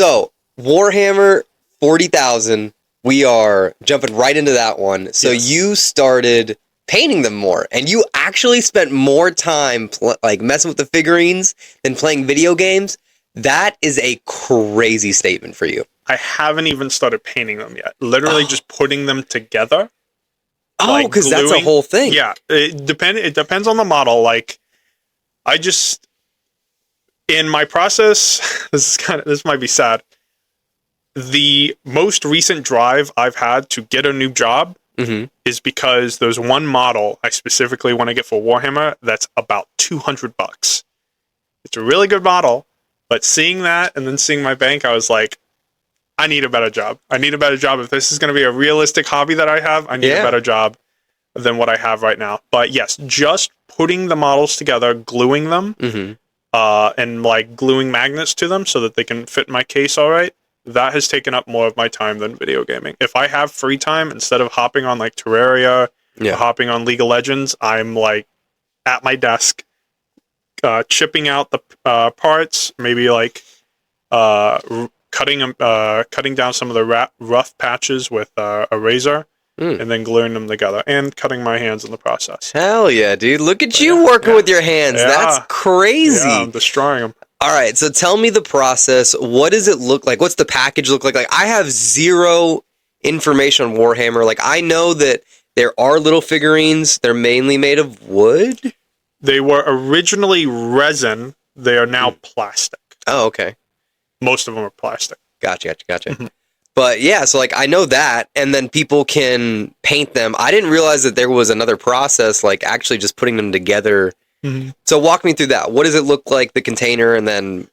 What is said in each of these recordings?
So, Warhammer 40,000, we are jumping right into that one. So you started painting them more, and you actually spent more time messing with the figurines than playing video games. That is a crazy statement for you. I haven't even started painting them yet. Literally just putting them together. Oh, because that's a whole thing. Yeah, it depends on the model. Like, in my process, this might be sad. The most recent drive I've had to get a new job is because there's one model I specifically want to get for Warhammer that's about $200. It's a really good model, but seeing that and then seeing my bank, I was like, I need a better job. I need a better job. If this is going to be a realistic hobby that I have, I need a better job than what I have right now. But yes, just putting the models together, gluing them, and like gluing magnets to them so that they can fit in my case all right. That has taken up more of my time than video gaming. If I have free time, instead of hopping on like Terraria or hopping on League of Legends, I'm like at my desk, chipping out the parts, maybe like cutting down some of the rough patches with a razor, and then gluing them together and cutting my hands in the process. Hell yeah, dude. Look at you working with your hands. Yeah. That's crazy. Yeah, I'm destroying them. All right, so tell me the process. What does it look like? What's the package look like? Like, I have zero information on Warhammer. Like, I know that there are little figurines. They're mainly made of wood. They were originally resin. They are now plastic. Oh, okay. Most of them are plastic. Gotcha. But yeah, so like I know that, and then people can paint them. I didn't realize that there was another process, like actually just putting them together. So walk me through that. What does it look like, the container, and then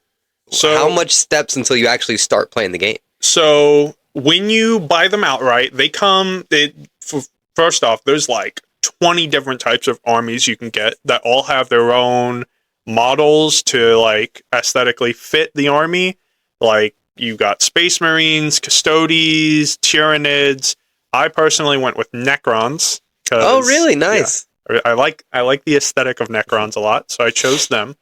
how much steps until you actually start playing the game? So when you buy them outright, they come, first off, there's like 20 different types of armies you can get that all have their own models to like aesthetically fit the army. Like, you got Space Marines, Custodes, Tyranids. I personally went with Necrons. Oh, really? Nice. Yeah, I like the aesthetic of Necrons a lot, so I chose them.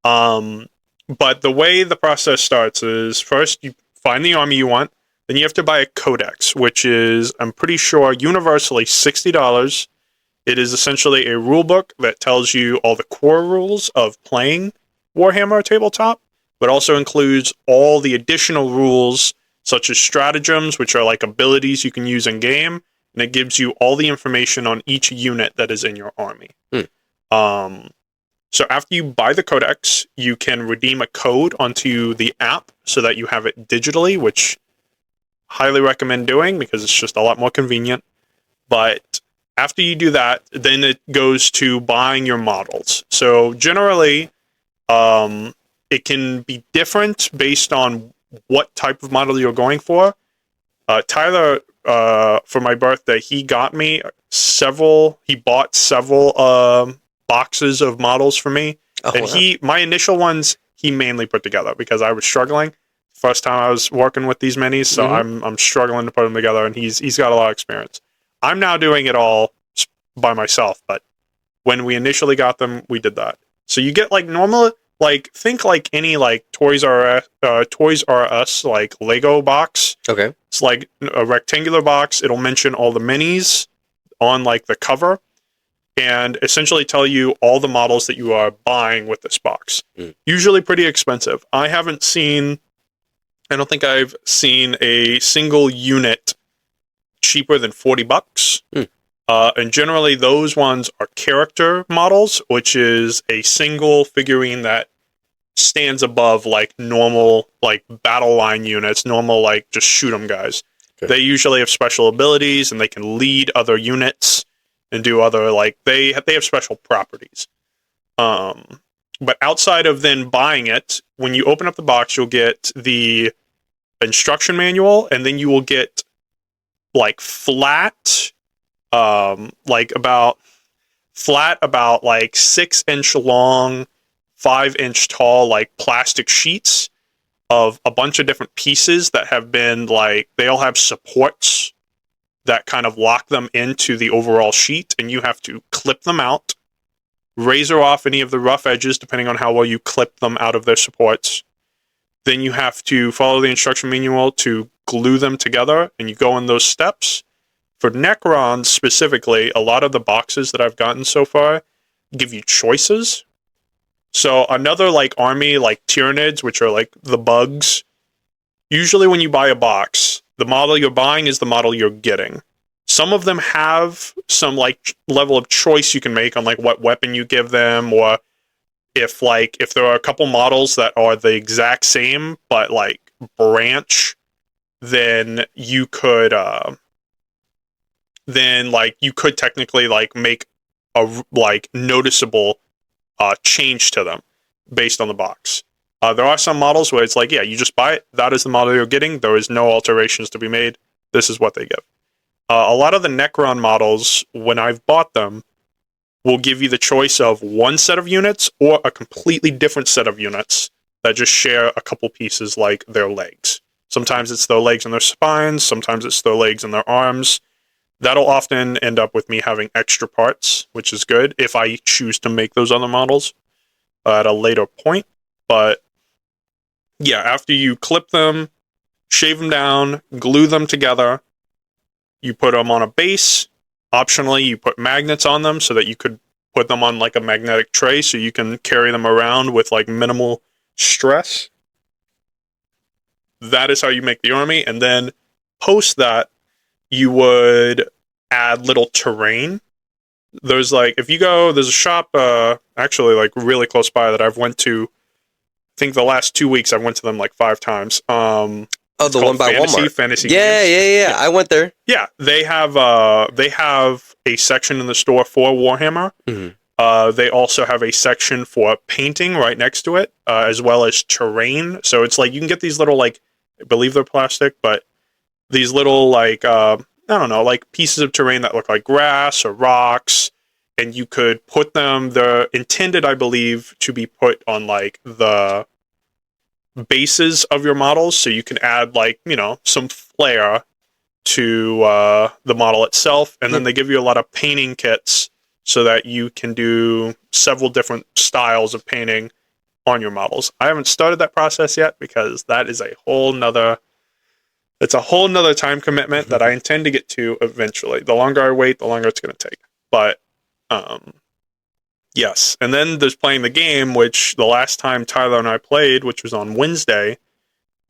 But the way the process starts is first you find the army you want, then you have to buy a codex, which is, I'm pretty sure, universally $60. It is essentially a rule book that tells you all the core rules of playing Warhammer tabletop, but also includes all the additional rules, such as stratagems, which are like abilities you can use in game, and it gives you all the information on each unit that is in your army. So after you buy the codex, you can redeem a code onto the app so that you have it digitally, which I highly recommend doing because it's just a lot more convenient. But after you do that, then it goes to buying your models. So generally, it can be different based on what type of model you're going for. Tyler, for my birthday, he got me he bought several boxes of models for me. And my initial ones, he mainly put together because I was struggling. First time I was working with these minis, so I'm struggling to put them together, and he's got a lot of experience. I'm now doing it all by myself, but when we initially got them, we did that. So you get like normal, like think like any like Toys R Us like Lego box. Okay. It's like a rectangular box. It'll mention all the minis on like the cover and essentially tell you all the models that you are buying with this box. Usually pretty expensive. I don't think I've seen a single unit cheaper than $40. And generally those ones are character models, which is a single figurine that stands above like normal like battle line units, normal like just shoot 'em guys. Okay. They usually have special abilities and they can lead other units and do other like they have special properties. But outside of then buying it, when you open up the box, you'll get the instruction manual, and then you will get like flat about 6-inch long, 5-inch tall, like plastic sheets of a bunch of different pieces that have been like, they all have supports that kind of lock them into the overall sheet, and you have to clip them out, razor off any of the rough edges depending on how well you clip them out of their supports, Then you have to follow the instruction manual to glue them together, and you go in those steps. For Necrons specifically, a lot of the boxes that I've gotten so far give you choices. So another like army, like Tyranids, which are like the bugs, usually when you buy a box, the model you're buying is the model you're getting. Some of them have some like level of choice you can make on like what weapon you give them, or if there are a couple models that are the exact same but like branch, then you could technically like make a like noticeable change to them based on the box. There are some models where it's like, yeah, you just buy it. That is the model you're getting. There is no alterations to be made. This is what they give. A lot of the Necron models, when I've bought them, will give you the choice of one set of units or a completely different set of units that just share a couple pieces like their legs. Sometimes it's their legs and their spines. Sometimes it's their legs and their arms. That'll often end up with me having extra parts, which is good if I choose to make those other models at a later point. But yeah, after you clip them, shave them down, glue them together, you put them on a base. Optionally, you put magnets on them so that you could put them on like a magnetic tray so you can carry them around with like minimal stress. That is how you make the army. And then post that, you would add little terrain. There's like, there's a shop actually like really close by that I've went to. I think the last 2 weeks I went to them like 5 times. The one by Walmart. Fantasy yeah, games. yeah. I went there. Yeah, they have a section in the store for Warhammer. Mm-hmm. They also have a section for painting right next to it, as well as terrain. So it's like you can get these little like, I believe they're plastic, but these little like I don't know, like pieces of terrain that look like grass or rocks, and you could put them. They're intended, I believe, to be put on like the bases of your models, so you can add like, you know, some flair to the model itself, and then they give you a lot of painting kits so that you can do several different styles of painting on your models. I haven't started that process yet because that is a whole nother time commitment that I intend to get to eventually. The longer I wait, the longer it's going to take. But yes, and then there's playing the game, which the last time Tyler and I played, which was on Wednesday, we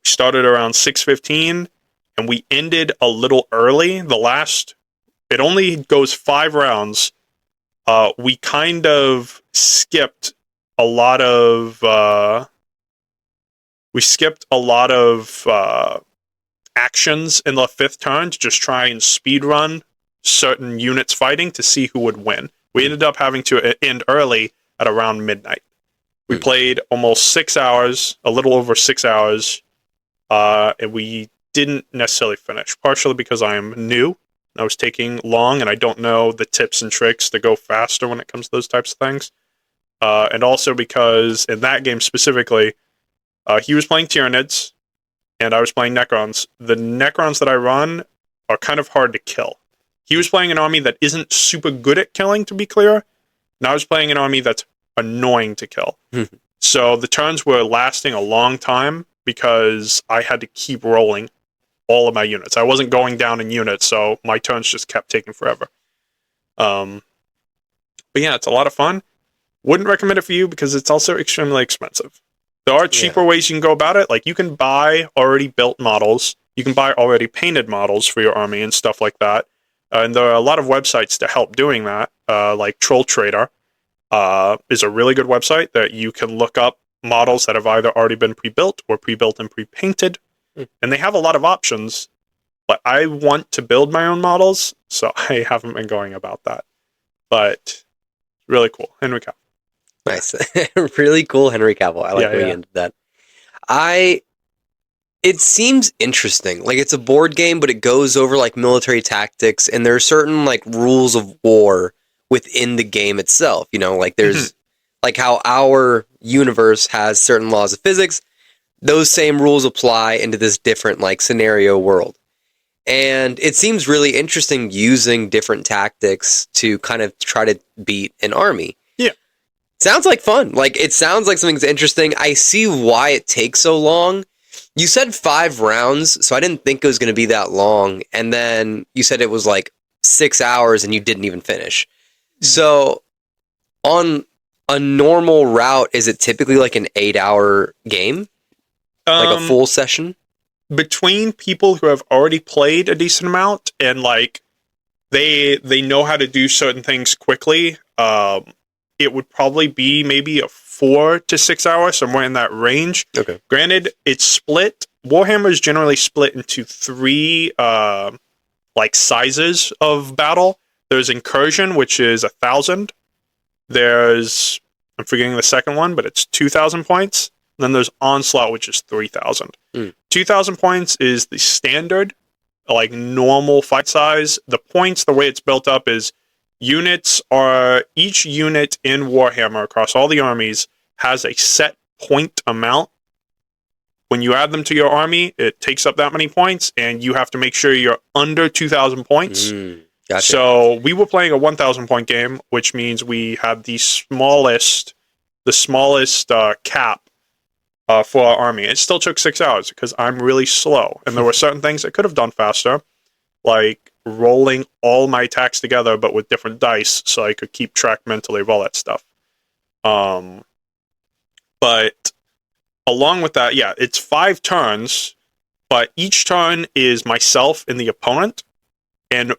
started around 6:15, and we ended a little early. It only goes 5 rounds. We kind of skipped a lot of actions in the 5th turn to just try and speed run certain units fighting to see who would win. We ended up having to end early at around midnight. We played almost 6 hours, a little over 6 hours, and we didn't necessarily finish, partially because I am new. I was taking long, and I don't know the tips and tricks to go faster when it comes to those types of things. And also because in that game specifically, he was playing Tyranids, and I was playing Necrons. The Necrons that I run are kind of hard to kill. He was playing an army that isn't super good at killing, to be clear, and I was playing an army that's annoying to kill. So the turns were lasting a long time because I had to keep rolling all of my units. I wasn't going down in units, so my turns just kept taking forever. But yeah, it's a lot of fun. Wouldn't recommend it for you because it's also extremely expensive. There are cheaper ways you can go about it. Like, you can buy already built models. You can buy already painted models for your army and stuff like that. And there are a lot of websites to help doing that. Like Troll Trader is a really good website that you can look up models that have either already been pre-built or pre-built and pre-painted. And they have a lot of options. But I want to build my own models, so I haven't been going about that. But really cool. Henry Cavill. Nice. Really cool Henry Cavill. I like where you ended that. It seems interesting. Like, it's a board game, but it goes over like military tactics, and there are certain like rules of war within the game itself. You know, like there's like how our universe has certain laws of physics. Those same rules apply into this different like scenario world. And it seems really interesting using different tactics to kind of try to beat an army. Yeah. It Sounds like fun. Like, it sounds like something's interesting. I see why it takes so long. You said 5 rounds, so I didn't think it was going to be that long. And then you said it was like 6 hours and you didn't even finish. So on a normal route, is it typically like an 8-hour game? Like a full session? Between people who have already played a decent amount and like they know how to do certain things quickly, it would probably be maybe a 4 to 6 hour, somewhere in that range. Okay. Granted, it's split. Warhammer is generally split into 3 like sizes of battle. There's Incursion, which is 1,000. There's, I'm forgetting the second one, but it's 2,000 points. And then there's Onslaught, which is 3,000. 2,000 points is the standard, like normal fight size. The points, the way it's built up is units are, each unit in Warhammer across all the armies has a set point amount. When you add them to your army, it takes up that many points, and you have to make sure you're under 2,000 points. Gotcha. So we were playing a 1,000 point game, which means we had the smallest cap for our army. It still took 6 hours because I'm really slow, and there were certain things I could have done faster, like rolling all my attacks together but with different dice so I could keep track mentally of all that stuff. But along with that, yeah, it's 5 turns, but each turn is myself and the opponent, and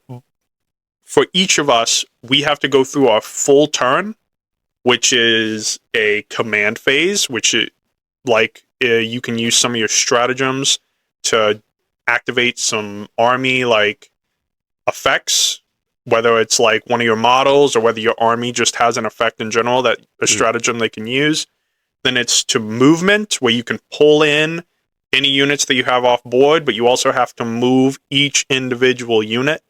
for each of us, we have to go through our full turn, which is a command phase, which is like you can use some of your stratagems to activate some army like effects, whether it's like one of your models or whether your army just has an effect in general that a stratagem they can use. Then it's to movement, where you can pull in any units that you have off board, but you also have to move each individual unit.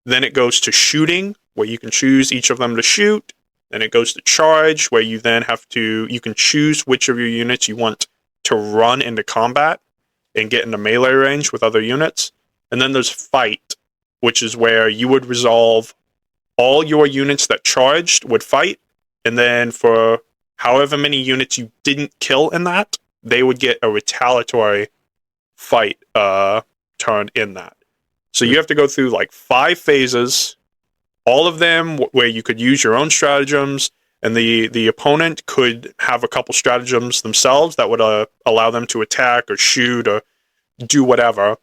Then it goes to shooting, where you can choose each of them to shoot. Then it goes to charge, where you then you can choose which of your units you want to run into combat and get into melee range with other units. And then there's fight, which is where you would resolve all your units that charged would fight, and then for however many units you didn't kill in that, they would get a retaliatory fight turn in that. So you have to go through like 5 phases, all of them where you could use your own stratagems, and the opponent could have a couple stratagems themselves that would allow them to attack or shoot or do whatever.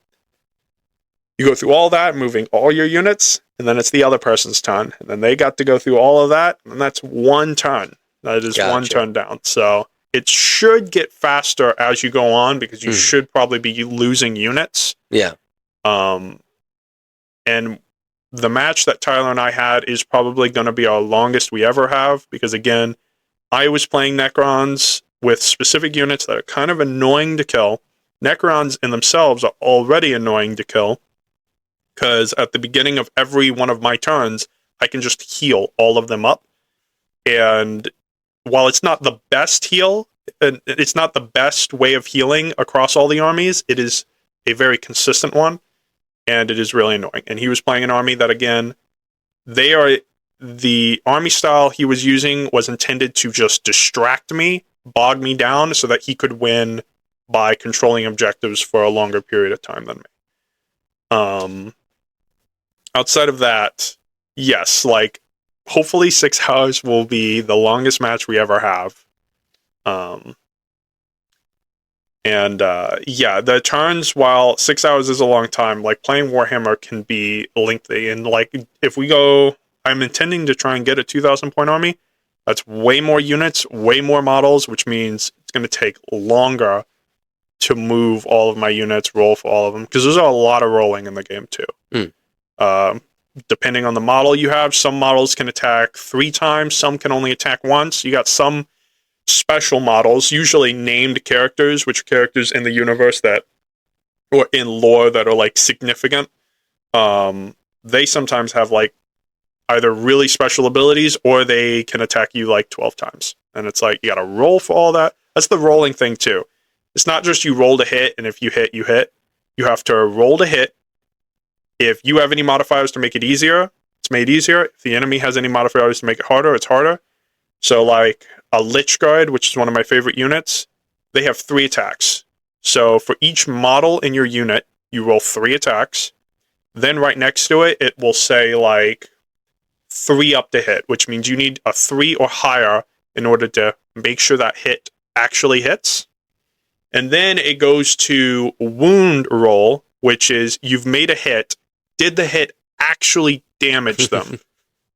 You go through all that, moving all your units, and then it's the other person's turn. And then they got to go through all of that, and that's 1 turn. That is Gotcha. 1 turn down. So it should get faster as you go on, because you should probably be losing units. Yeah. And the match that Tyler and I had is probably going to be our longest we ever have, because again, I was playing Necrons with specific units that are kind of annoying to kill. Necrons in themselves are already annoying to kill, because at the beginning of every one of my turns, I can just heal all of them up. And while it's not the best heal, and it's not the best way of healing across all the armies, it is a very consistent one, and it is really annoying. And he was playing an army that, again, the army style he was using was intended to just distract me, bog me down, so that he could win by controlling objectives for a longer period of time than me. Outside of that, yes, like, hopefully 6 hours will be the longest match we ever have. Yeah, the turns, while 6 hours is a long time, like, playing Warhammer can be lengthy. And, like, if we go, I'm intending to try and get a 2,000 point army. That's way more units, way more models, which means it's going to take longer to move all of my units, roll for all of them, because there's a lot of rolling in the game, too. Depending on the model you have, some models can attack 3 times, some can only attack once. You got some special models, usually named characters, which are characters in the universe that, or in lore, that are like significant. They sometimes have like either really special abilities, or they can attack you like 12 times. And it's like, you gotta roll for all that. That's the rolling thing too. It's not just you roll to hit, and if you hit, you hit. You have to roll to hit. If you have any modifiers to make it easier, it's made easier. If the enemy has any modifiers to make it harder, it's harder. So like a Lich Guard, which is one of my favorite units, they have 3 attacks. So for each model in your unit, you roll 3 attacks. Then right next to it, it will say like 3 up to hit, which means you need a 3 or higher in order to make sure that hit actually hits. And then it goes to wound roll, which is you've made a hit. Did the hit actually damage them?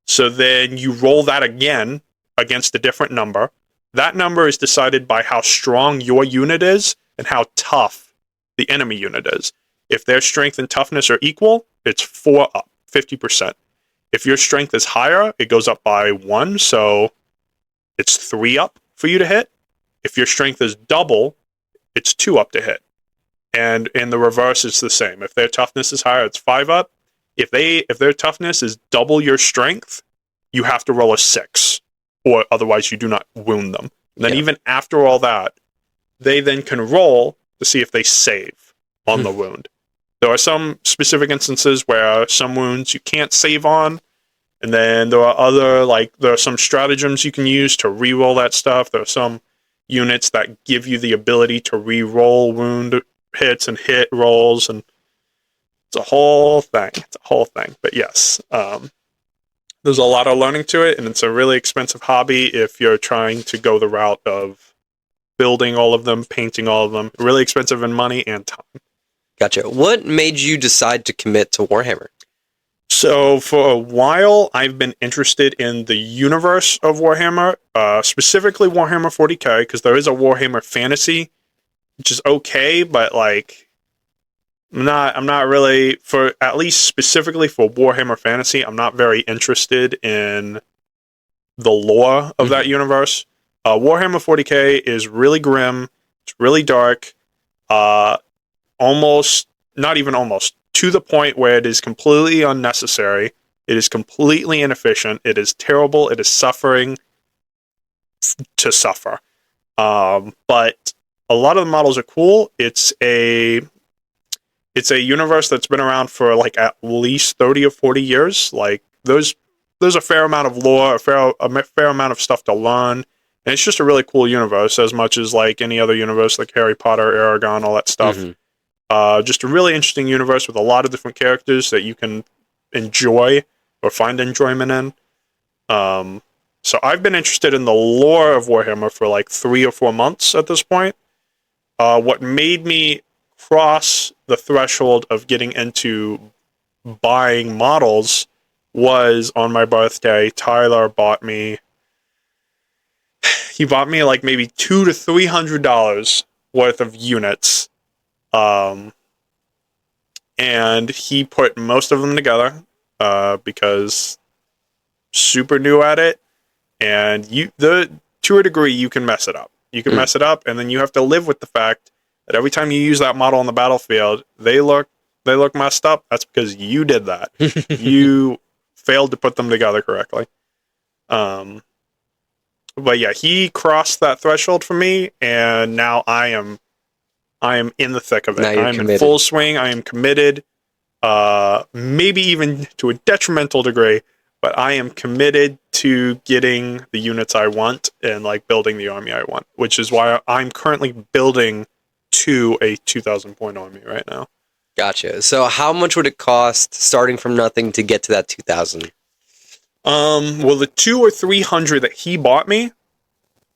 So then you roll that again against a different number. That number is decided by how strong your unit is and how tough the enemy unit is. If their strength and toughness are equal, it's 4 up, 50%. If your strength is higher, it goes up by 1, so it's 3 up for you to hit. If your strength is double, it's 2 up to hit. And in the reverse, it's the same. If their toughness is higher, it's 5 up. If their toughness is double your strength, you have to roll a 6, or otherwise you do not wound them. And then even after all that, they then can roll to see if they save on the wound. There are some specific instances where some wounds you can't save on, and then there are some stratagems you can use to re-roll that stuff. There are some units that give you the ability to re-roll wound hits and hit rolls, and it's a whole thing. But yes, there's a lot of learning to it, and it's a really expensive hobby if you're trying to go the route of building all of them, painting all of them. Really expensive in money and time. Gotcha. What made you decide to commit to Warhammer? So for a while, I've been interested in the universe of Warhammer, specifically Warhammer 40k, because there is a Warhammer Fantasy, which is okay, but like, I'm not really, for at least specifically for Warhammer Fantasy, I'm not very interested in the lore of that universe. Warhammer 40k is really grim, it's really dark, not even almost, to the point where it is completely unnecessary. It is completely inefficient. It is terrible. It is suffering to suffer. But a lot of the models are cool. It's a universe that's been around for like at least 30 or 40 years. Like there's a fair amount of lore, a fair amount of stuff to learn. And it's just a really cool universe, as much as like any other universe, like Harry Potter, Aragon, all that stuff. Just a really interesting universe with a lot of different characters that you can enjoy or find enjoyment in. So I've been interested in the lore of Warhammer for like 3 or 4 months at this point. What made me cross the threshold of getting into buying models was on my birthday. Tyler bought me like maybe $200 to $300 worth of units. And he put most of them together, because super new at it, and to a degree you can mess it up. You can mess it up, and then you have to live with the fact that every time you use that model on the battlefield, they look messed up. That's because you did that. You failed to put them together correctly. But yeah, he crossed that threshold for me, and now I am in the thick of it. I am in full swing. I am committed, maybe even to a detrimental degree, but I am committed to getting the units I want and like building the army I want, which is why I'm currently building to a 2,000 point army right now. Gotcha. So how much would it cost starting from nothing to get to that 2,000? Well, the 200 or 300 that he bought me,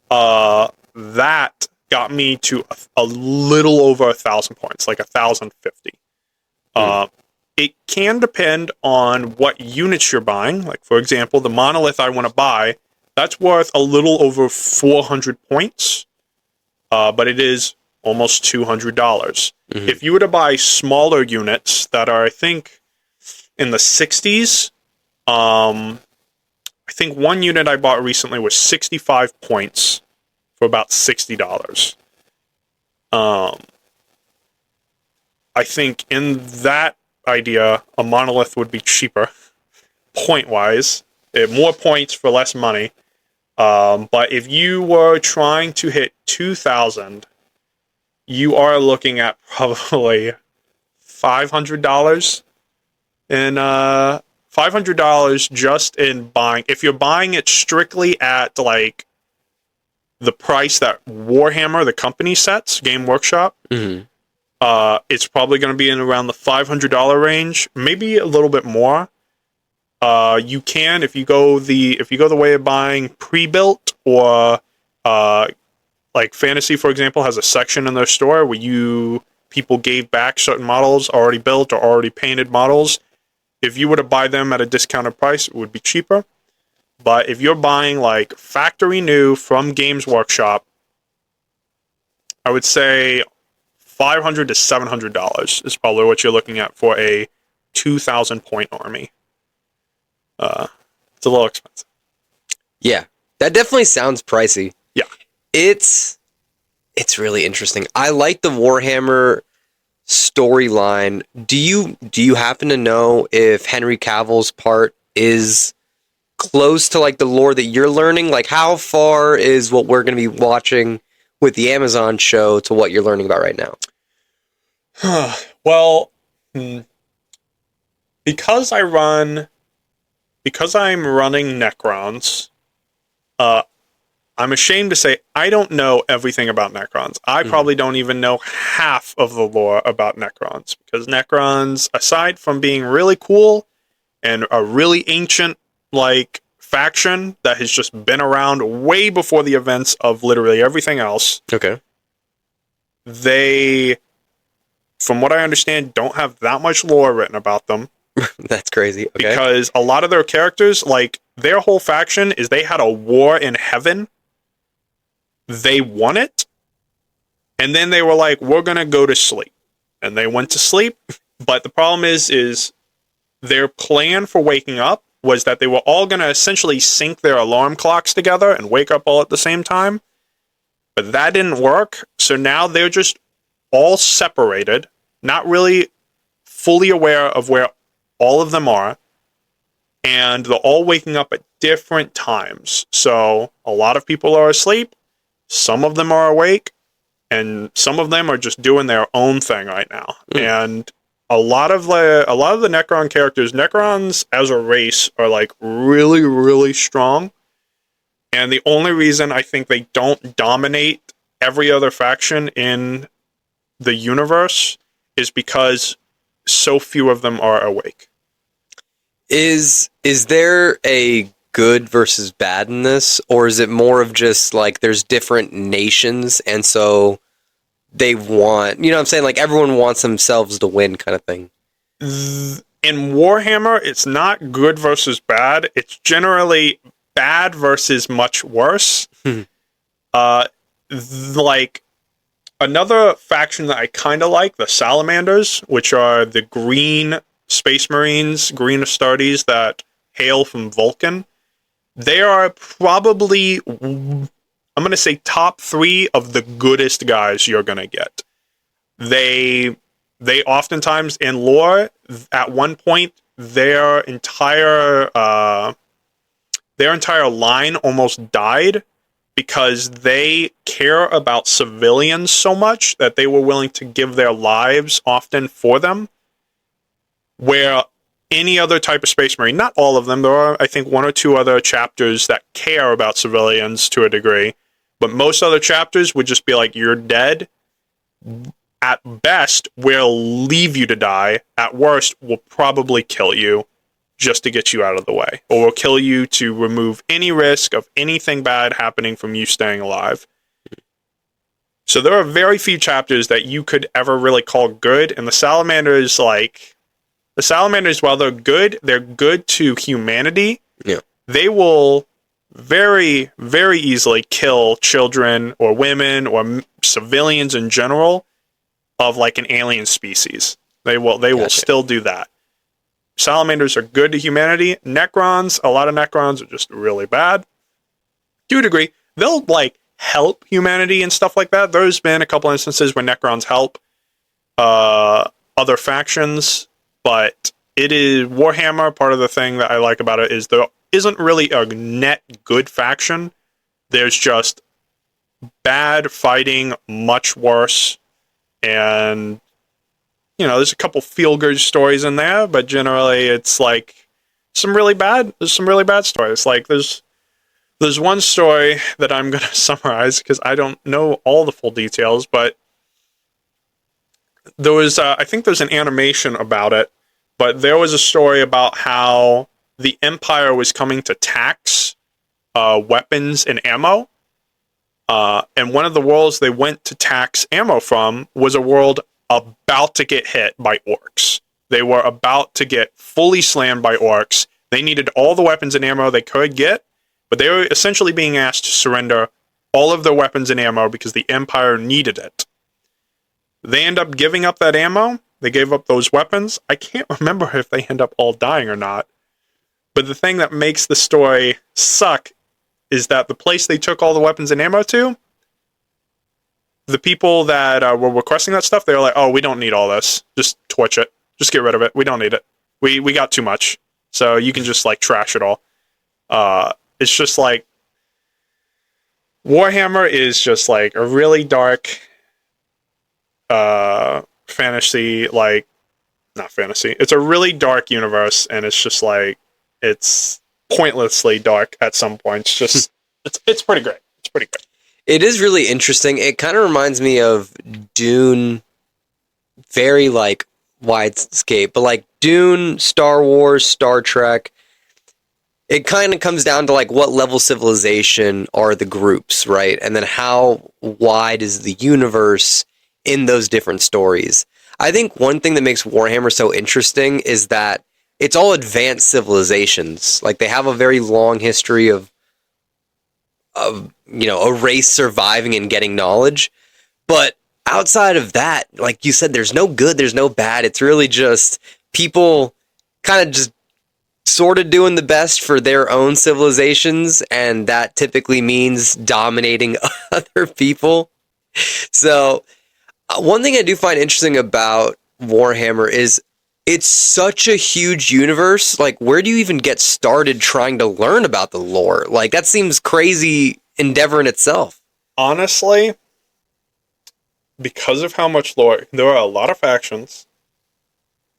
that got me to a little over 1,000 points, like 1,050. It can depend on what units you're buying. Like, for example, the monolith I want to buy, that's worth a little over 400 points, but it is almost $200. If you were to buy smaller units that are, I think, in the 60s, I think one unit I bought recently was 65 points for about $60. I think in that idea, a monolith would be cheaper, point-wise. More points for less money. But if you were trying to hit 2,000, you are looking at probably $500 in $500 just in buying. If you're buying it strictly at like the price that Warhammer, the company, sets, Game Workshop, it's probably going to be in around the $500 range, maybe a little bit more. You can, if you go the way of buying pre-built, or like Fantasy, for example, has a section in their store where people gave back certain models, already built or already painted models. If you were to buy them at a discounted price, it would be cheaper. But if you're buying like factory new from Games Workshop, I would say $500 to $700 is probably what you're looking at for a 2,000 point army. It's a little expensive. Yeah, that definitely sounds pricey. Yeah, it's really interesting. I like the Warhammer storyline. Do you happen to know if Henry Cavill's part is close to like the lore that you're learning? Like, how far is what we're going to be watching with the Amazon show to what you're learning about right now? Well, because I'm running Necrons, I'm ashamed to say I don't know everything about Necrons. I probably don't even know half of the lore about Necrons, because Necrons, aside from being really cool and a really ancient like faction that has just been around way before the events of literally everything else. Okay. They, from what I understand, don't have that much lore written about them. That's crazy. Okay. Because a lot of their characters, like their whole faction, is they had a war in heaven. They won it. And then they were like, we're going to go to sleep. And they went to sleep. But the problem is their plan for waking up was that they were all going to essentially sync their alarm clocks together and wake up all at the same time. But that didn't work. So now they're just all separated, not really fully aware of where all of them are. And they're all waking up at different times. So a lot of people are asleep. Some of them are awake. And some of them are just doing their own thing right now. And a lot of the Necron characters, Necrons as a race are like really, really strong. And the only reason I think they don't dominate every other faction in the universe is because so few of them are awake. Is there a good versus bad in this, or is it more of just like there's different nations and so they want, you know what I'm saying, like everyone wants themselves to win kind of thing? In Warhammer, it's not good versus bad. It's generally bad versus much worse. Like another faction that I kind of like, the Salamanders, which are the green Space Marines, green Astartes that hail from Vulcan. They are probably, I'm going to say, top 3 of the goodest guys you're going to get. They oftentimes in lore, at one point, their entire line almost died because they care about civilians so much that they were willing to give their lives often for them. Where any other type of Space Marine, not all of them, there are, I think, 1 or 2 other chapters that care about civilians to a degree, but most other chapters would just be like, you're dead. At best, we'll leave you to die. At worst, we'll probably kill you just to get you out of the way. Or we'll kill you to remove any risk of anything bad happening from you staying alive. So there are very few chapters that you could ever really call good, and the Salamanders, while they're good to humanity. Yeah. They will very, very easily kill children or women or civilians in general of like an alien species. They will still do that. Salamanders are good to humanity. Necrons, a lot of Necrons are just really bad. To a degree, they'll like help humanity and stuff like that. There's been a couple instances where Necrons help other factions. But it is Warhammer. Part of the thing that I like about it is there isn't really a net good faction. There's just bad fighting, much worse. And, you know, there's a couple feel-good stories in there, but generally it's like some really bad stories. Like there's one story that I'm going to summarize because I don't know all the full details, but there was I think there's an animation about it, but there was a story about how the Empire was coming to tax weapons and ammo. And one of the worlds they went to tax ammo from was a world about to get hit by orcs. They were about to get fully slammed by orcs. They needed all the weapons and ammo they could get, but they were essentially being asked to surrender all of their weapons and ammo because the Empire needed it. They end up giving up that ammo. They gave up those weapons. I can't remember if they end up all dying or not. But the thing that makes the story suck is that the place they took all the weapons and ammo to, the people that were requesting that stuff, they were like, oh, we don't need all this. Just torch it. Just get rid of it. We don't need it. We got too much. So you can just, like, trash it all. It's just, like, Warhammer is just, like, a really dark fantasy, like, not fantasy. It's a really dark universe, and it's just, like, it's pointlessly dark at some points. Just it's pretty great. It's pretty great. It is really interesting. It kind of reminds me of Dune, very like widescape, but like Dune, Star Wars, Star Trek. It kind of comes down to like what level civilization are the groups, right? And then how wide is the universe in those different stories. I think one thing that makes Warhammer so interesting is that it's all advanced civilizations. Like they have a very long history of a race surviving and getting knowledge. But outside of that, like you said, there's no good, there's no bad. It's really just people kind of just sort of doing the best for their own civilizations, and that typically means dominating other people. So one thing I do find interesting about Warhammer is it's such a huge universe. Like, where do you even get started trying to learn about the lore? Like, that seems crazy endeavor in itself. Honestly, because of how much lore, there are a lot of factions,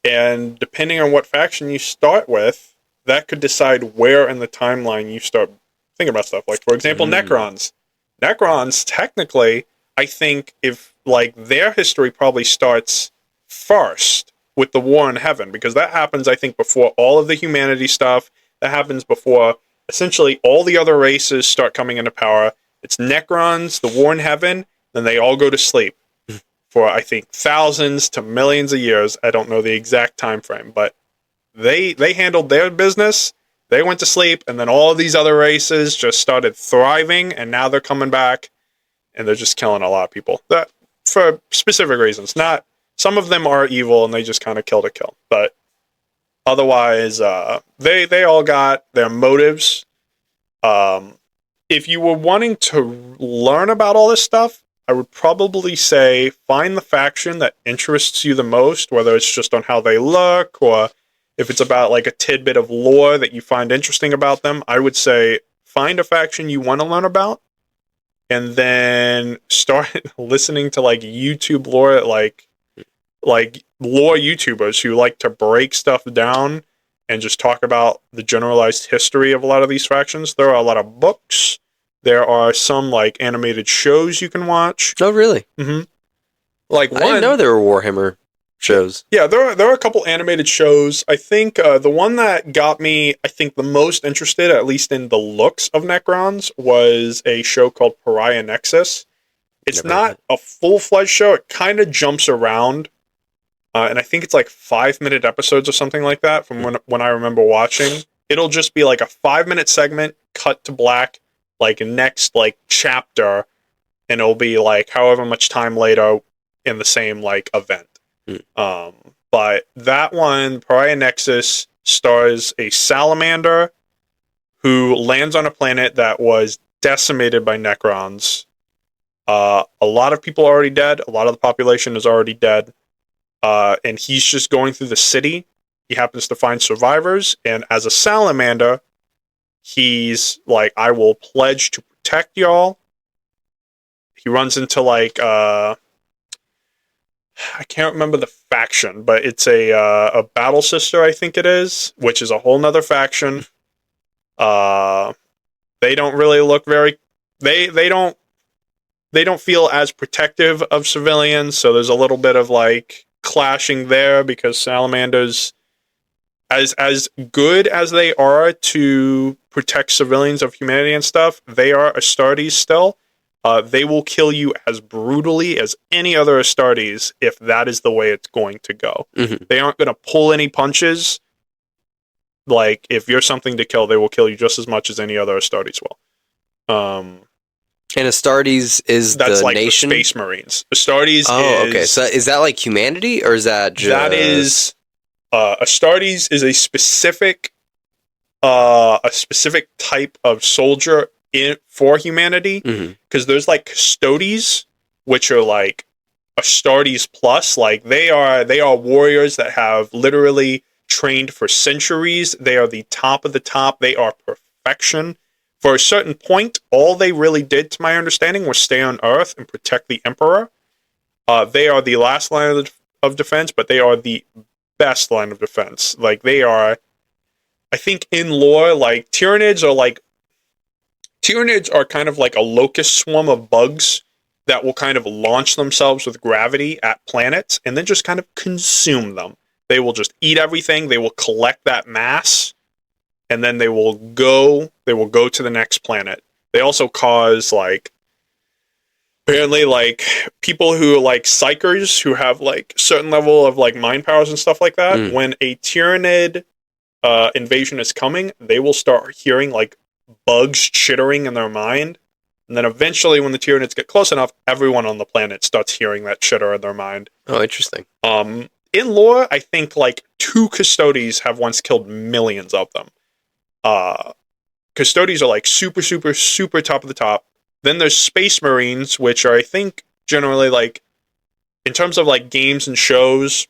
and depending on what faction you start with, that could decide where in the timeline you start thinking about stuff. Like, for example, Necrons. Necrons, technically, I think if, like, their history probably starts first with the War in Heaven, because that happens, I think, before all of the humanity stuff. That happens before essentially all the other races start coming into power. It's Necrons, the War in Heaven, then they all go to sleep for, I think, thousands to millions of years. I don't know the exact time frame, but they handled their business. They went to sleep, and then all of these other races just started thriving, and now they're coming back, and they're just killing a lot of people. That for specific reasons. Not some of them are evil, and they just kind of kill to kill. But otherwise, they all got their motives. If you were wanting to learn about all this stuff, I would probably say find the faction that interests you the most, whether it's just on how they look or if it's about like a tidbit of lore that you find interesting about them. I would say find a faction you want to learn about and then start listening to like YouTube lore, like lore YouTubers who like to break stuff down and just talk about the generalized history of a lot of these factions. There are a lot of books. There are some like animated shows you can watch. Oh, really? Mm-hmm. Like I didn't know there were Warhammer shows. Yeah, there are a couple animated shows. I think the one that got me, I think, the most interested, at least in the looks of Necrons, was a show called Pariah Nexus. It's not a full-fledged show. It kind of jumps around. And I think it's like 5-minute episodes or something like that from when I remember watching. It'll just be like a 5-minute segment, cut to black, like next like chapter, and it'll be like however much time later in the same like event. But that one, Pariah Nexus, stars a salamander who lands on a planet that was decimated by Necrons. A lot of people are already dead. A lot of the population is already dead. And he's just going through the city. He happens to find survivors, and as a salamander, he's like, I will pledge to protect y'all. He runs into like I can't remember the faction, but it's a battle sister, I think it is, which is a whole nother faction. They don't really look very. They don't feel as protective of civilians, so there's a little bit of like clashing there because salamanders, as good as they are to protect civilians of humanity and stuff, they are Astartes still. They will kill you as brutally as any other Astartes if that is the way it's going to go. Mm-hmm. They aren't going to pull any punches. Like, if you're something to kill, they will kill you just as much as any other Astartes will. And Astartes is That's the like nation? the Space Marines. Astartes okay. So is that like humanity, or is that just... That is... Astartes is a specific type of soldier for humanity, because there's like Custodes, which are like Astartes plus. Like, they are warriors that have literally trained for centuries. They are the top of the top. They are perfection. For a certain point, all they really did, to my understanding, was stay on Earth and protect the Emperor. They are the last line of defense, but they are the best line of defense. Like, they are, I think in lore, like, Tyranids are kind of like a locust swarm of bugs that will kind of launch themselves with gravity at planets and then just kind of consume them. They will just eat everything. They will collect that mass, and then they will go to the next planet. They also cause, like, apparently, like, people who are like psychers, who have like certain level of like mind powers and stuff like that, when a Tyranid invasion is coming, they will start hearing like bugs chittering in their mind. And then eventually, when the Tyranids get close enough, everyone on the planet starts hearing that chitter in their mind. Oh, interesting. In lore, I think like 2 Custodes have once killed millions of them. Custodes are like super, super, super top of the top. Then there's Space Marines, which are, I think, generally like, in terms of like games and shows,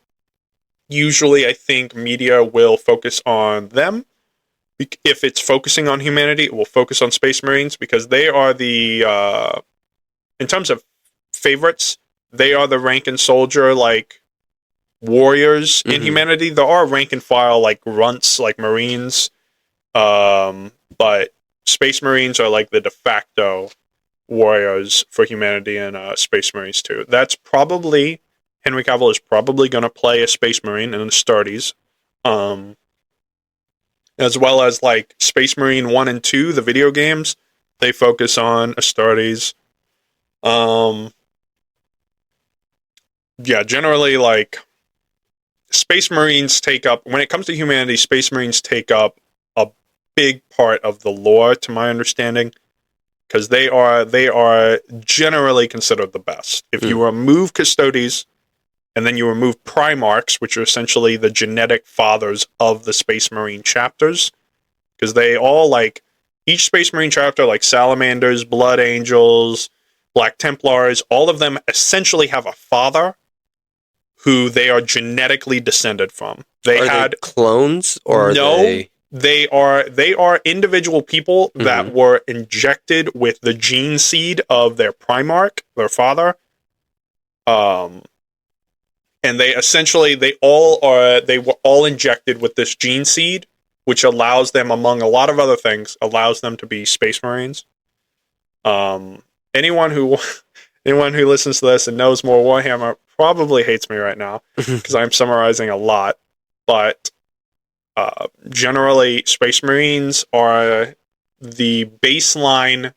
usually I think media will focus on them. If it's focusing on humanity, it will focus on Space Marines, because they are the, in terms of favorites, they are the rank and soldier, like, warriors in humanity. There are rank and file, like, runts, like Marines, but Space Marines are like the de facto warriors for humanity in Space Marines 2. That's probably, Henry Cavill is probably going to play a Space Marine in Astartes, as well as like Space Marine 1 and 2, the video games. They focus on Astartes. Yeah, generally, like, Space Marines take up, when it comes to humanity, Space Marines take up a big part of the lore, to my understanding, because they are generally considered the best. If you remove Custodes, and then you remove Primarchs, which are essentially the genetic fathers of the Space Marine chapters, because they all, like, each Space Marine chapter, like Salamanders, Blood Angels, Black Templars, all of them essentially have a father who they are genetically descended from. They clones, or no? They are individual people that were injected with the gene seed of their Primarch, their father. And they essentially they were all injected with this gene seed, which allows them, among a lot of other things, allows them to be Space Marines. Anyone who listens to this and knows more Warhammer probably hates me right now, because I'm summarizing a lot. But generally, Space Marines are the baseline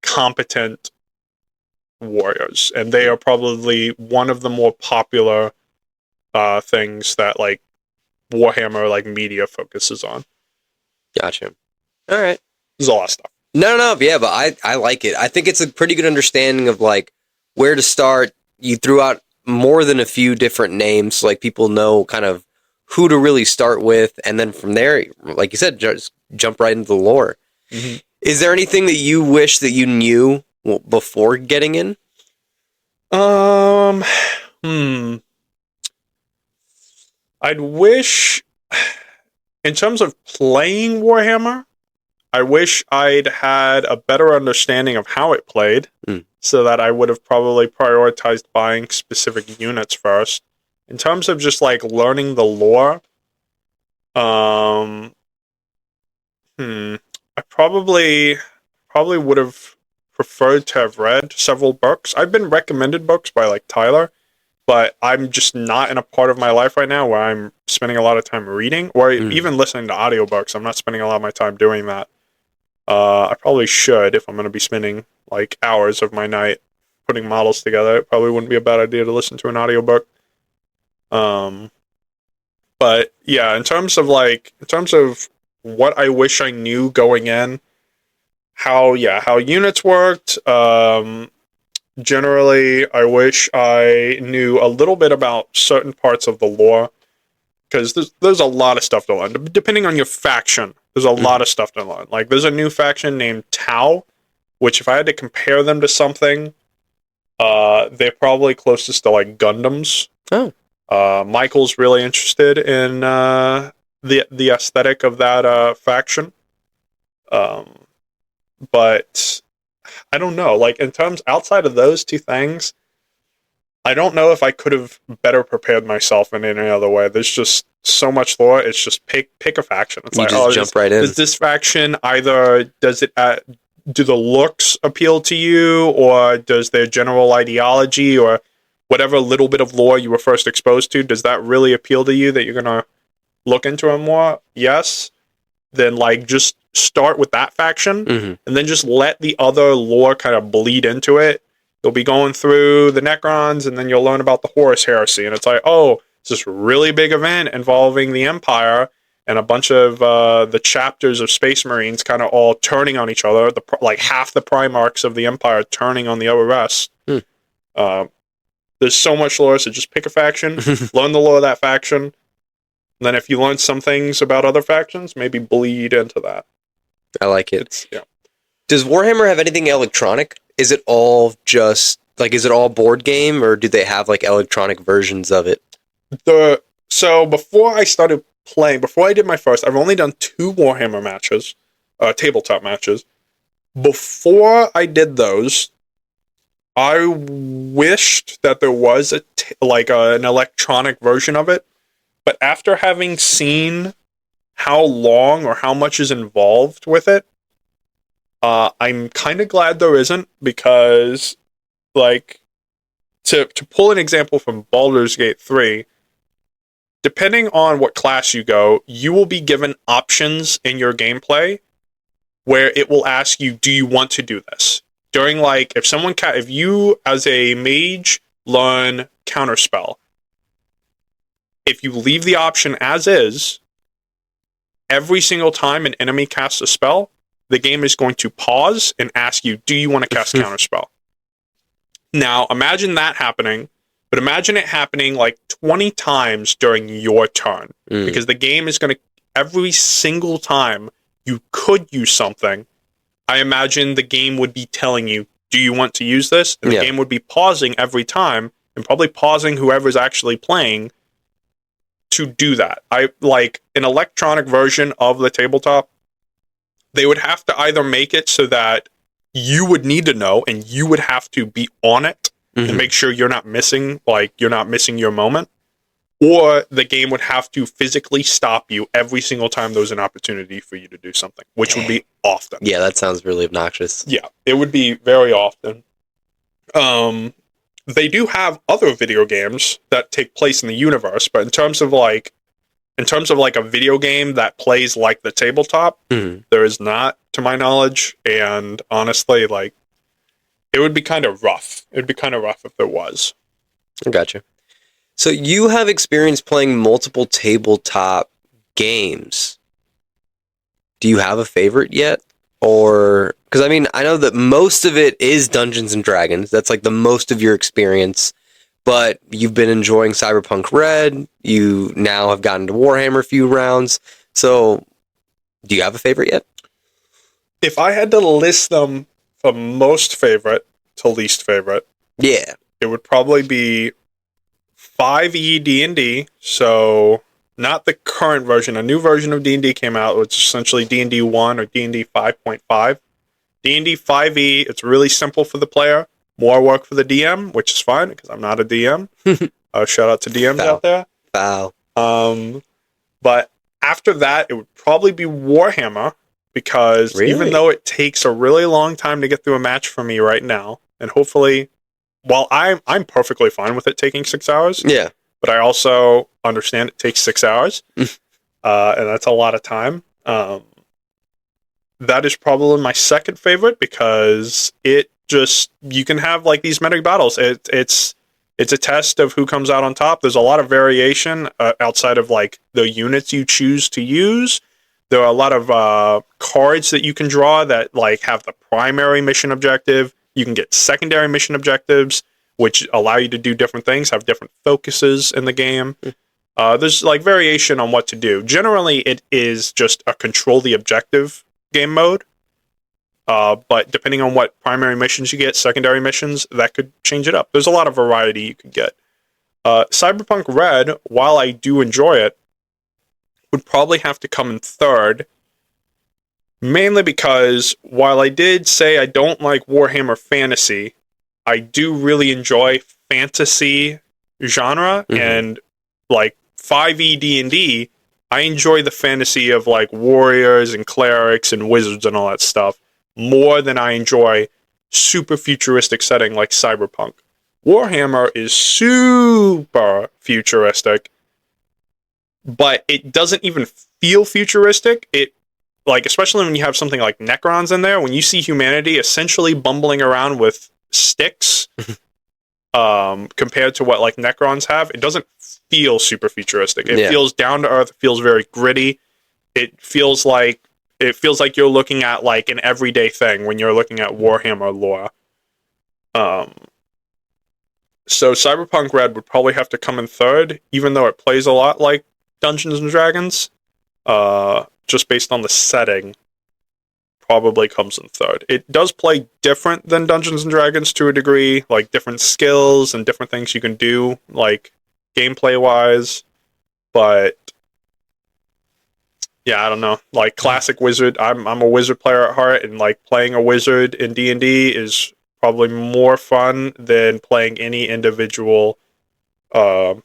competent warriors, and they are probably one of the more popular things that, like, Warhammer, like, media focuses on. Gotcha. All right. There's a lot of stuff. No, yeah, but I like it. I think it's a pretty good understanding of, like, where to start. You threw out more than a few different names, so, like, people know kind of who to really start with, and then from there, like you said, just jump right into the lore. Is there anything that you wish that you knew before getting in? I'd wish, in terms of playing Warhammer, I wish I'd had a better understanding of how it played. so that I would have probably prioritized buying specific units first. In terms of just like learning the lore, I probably would have preferred to have read several books. I've been recommended books by like Tyler, but I'm just not in a part of my life right now where I'm spending a lot of time reading or even listening to audiobooks. I'm not spending a lot of my time doing that. I probably should if I'm going to be spending like hours of my night putting models together. It probably wouldn't be a bad idea to listen to an audiobook. But yeah, in terms of what I wish I knew going in, how units worked. Generally, I wish I knew a little bit about certain parts of the lore, because there's a lot of stuff to learn. Depending on your faction, there's a lot of stuff to learn. Like, there's a new faction named Tau, which if I had to compare them to something, they're probably closest to like Gundams. Oh. Michael's really interested in the aesthetic of that faction. But I don't know. Like, in terms outside of those two things, I don't know if I could have better prepared myself in any other way. There's just so much lore. It's just pick a faction. It's you just jump right in. Does this faction either do the looks appeal to you, or does their general ideology or whatever little bit of lore you were first exposed to, does that really appeal to you that you're gonna look into it more? Yes. Then like just start with that faction, and then just let the other lore kind of bleed into it. You'll be going through the Necrons, and then you'll learn about the Horus Heresy, and it's like, oh, it's this really big event involving the Empire and a bunch of the chapters of Space Marines kind of all turning on each other. Like half the Primarchs of the Empire turning on the other rest. There's so much lore, so just pick a faction, learn the lore of that faction. And then if you learn some things about other factions, maybe bleed into that. I like it. Does Warhammer have anything electronic? Is it all just like, is it all board game, or do they have like electronic versions of it? So before I started playing, before I did my first, I've only done 2 Warhammer matches, tabletop matches. Before I did those, I wished that there was an electronic version of it. But after having seen how long or how much is involved with it, I'm kind of glad there isn't, because, like, to pull an example from Baldur's Gate 3, depending on what class you go, you will be given options in your gameplay where it will ask you, do you want to do this? During, like, if you, as a mage, learn Counterspell, if you leave the option as is, every single time an enemy casts a spell, the game is going to pause and ask you, do you want to cast Counterspell? Now, imagine that happening, but imagine it happening like 20 times during your turn, because the game is going to, every single time you could use something, I imagine the game would be telling you, do you want to use this? And the game would be pausing every time, and probably pausing whoever's actually playing to do that. I like an electronic version of the tabletop. They would have to either make it so that you would need to know, and you would have to be on it and make sure you're not missing your moment, or the game would have to physically stop you every single time there was an opportunity for you to do something, which would be often. Yeah, that sounds really obnoxious. Yeah, it would be very often. They do have other video games that take place in the universe, but in terms of like a video game that plays like the tabletop, there is not, to my knowledge. And honestly, like, it would be kind of rough. It'd be kind of rough if there was. I gotcha. So you have experience playing multiple tabletop games. Do you have a favorite yet? Or, because I mean, I know that most of it is Dungeons and Dragons. That's like the most of your experience. But you've been enjoying Cyberpunk Red. You now have gotten to Warhammer a few rounds. So, do you have a favorite yet? If I had to list them from most favorite to least favorite, it would probably be 5e D&D. So, not the current version. A new version of D&D came out, which is essentially D&D 1 or D&D 5.5. D&D 5e, it's really simple for the player. more work for the DM, which is fine because I'm not a DM. Shout out to DMs out there. Wow. But after that, it would probably be Warhammer, because even though it takes a really long time to get through a match for me right now, and hopefully, while I'm perfectly fine with it taking 6 hours, yeah, but I also understand it takes 6 hours, and that's a lot of time. That is probably my second favorite, because it just, you can have like these meta battles. It's a test of who comes out on top. There's a lot of variation outside of like the units you choose to use. There are a lot of cards that you can draw that like have the primary mission objective. You can get secondary mission objectives, which allow you to do different things, have different focuses in the game. There's like variation on what to do. Generally, it is just a control the objective game mode. But depending on what primary missions you get, secondary missions, that could change it up. There's a lot of variety you could get. Cyberpunk Red, while I do enjoy it, would probably have to come in third, mainly because while I did say I don't like Warhammer Fantasy, I do really enjoy fantasy genre, and like 5e D&D, I enjoy the fantasy of like warriors and clerics and wizards and all that stuff more than I enjoy super futuristic setting like Cyberpunk. Warhammer is super futuristic, but it doesn't even feel futuristic. It, like, especially when you have something like Necrons in there, when you see humanity essentially bumbling around with sticks, compared to what like Necrons have, it doesn't feel super futuristic. It feels down to earth. It feels very gritty. It feels like you're looking at like an everyday thing when you're looking at Warhammer lore. So Cyberpunk Red would probably have to come in third, even though it plays a lot like Dungeons and Dragons. Just based on the setting, probably comes in third. It does play different than Dungeons and Dragons to a degree, like different skills and different things you can do, like gameplay wise. But yeah, I don't know. Like classic wizard, I'm a wizard player at heart, and like playing a wizard in D&D is probably more fun than playing any individual like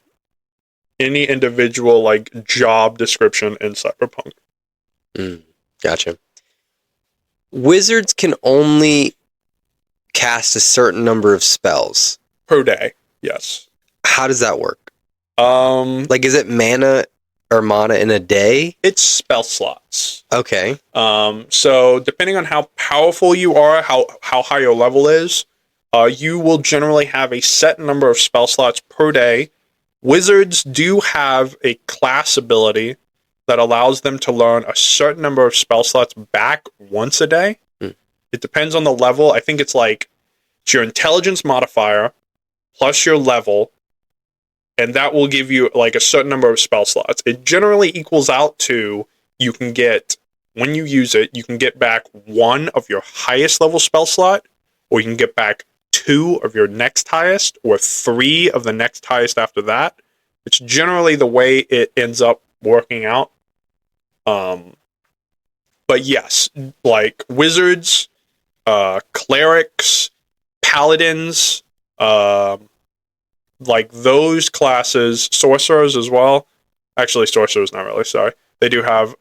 job description in Cyberpunk. Gotcha. Wizards can only cast a certain number of spells Per day, yes. How does that work? Like, is it mana in a day? It's spell slots. Okay. So depending on how powerful you are, how high your level is, you will generally have a set number of spell slots per day. Wizards do have a class ability that allows them to learn a certain number of spell slots back once a day. It depends on the level. I think it's your intelligence modifier plus your level, and that will give you like a certain number of spell slots. It generally equals out to, you can get, when you use it, you can get back one of your highest level spell slot, or you can get back 2 of your next highest, or 3 of the next highest after that. It's generally the way it ends up working out. But yes, like wizards, clerics, paladins, like those classes, sorcerers as well. Actually, sorcerers not really, sorry. They do have,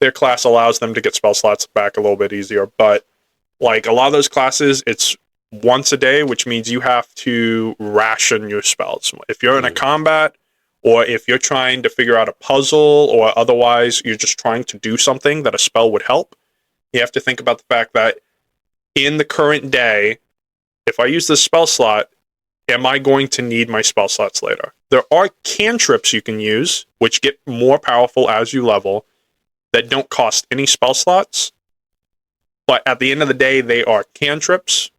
their class allows them to get spell slots back a little bit easier, but like a lot of those classes, it's once a day, which means you have to ration your spells. If you're in a combat, or if you're trying to figure out a puzzle, or otherwise you're just trying to do something that a spell would help, you have to think about the fact that in the current day, if I use this spell slot, am I going to need my spell slots later? There are cantrips you can use, which get more powerful as you level, that don't cost any spell slots. But at the end of the day, they are cantrips.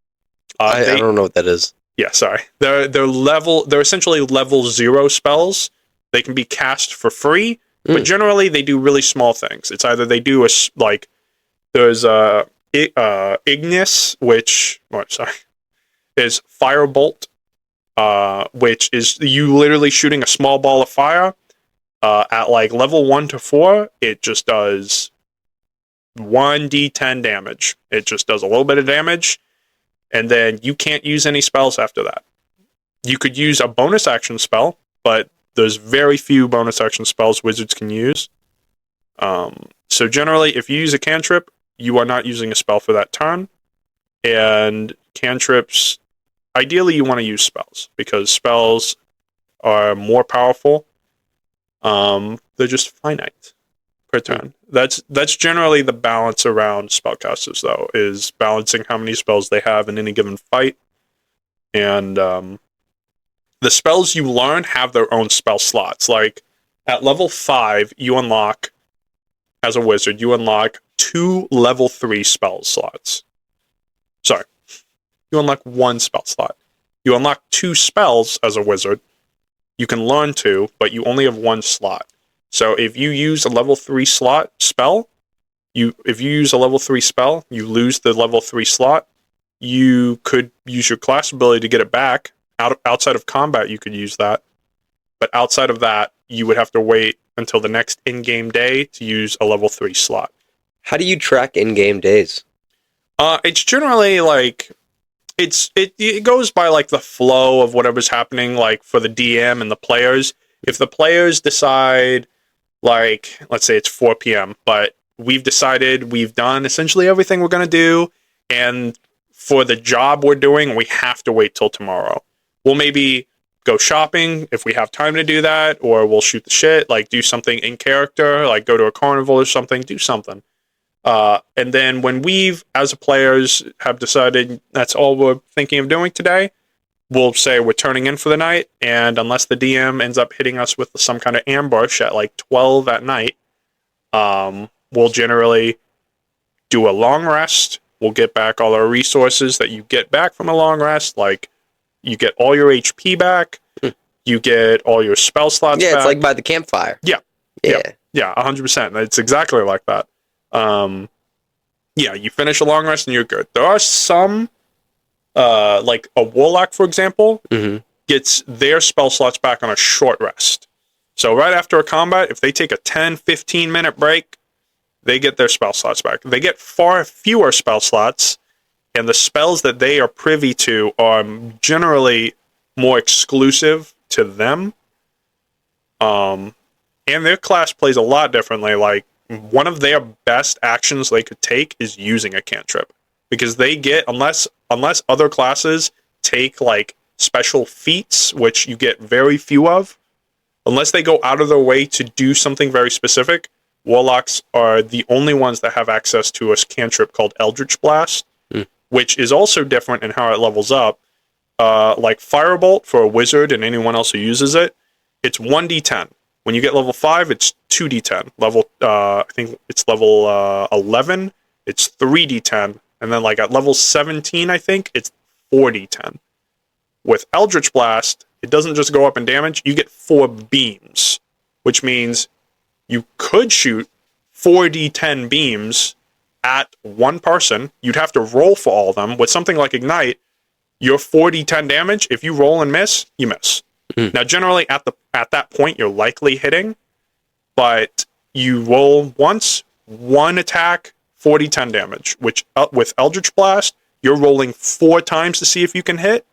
I don't know what that is. Yeah, sorry. They're essentially level 0 spells. They can be cast for free, but generally they do really small things. It's either they do there's Ignis, which is Firebolt, which is you literally shooting a small ball of fire. At like level 1 to 4, it just does 1d10 damage. It just does a little bit of damage. and then you can't use any spells after that. You could use a bonus action spell, but there's very few bonus action spells wizards can use. So generally, if you use a cantrip, you are not using a spell for that turn. And cantrips, ideally you want to use spells, because spells are more powerful. They're just finite per turn. That's generally the balance around spellcasters, though, is balancing how many spells they have in any given fight. And the spells you learn have their own spell slots. Like, at level 5, you unlock, as a wizard, you unlock 2 level 3 spell slots. Sorry. You unlock 1 spell slot. You unlock 2 spells as a wizard. You can learn 2, but you only have 1 slot. So if you use a level 3 slot spell, if you use a level 3 spell, you lose the level 3 slot. You could use your class ability to get it back. Outside of combat, you could use that. But outside of that, you would have to wait until the next in-game day to use a level 3 slot. How do you track in-game days? It's generally like it goes by like the flow of whatever's happening, like for the DM and the players. If the players decide, like, let's say it's 4 p.m., but we've decided we've done essentially everything we're going to do, and for the job we're doing, we have to wait till tomorrow. We'll maybe go shopping if we have time to do that, or we'll shoot the shit, like do something in character, like go to a carnival or something, do something. And then when we've, as players, have decided that's all we're thinking of doing today, we'll say we're turning in for the night, and unless the DM ends up hitting us with some kind of ambush at like 12 at night, we'll generally do a long rest. We'll get back all our resources that you get back from a long rest, like you get all your HP back, you get all your spell slots back. Yeah, it's like by the campfire. Yeah, 100%. It's exactly like that. Yeah, you finish a long rest and you're good. There are some, like a warlock, for example, gets their spell slots back on a short rest. So right after a combat, if they take a 10, 15-minute break, they get their spell slots back. They get far fewer spell slots, and the spells that they are privy to are generally more exclusive to them. And their class plays a lot differently. Like, one of their best actions they could take is using a cantrip, because they get, unless other classes take like special feats, which you get very few of, unless they go out of their way to do something very specific, warlocks are the only ones that have access to a cantrip called Eldritch Blast, which is also different in how it levels up. Like Firebolt for a wizard and anyone else who uses it, it's 1d10. When you get level 5, it's 2d10. I think it's level 11, it's 3d10. And then like at level 17, I think, it's 4d10. With Eldritch Blast, it doesn't just go up in damage, you get 4 beams, which means you could shoot 4d10 beams at one person. You'd have to roll for all of them. With something like Ignite, your 4d10 damage, if you roll and miss, you miss. Now, generally, at that point, you're likely hitting, but you roll once, one attack, 4d10 damage, which with Eldritch Blast, you're rolling 4 times to see if you can hit.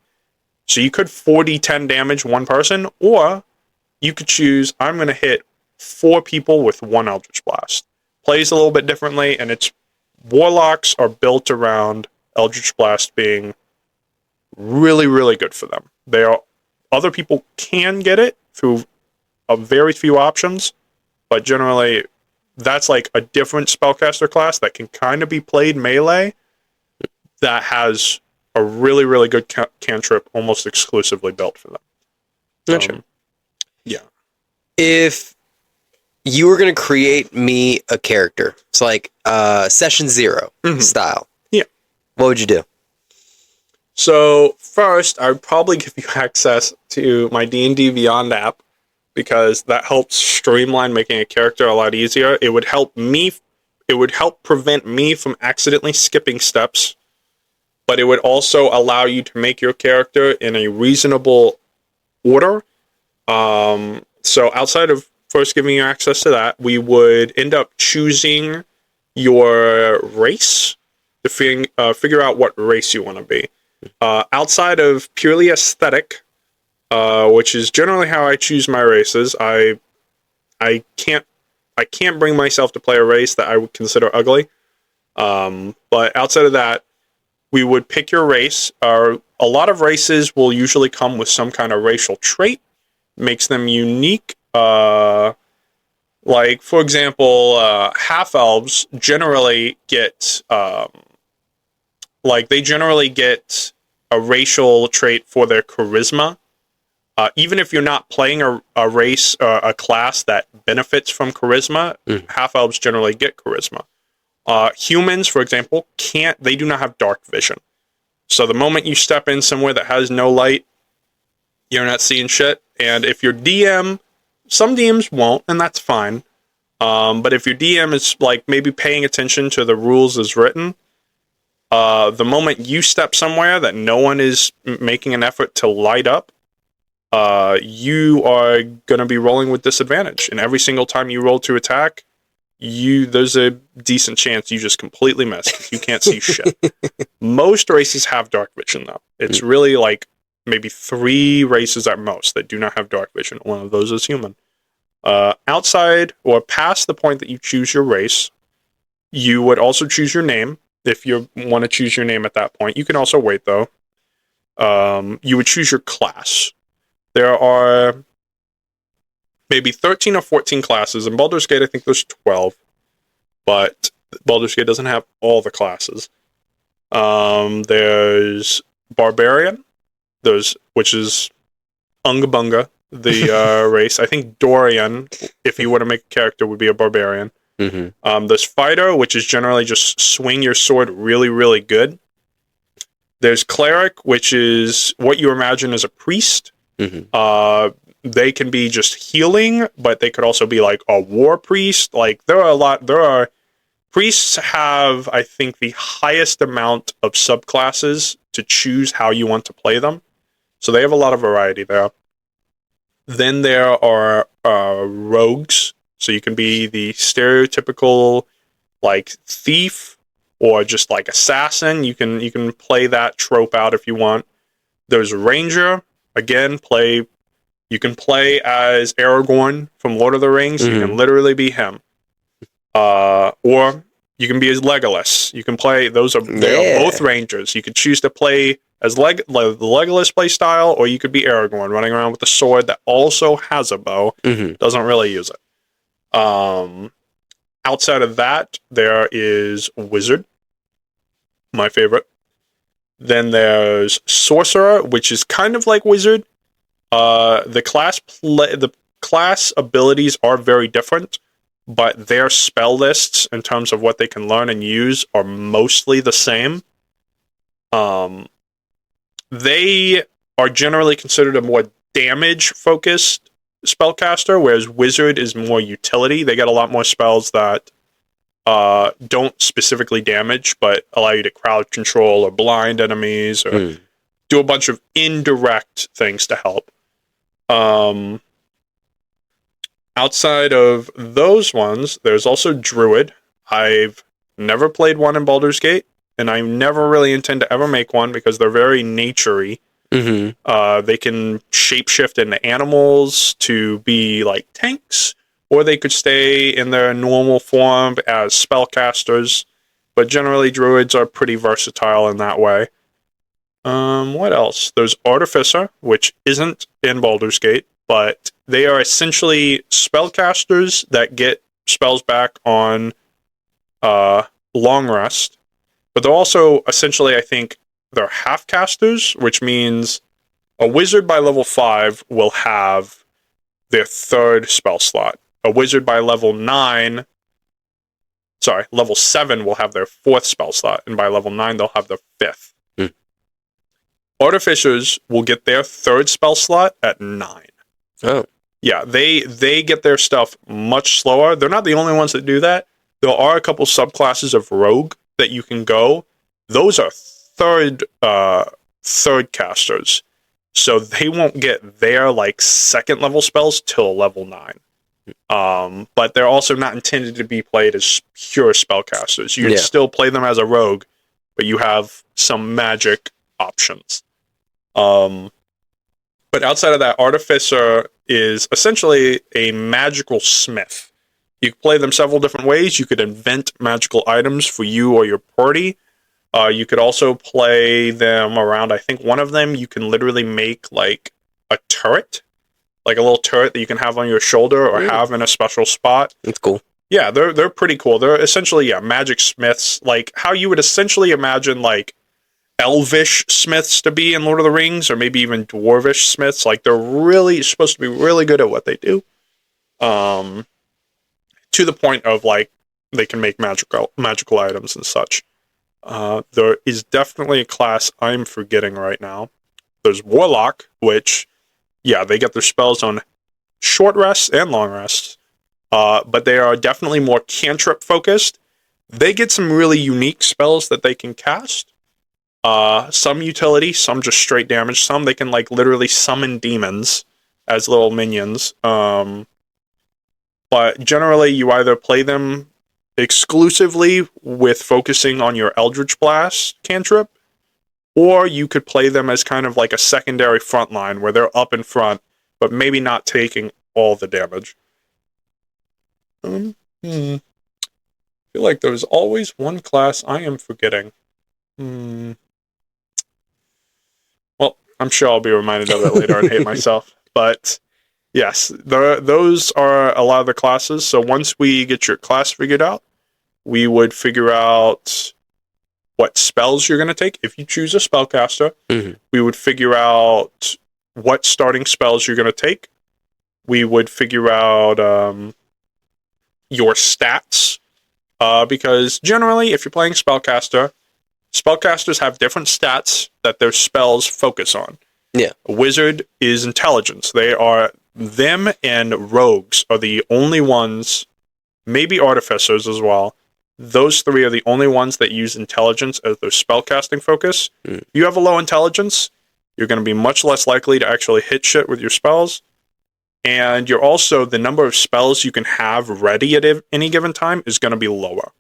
So you could 4d10 damage one person, or you could choose, I'm going to hit 4 people with 1 Eldritch Blast. Plays a little bit differently, and warlocks are built around Eldritch Blast being really, really good for them. Other people can get it through a very few options, but generally that's like a different spellcaster class that can kind of be played melee that has a really, really good cantrip almost exclusively built for them. Gotcha. Yeah. If you were going to create me a character, it's like Session 0 style. Yeah. What would you do? So first, I would probably give you access to my D&D Beyond app, because that helps streamline making a character a lot easier. It would help prevent me from accidentally skipping steps, but it would also allow you to make your character in a reasonable order. So outside of first giving you access to that, we would end up choosing your race to figure out what race you want to be. Outside of purely aesthetic, which is generally how I choose my races, I can't bring myself to play a race that I would consider ugly. But outside of that, we would pick your race. A lot of races will usually come with some kind of racial trait, makes them unique. Like, for example, half-elves generally get, they generally get a racial trait for their charisma. Even if you're not playing a race, a class that benefits from charisma, half-elves generally get charisma. Humans, for example, they do not have dark vision. So the moment you step in somewhere that has no light, you're not seeing shit. And if your DM, some DMs won't, and that's fine. But if your DM is like maybe paying attention to the rules as written, the moment you step somewhere that no one is making an effort to light up, you are going to be rolling with disadvantage. And every single time you roll to attack, there's a decent chance you just completely miss because you can't see shit. Most races have dark vision, though. It's really like maybe 3 races at most that do not have dark vision. One of those is human. Outside or past the point that you choose your race, you would also choose your name. If you want to choose your name at that point, you can also wait, though. You would choose your class. There are maybe 13 or 14 classes. In Baldur's Gate, I think there's 12. But Baldur's Gate doesn't have all the classes. There's Barbarian, which is Unga Bunga, the race. I think Dorian, if you were to make a character, would be a Barbarian. There's Fighter, which is generally just swing your sword really, really good. There's Cleric, which is what you imagine as a priest. They can be just healing, but they could also be like a war priest. Like priests have, I think, the highest amount of subclasses to choose how you want to play them. So they have a lot of variety there. Then there are rogues. So you can be the stereotypical like thief or just like assassin. You can play that trope out if you want. There's Ranger. Again, you can play as Aragorn from Lord of the Rings. You can literally be him. Or you can be as Legolas. You can play, they are both Rangers. You could choose to play as the Legolas play style, or you could be Aragorn running around with a sword that also has a bow. Doesn't really use it. Outside of that, there is Wizard, my favorite. Then there's Sorcerer, which is kind of like Wizard. The class abilities are very different, but their spell lists in terms of what they can learn and use are mostly the same. They are generally considered a more damage-focused spellcaster, whereas Wizard is more utility. They get a lot more spells that don't specifically damage, but allow you to crowd control or blind enemies or do a bunch of indirect things to help. Outside of those ones, there's also Druid. I've never played one in Baldur's Gate, and I never really intend to ever make one because they're very nature-y. They can shapeshift into animals to be like tanks, or they could stay in their normal form as spellcasters, but generally Druids are pretty versatile in that way. What else? There's Artificer, which isn't in Baldur's Gate, but they are essentially spellcasters that get spells back on long rest. But they're also essentially, I think, they're half-casters, which means a wizard by level 5 will have their 3rd spell slot. A wizard by level 7 will have their 4th spell slot, and by level 9 they'll have their 5th. Artificers will get their 3rd spell slot at 9. Oh. Yeah, they get their stuff much slower. They're not the only ones that do that. There are a couple subclasses of rogue that you can go. Those are third casters. So they won't get their like 2nd level spells till level 9. But they're also not intended to be played as pure spellcasters. You can still play them as a rogue, but you have some magic options. But outside of that, Artificer is essentially a magical smith. You can play them several different ways. You could invent magical items for you or your party. You could also play them around. I think one of them you can literally make like a turret, like a little turret that you can have on your shoulder or have in a special spot. That's cool. Yeah, they're pretty cool. They're essentially magic smiths, like how you would essentially imagine like elvish smiths to be in Lord of the Rings, or maybe even dwarvish smiths. Like they're really supposed to be really good at what they do, to the point of like they can make magical items and such. There is definitely a class I'm forgetting right now. There's Warlock, which they get their spells on short rests and long rests, but they are definitely more cantrip focused. They get some really unique spells that they can cast. Some utility, some just straight damage. Some they can like literally summon demons as little minions. But generally you either play them exclusively with focusing on your Eldritch Blast cantrip, or you could play them as kind of like a secondary front line where they're up in front, but maybe not taking all the damage. I feel like there's always one class I am forgetting. Well, I'm sure I'll be reminded of it later and hate myself. But yes, those are a lot of the classes. So once we get your class figured out, we would figure out what spells you're going to take. If you choose a spellcaster, we would figure out what starting spells you're going to take. We would figure out your stats. Because generally, if you're playing spellcasters have different stats that their spells focus on. Yeah. A wizard is intelligence. Them and rogues are the only ones, maybe artificers as well. Those three are the only ones that use intelligence as their spellcasting focus. If you have a low intelligence, you're going to be much less likely to actually hit shit with your spells. And you're also, the number of spells you can have ready at any given time is going to be lower.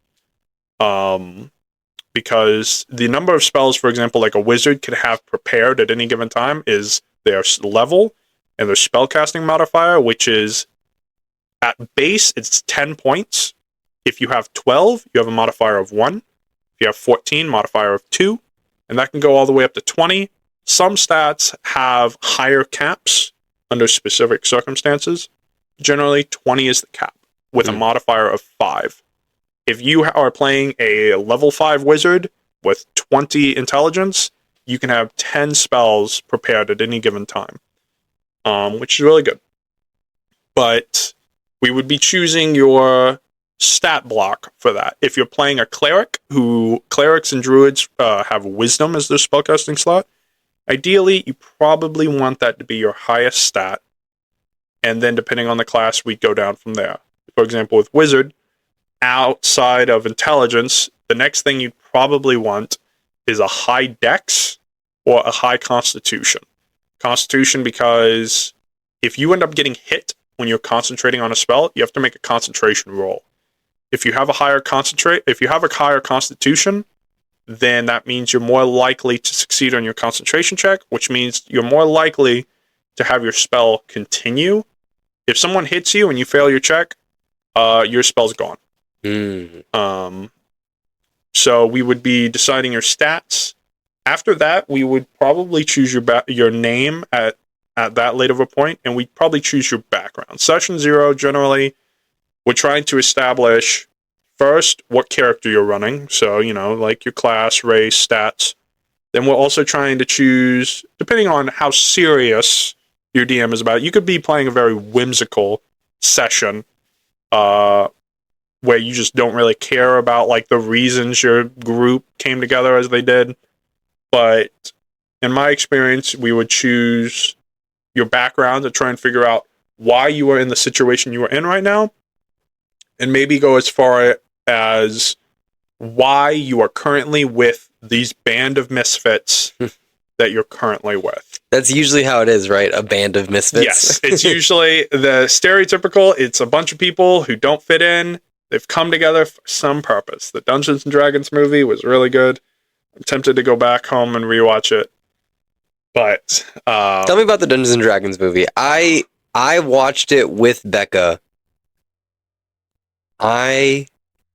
Because the number of spells, for example, like a wizard could have prepared at any given time is their level and their spellcasting modifier, which is at base, it's 10 points. If you have 12, you have a modifier of 1. If you have 14, modifier of 2. And that can go all the way up to 20. Some stats have higher caps under specific circumstances. Generally, 20 is the cap, with a modifier of 5. If you are playing a level 5 wizard with 20 intelligence, you can have 10 spells prepared at any given time, which is really good. But we would be choosing your stat block for that. If you're playing a cleric, clerics and druids have wisdom as their spellcasting slot, ideally, you probably want that to be your highest stat, and then depending on the class, we'd go down from there. For example, with wizard, outside of intelligence, the next thing you'd probably want is a high dex or a high constitution. Constitution, because if you end up getting hit when you're concentrating on a spell, you have to make a concentration roll. If you have a higher constitution, then that means you're more likely to succeed on your concentration check, which means you're more likely to have your spell continue. If someone hits you and you fail your check, your spell's gone. So we would be deciding your stats. After that, we would probably choose your name at that late of a point, and we'd probably choose your background. Session 0, generally, we're trying to establish first what character you're running. So, like your class, race, stats. Then we're also trying to choose, depending on how serious your DM is about it, you could be playing a very whimsical session, where you just don't really care about like the reasons your group came together as they did. But in my experience, we would choose your background to try and figure out why you are in the situation you are in right now, and maybe go as far as why you are currently with these band of misfits that you're currently with. That's usually how it is, right? A band of misfits. Yes, it's usually the stereotypical, it's a bunch of people who don't fit in. They've come together for some purpose. The Dungeons and Dragons movie was really good. I'm tempted to go back home and rewatch it. But tell me about the Dungeons and Dragons movie. I watched it with Becca. I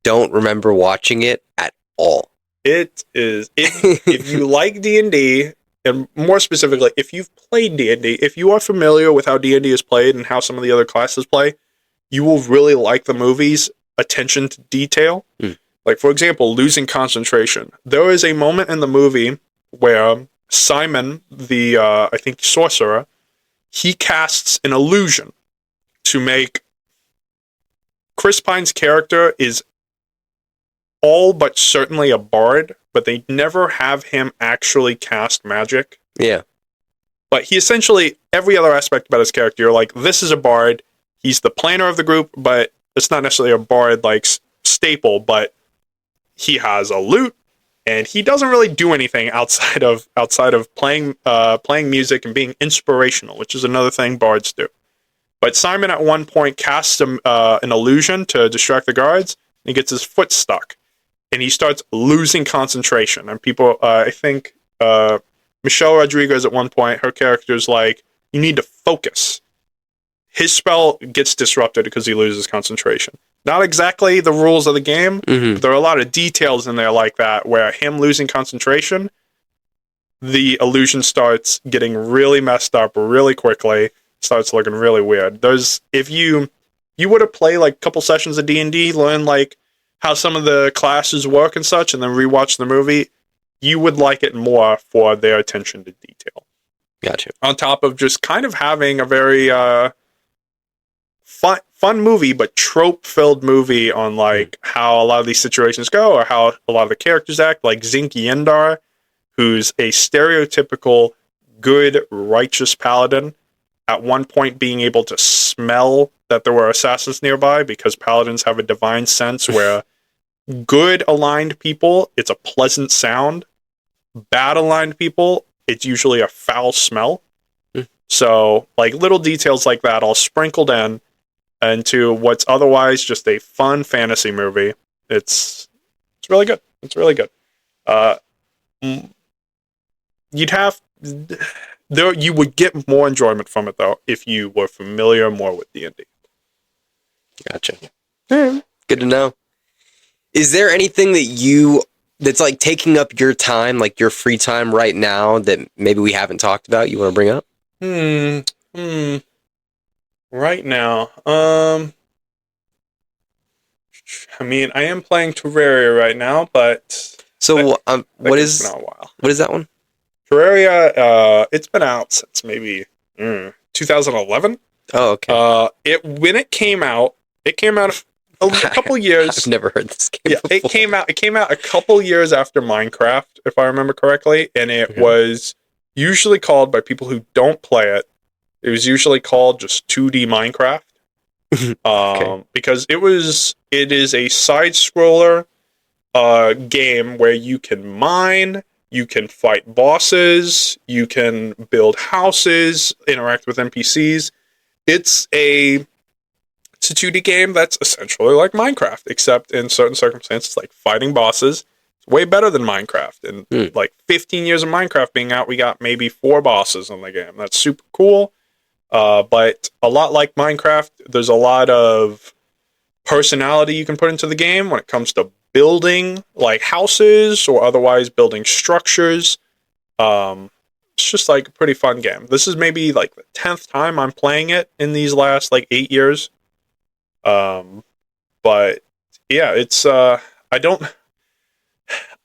don't remember watching it at all. It is if you like D&D, and more specifically, if you've played D&D, if you are familiar with how D&D is played and how some of the other classes play, you will really like the movie's attention to detail. Like, for example, losing concentration. There is a moment in the movie where Simon, the I think sorcerer, he casts an illusion to make Chris Pine's character is all but certainly a bard, but they never have him actually cast magic. Yeah. But he essentially, every other aspect about his character, you're like, this is a bard. He's the planner of the group, but it's not necessarily a bard like staple, but he has a lute, and he doesn't really do anything outside of playing music and being inspirational, which is another thing bards do. But Simon at one point casts an illusion to distract the guards, and he gets his foot stuck. And he starts losing concentration. And people, I think Michelle Rodriguez at one point, her character's like, you need to focus. His spell gets disrupted because he loses concentration. Not exactly the rules of the game, but there are a lot of details in there like that, where him losing concentration, the illusion starts getting really messed up really quickly, starts looking really weird. If you were to play like a couple sessions of D&D, learn like how some of the classes work and such, and then rewatch the movie, you would like it more for their attention to detail. Gotcha. On top of just kind of having a very fun movie, but trope-filled movie on like how a lot of these situations go, or how a lot of the characters act, like Zink Yendar, who's a stereotypical good, righteous paladin, at one point being able to smell that there were assassins nearby, because paladins have a divine sense where good aligned people, it's a pleasant sound. Bad aligned people, it's usually a foul smell. So, like, little details like that all sprinkled in into what's otherwise just a fun fantasy movie. It's really good. It's really good. You would get more enjoyment from it, though, if you were familiar more with D&D. Gotcha. Good to know. Is there anything that's like taking up your time, like your free time right now, that maybe we haven't talked about, you want to bring up? Right now, I mean, I am playing Terraria right now, but so what is been a while. What is that one? Terraria, it's been out since maybe 2011. Oh, okay. When it came out a couple years. I've never heard this game before. It came out a couple years after Minecraft, if I remember correctly, and it was usually called, by people who don't play it, it was usually called just 2D Minecraft. Because it is a side scroller game where you can mine, you can fight bosses, you can build houses, interact with NPCs. It's a 2D game that's essentially like Minecraft, except in certain circumstances, like fighting bosses. It's way better than Minecraft. And like 15 years of Minecraft being out, we got maybe 4 bosses in the game. That's super cool. But a lot like Minecraft, there's a lot of personality you can put into the game when it comes to building like houses or otherwise building structures. It's just like a pretty fun game. This is maybe like the 10th time I'm playing it in these last like 8 years. But yeah, it's I don't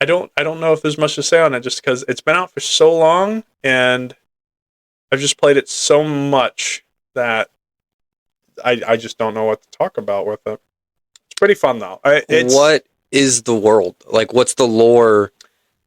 know if there's much to say on it, just because it's been out for so long and I've just played it so much that I just don't know what to talk about with it. It's pretty fun though. What is the world? Like, what's the lore?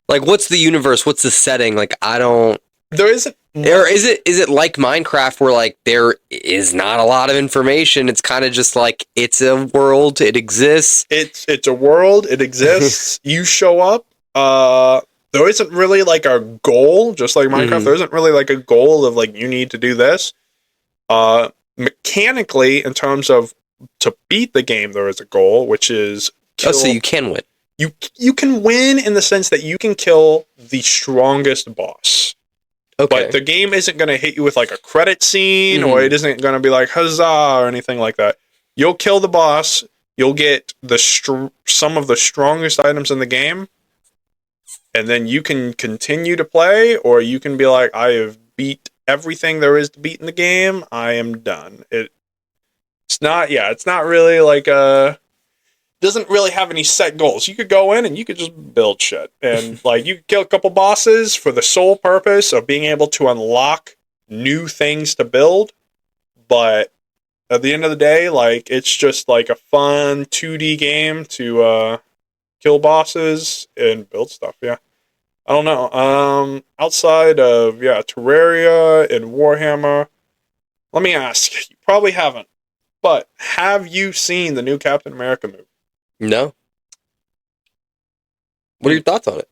Like, what's the universe? What's the setting? Like, I don't... There isn't... Or is it like Minecraft where, like, there is not a lot of information? It's kind of just like, it's a world, it exists. It's a world, it exists. You show up. There isn't really, like, a goal, just like Minecraft. There isn't really, like, a goal of, like, you need to do this. Mechanically, in terms of to beat the game, there is a goal, which is... so you can win. you can win in the sense that you can kill the strongest boss. Okay. But the game isn't going to hit you with like a credit scene, or it isn't going to be like huzzah or anything like that. You'll kill the boss. You'll get some of the strongest items in the game, and then you can continue to play, or you can be like, I have beat everything there is to beat in the game. I am done. It's not really like doesn't really have any set goals. You could go in and you could just build shit. And like you could kill a couple bosses for the sole purpose of being able to unlock new things to build. But at the end of the day, like it's just like a fun 2D game to kill bosses and build stuff. Yeah. I don't know. Outside of Terraria and Warhammer, let me ask. You probably haven't, but have you seen the new Captain America movie? No. What are your thoughts on it?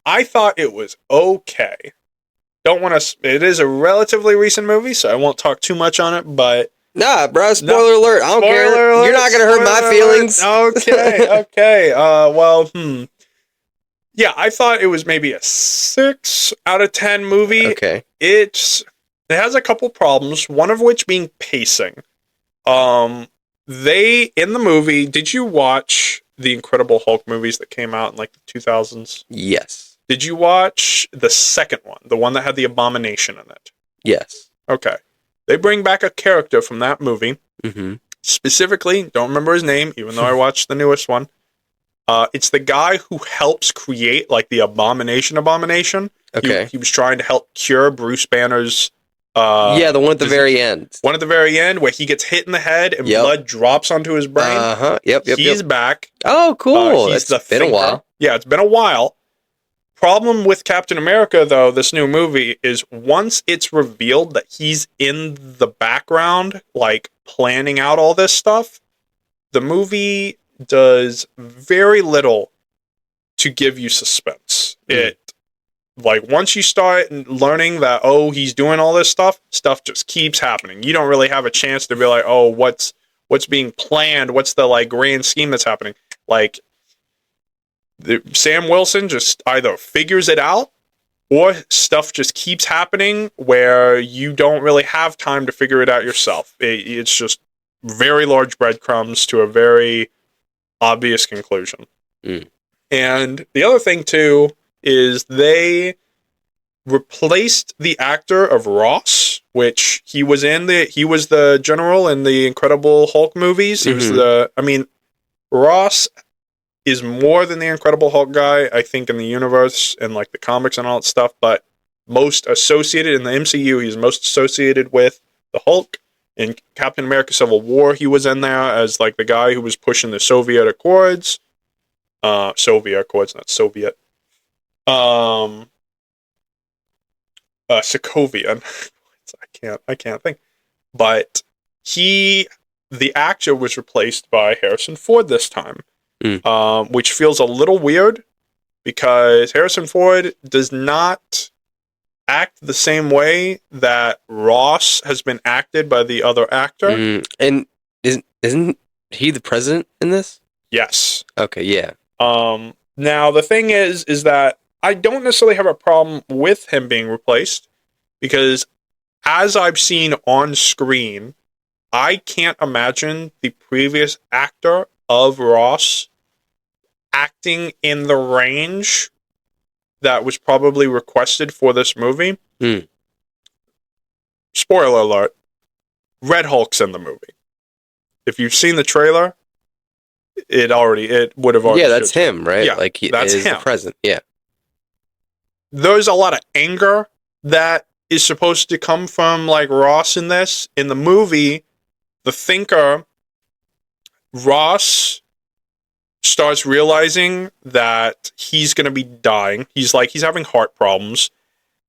I thought it was okay. Don't want to. It is a relatively recent movie, so I won't talk too much on it. But nah, bro. Spoiler alert. I don't care. Alert, you're not gonna hurt my feelings. Okay. Okay. Yeah, I thought it was maybe a 6 out of 10 movie. Okay. It has a couple problems. One of which being pacing. They, in the movie, did you watch the Incredible Hulk movies that came out in like the 2000s? Yes. Did you watch the second one, the one that had the Abomination in it? Yes. Okay. They bring back a character from that movie. Mm-hmm. Specifically, don't remember his name, even though I watched the newest one. It's the guy who helps create like the Abomination. Okay. He was trying to help cure Bruce Banner's the one at the very end. One at the very end where he gets hit in the head and blood drops onto his brain. Yep. He's back. Oh, cool. It's been a while. Yeah, it's been a while. Problem with Captain America, though, this new movie, is once it's revealed that he's in the background, like, planning out all this stuff, the movie does very little to give you suspense. Like, once you start learning that, oh, he's doing all this stuff just keeps happening. You don't really have a chance to be like, oh, what's being planned? What's the, like, grand scheme that's happening? Like, Sam Wilson just either figures it out or stuff just keeps happening where you don't really have time to figure it out yourself. It's just very large breadcrumbs to a very obvious conclusion. And the other thing, too, is they replaced the actor of Ross, which he was the general in the Incredible Hulk movies. He was Ross is more than the Incredible Hulk guy, I think, in the universe and like the comics and all that stuff, but most associated in the MCU, he's most associated with the Hulk. In Captain America Civil War, he was in there as like the guy who was pushing the Soviet Accords. Soviet Accords, not Soviet. Sokovian. I can't think. But the actor was replaced by Harrison Ford this time. Which feels a little weird because Harrison Ford does not act the same way that Ross has been acted by the other actor. And isn't he the president in this? Yes. Okay, yeah. Now the thing is that I don't necessarily have a problem with him being replaced because as I've seen on screen, I can't imagine the previous actor of Ross acting in the range that was probably requested for this movie. Spoiler alert, Red Hulk's in the movie. If you've seen the trailer, it would have already. Yeah, that's him, right? Yeah, like that's him. The present. Yeah. There's a lot of anger that is supposed to come from like Ross in this. In the movie, the thinker, Ross starts realizing that he's going to be dying. He's having heart problems.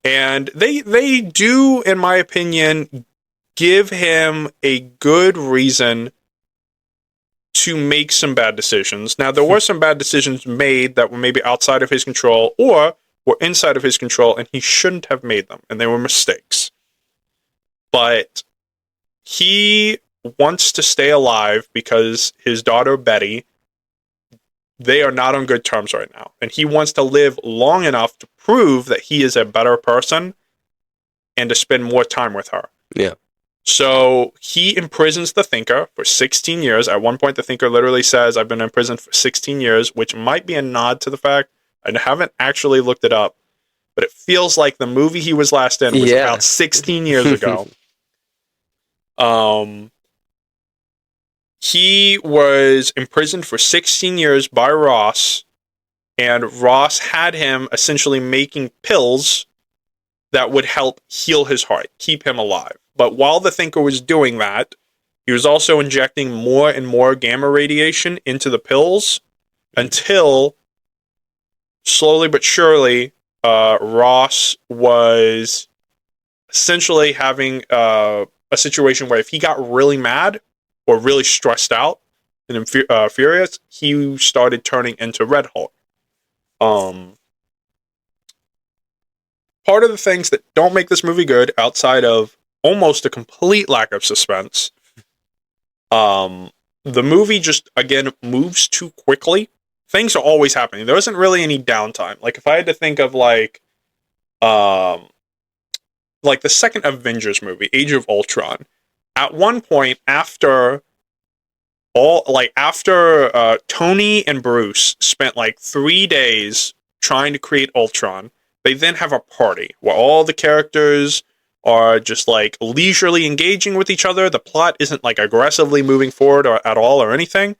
And they do, in my opinion, give him a good reason to make some bad decisions. Now, there were some bad decisions made that were maybe outside of his control or were inside of his control, and he shouldn't have made them, and they were mistakes. But he wants to stay alive because his daughter, Betty, they are not on good terms right now. And he wants to live long enough to prove that he is a better person and to spend more time with her. Yeah. So he imprisons the Thinker for 16 years. At one point, the Thinker literally says, I've been in prison for 16 years, which might be a nod to the fact, I haven't actually looked it up, but it feels like the movie he was last in was about 16 years ago. He was imprisoned for 16 years by Ross, and Ross had him essentially making pills that would help heal his heart, keep him alive. But while the Thinker was doing that, he was also injecting more and more gamma radiation into the pills until, slowly but surely, Ross was essentially having a situation where if he got really mad or really stressed out and furious, he started turning into Red Hulk. Part of the things that don't make this movie good, outside of almost a complete lack of suspense, the movie just, again, moves too quickly. Things are always happening. There isn't really any downtime. Like, if I had to think of, like the second Avengers movie, Age of Ultron, at one point, after Tony and Bruce spent, 3 days trying to create Ultron, they then have a party where all the characters are just leisurely engaging with each other. The plot isn't aggressively moving forward at all or anything.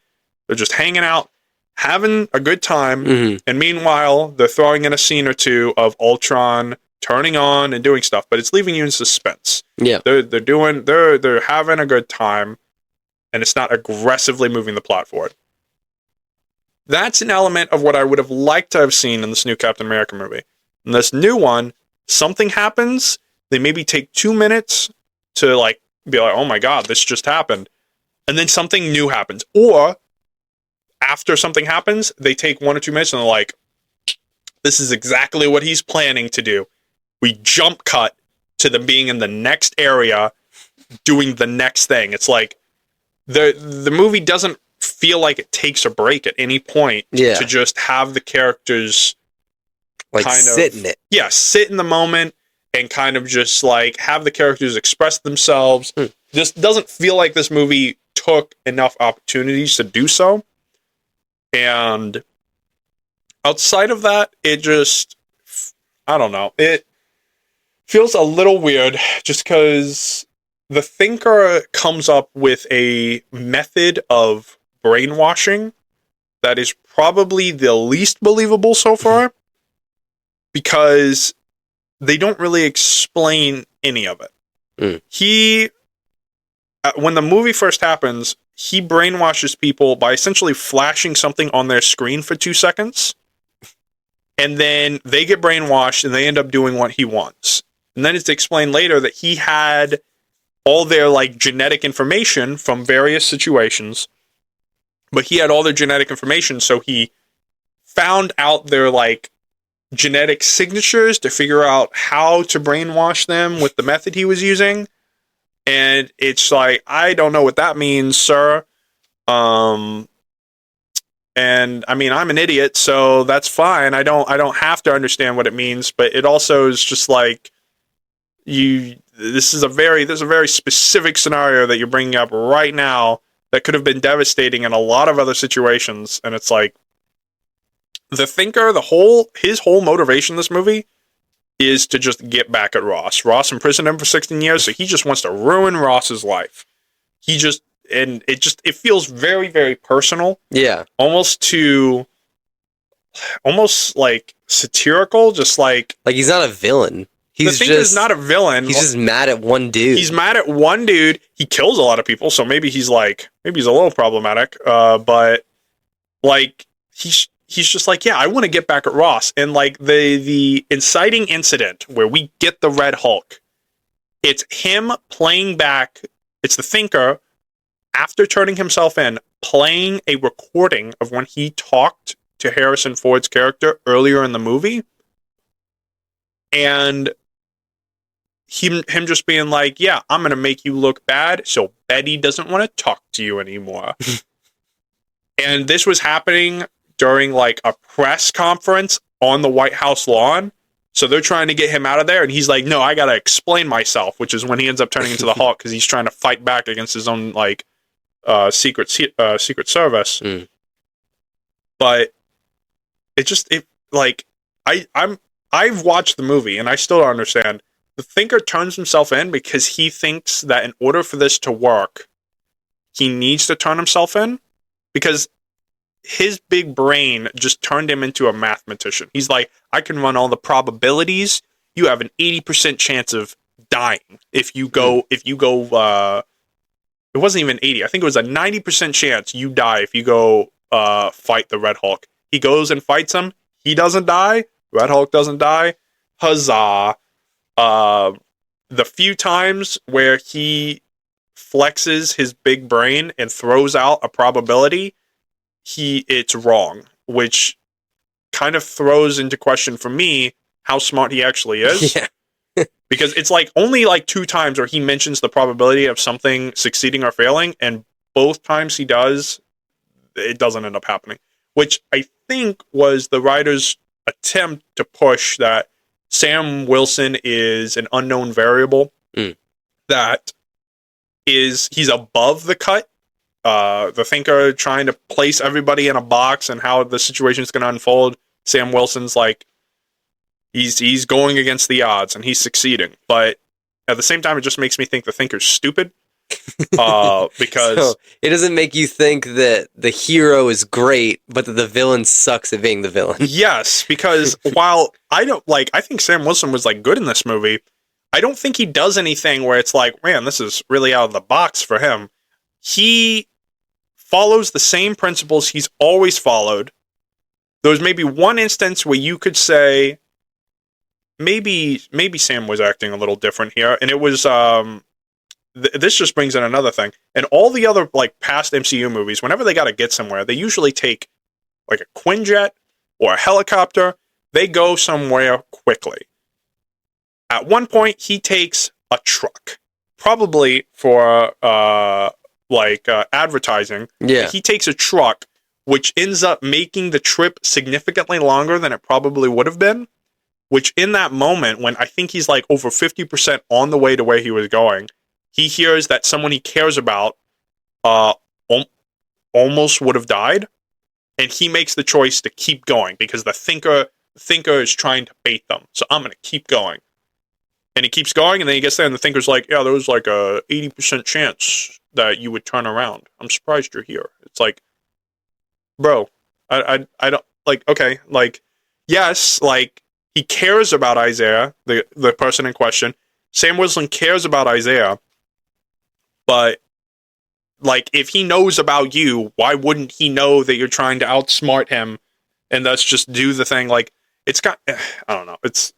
They're just hanging out, having a good time. Mm-hmm. And meanwhile, they're throwing in a scene or two of Ultron turning on and doing stuff, but it's leaving you in suspense. Yeah. They're having a good time, and it's not aggressively moving the plot forward. That's an element of what I would have liked to have seen in this new Captain America movie. In this new one, something happens, they maybe take 2 minutes to be like, oh my god, this just happened. And then something new happens. Or, after something happens, they take 1 or 2 minutes and they're like, this is exactly what he's planning to do. We jump cut to them being in the next area, doing the next thing. It's like, the movie doesn't feel like it takes a break at any point to just have the characters sit in it. Yeah, sit in the moment and kind of just have the characters express themselves. This doesn't feel like this movie took enough opportunities to do so. And outside of that, it just, I don't know. It feels a little weird just because the Thinker comes up with a method of brainwashing that is probably the least believable so far. Because they don't really explain any of it. When the movie first happens, he brainwashes people by essentially flashing something on their screen for 2 seconds. And then they get brainwashed and they end up doing what he wants. And then it's explained later that he had all their genetic information from various situations. But he had all their genetic information, so he found out their genetic signatures to figure out how to brainwash them with the method he was using. And it's I don't know what that means, sir. And I mean, I'm an idiot, so that's fine. I don't have to understand what it means, but it also is just this is a very specific scenario that you're bringing up right now that could have been devastating in a lot of other situations. And it's the Thinker, his whole motivation in this movie is to just get back at Ross. Ross imprisoned him for 16 years, so he just wants to ruin Ross's life. It feels very, very personal. Yeah. Almost satirical, just he's not a villain. The Thinker's not a villain. He's just mad at one dude. He's mad at one dude. He kills a lot of people, so maybe he's a little problematic. But he's just yeah, I want to get back at Ross. And the inciting incident where we get the Red Hulk, it's him playing back, it's the Thinker, after turning himself in, playing a recording of when he talked to Harrison Ford's character earlier in the movie. And him just being yeah, I'm going to make you look bad, so Betty doesn't want to talk to you anymore. And this was happening during like a press conference on the White House lawn. So they're trying to get him out of there, and he's like, "No, I gotta explain myself," which is when he ends up turning into the Hulk because he's trying to fight back against his own like secret service. Mm. But I've watched the movie and I still don't understand. The Thinker turns himself in because he thinks that in order for this to work, he needs to turn himself in because his big brain just turned him into a mathematician. He's like, I can run all the probabilities. You have an 80% chance of dying if you go, it wasn't even 80. I think it was a 90% chance you die if you go fight the Red Hulk. He goes and fights him. He doesn't die. Red Hulk doesn't die. Huzzah. The few times where he flexes his big brain and throws out a probability, it's wrong, which kind of throws into question for me how smart he actually is. Yeah. Because it's like only like 2 times where he mentions the probability of something succeeding or failing, and both times he does, it doesn't end up happening. Which I think was the writer's attempt to push that Sam Wilson is an unknown variable that he's above the cut. The Thinker trying to place everybody in a box and how the situation is going to unfold. Sam Wilson's like, he's going against the odds and he's succeeding. But at the same time, it just makes me think the Thinker's stupid. Because so it doesn't make you think that the hero is great, but that the villain sucks at being the villain. Yes, because while I think Sam Wilson was like good in this movie, I don't think he does anything where it's like, man, this is really out of the box for him. He follows the same principles he's always followed. There was maybe one instance where you could say maybe Sam was acting a little different here, and it was this just brings in another thing. And all the other like past MCU movies, whenever they got to get somewhere, they usually take like a Quinjet or a helicopter. They go somewhere quickly. At one point, he takes a truck, probably for advertising. Yeah. He takes a truck, which ends up making the trip significantly longer than it probably would have been. Which in that moment, when I think he's like over 50% on the way to where he was going, he hears that someone he cares about almost would have died, and he makes the choice to keep going because the Thinker is trying to bait them. So I'm going to keep going. And he keeps going, and then he gets there, and the Thinker's like, yeah, there was like a 80% chance that you would turn around. I'm surprised you're here. It's like, bro, I don't, like, okay, like, yes, like, he cares about Isaiah, the person in question. Sam Wilson cares about Isaiah, but, like, if he knows about you, why wouldn't he know that you're trying to outsmart him and thus just do the thing? Like, it's got, I don't know, it's,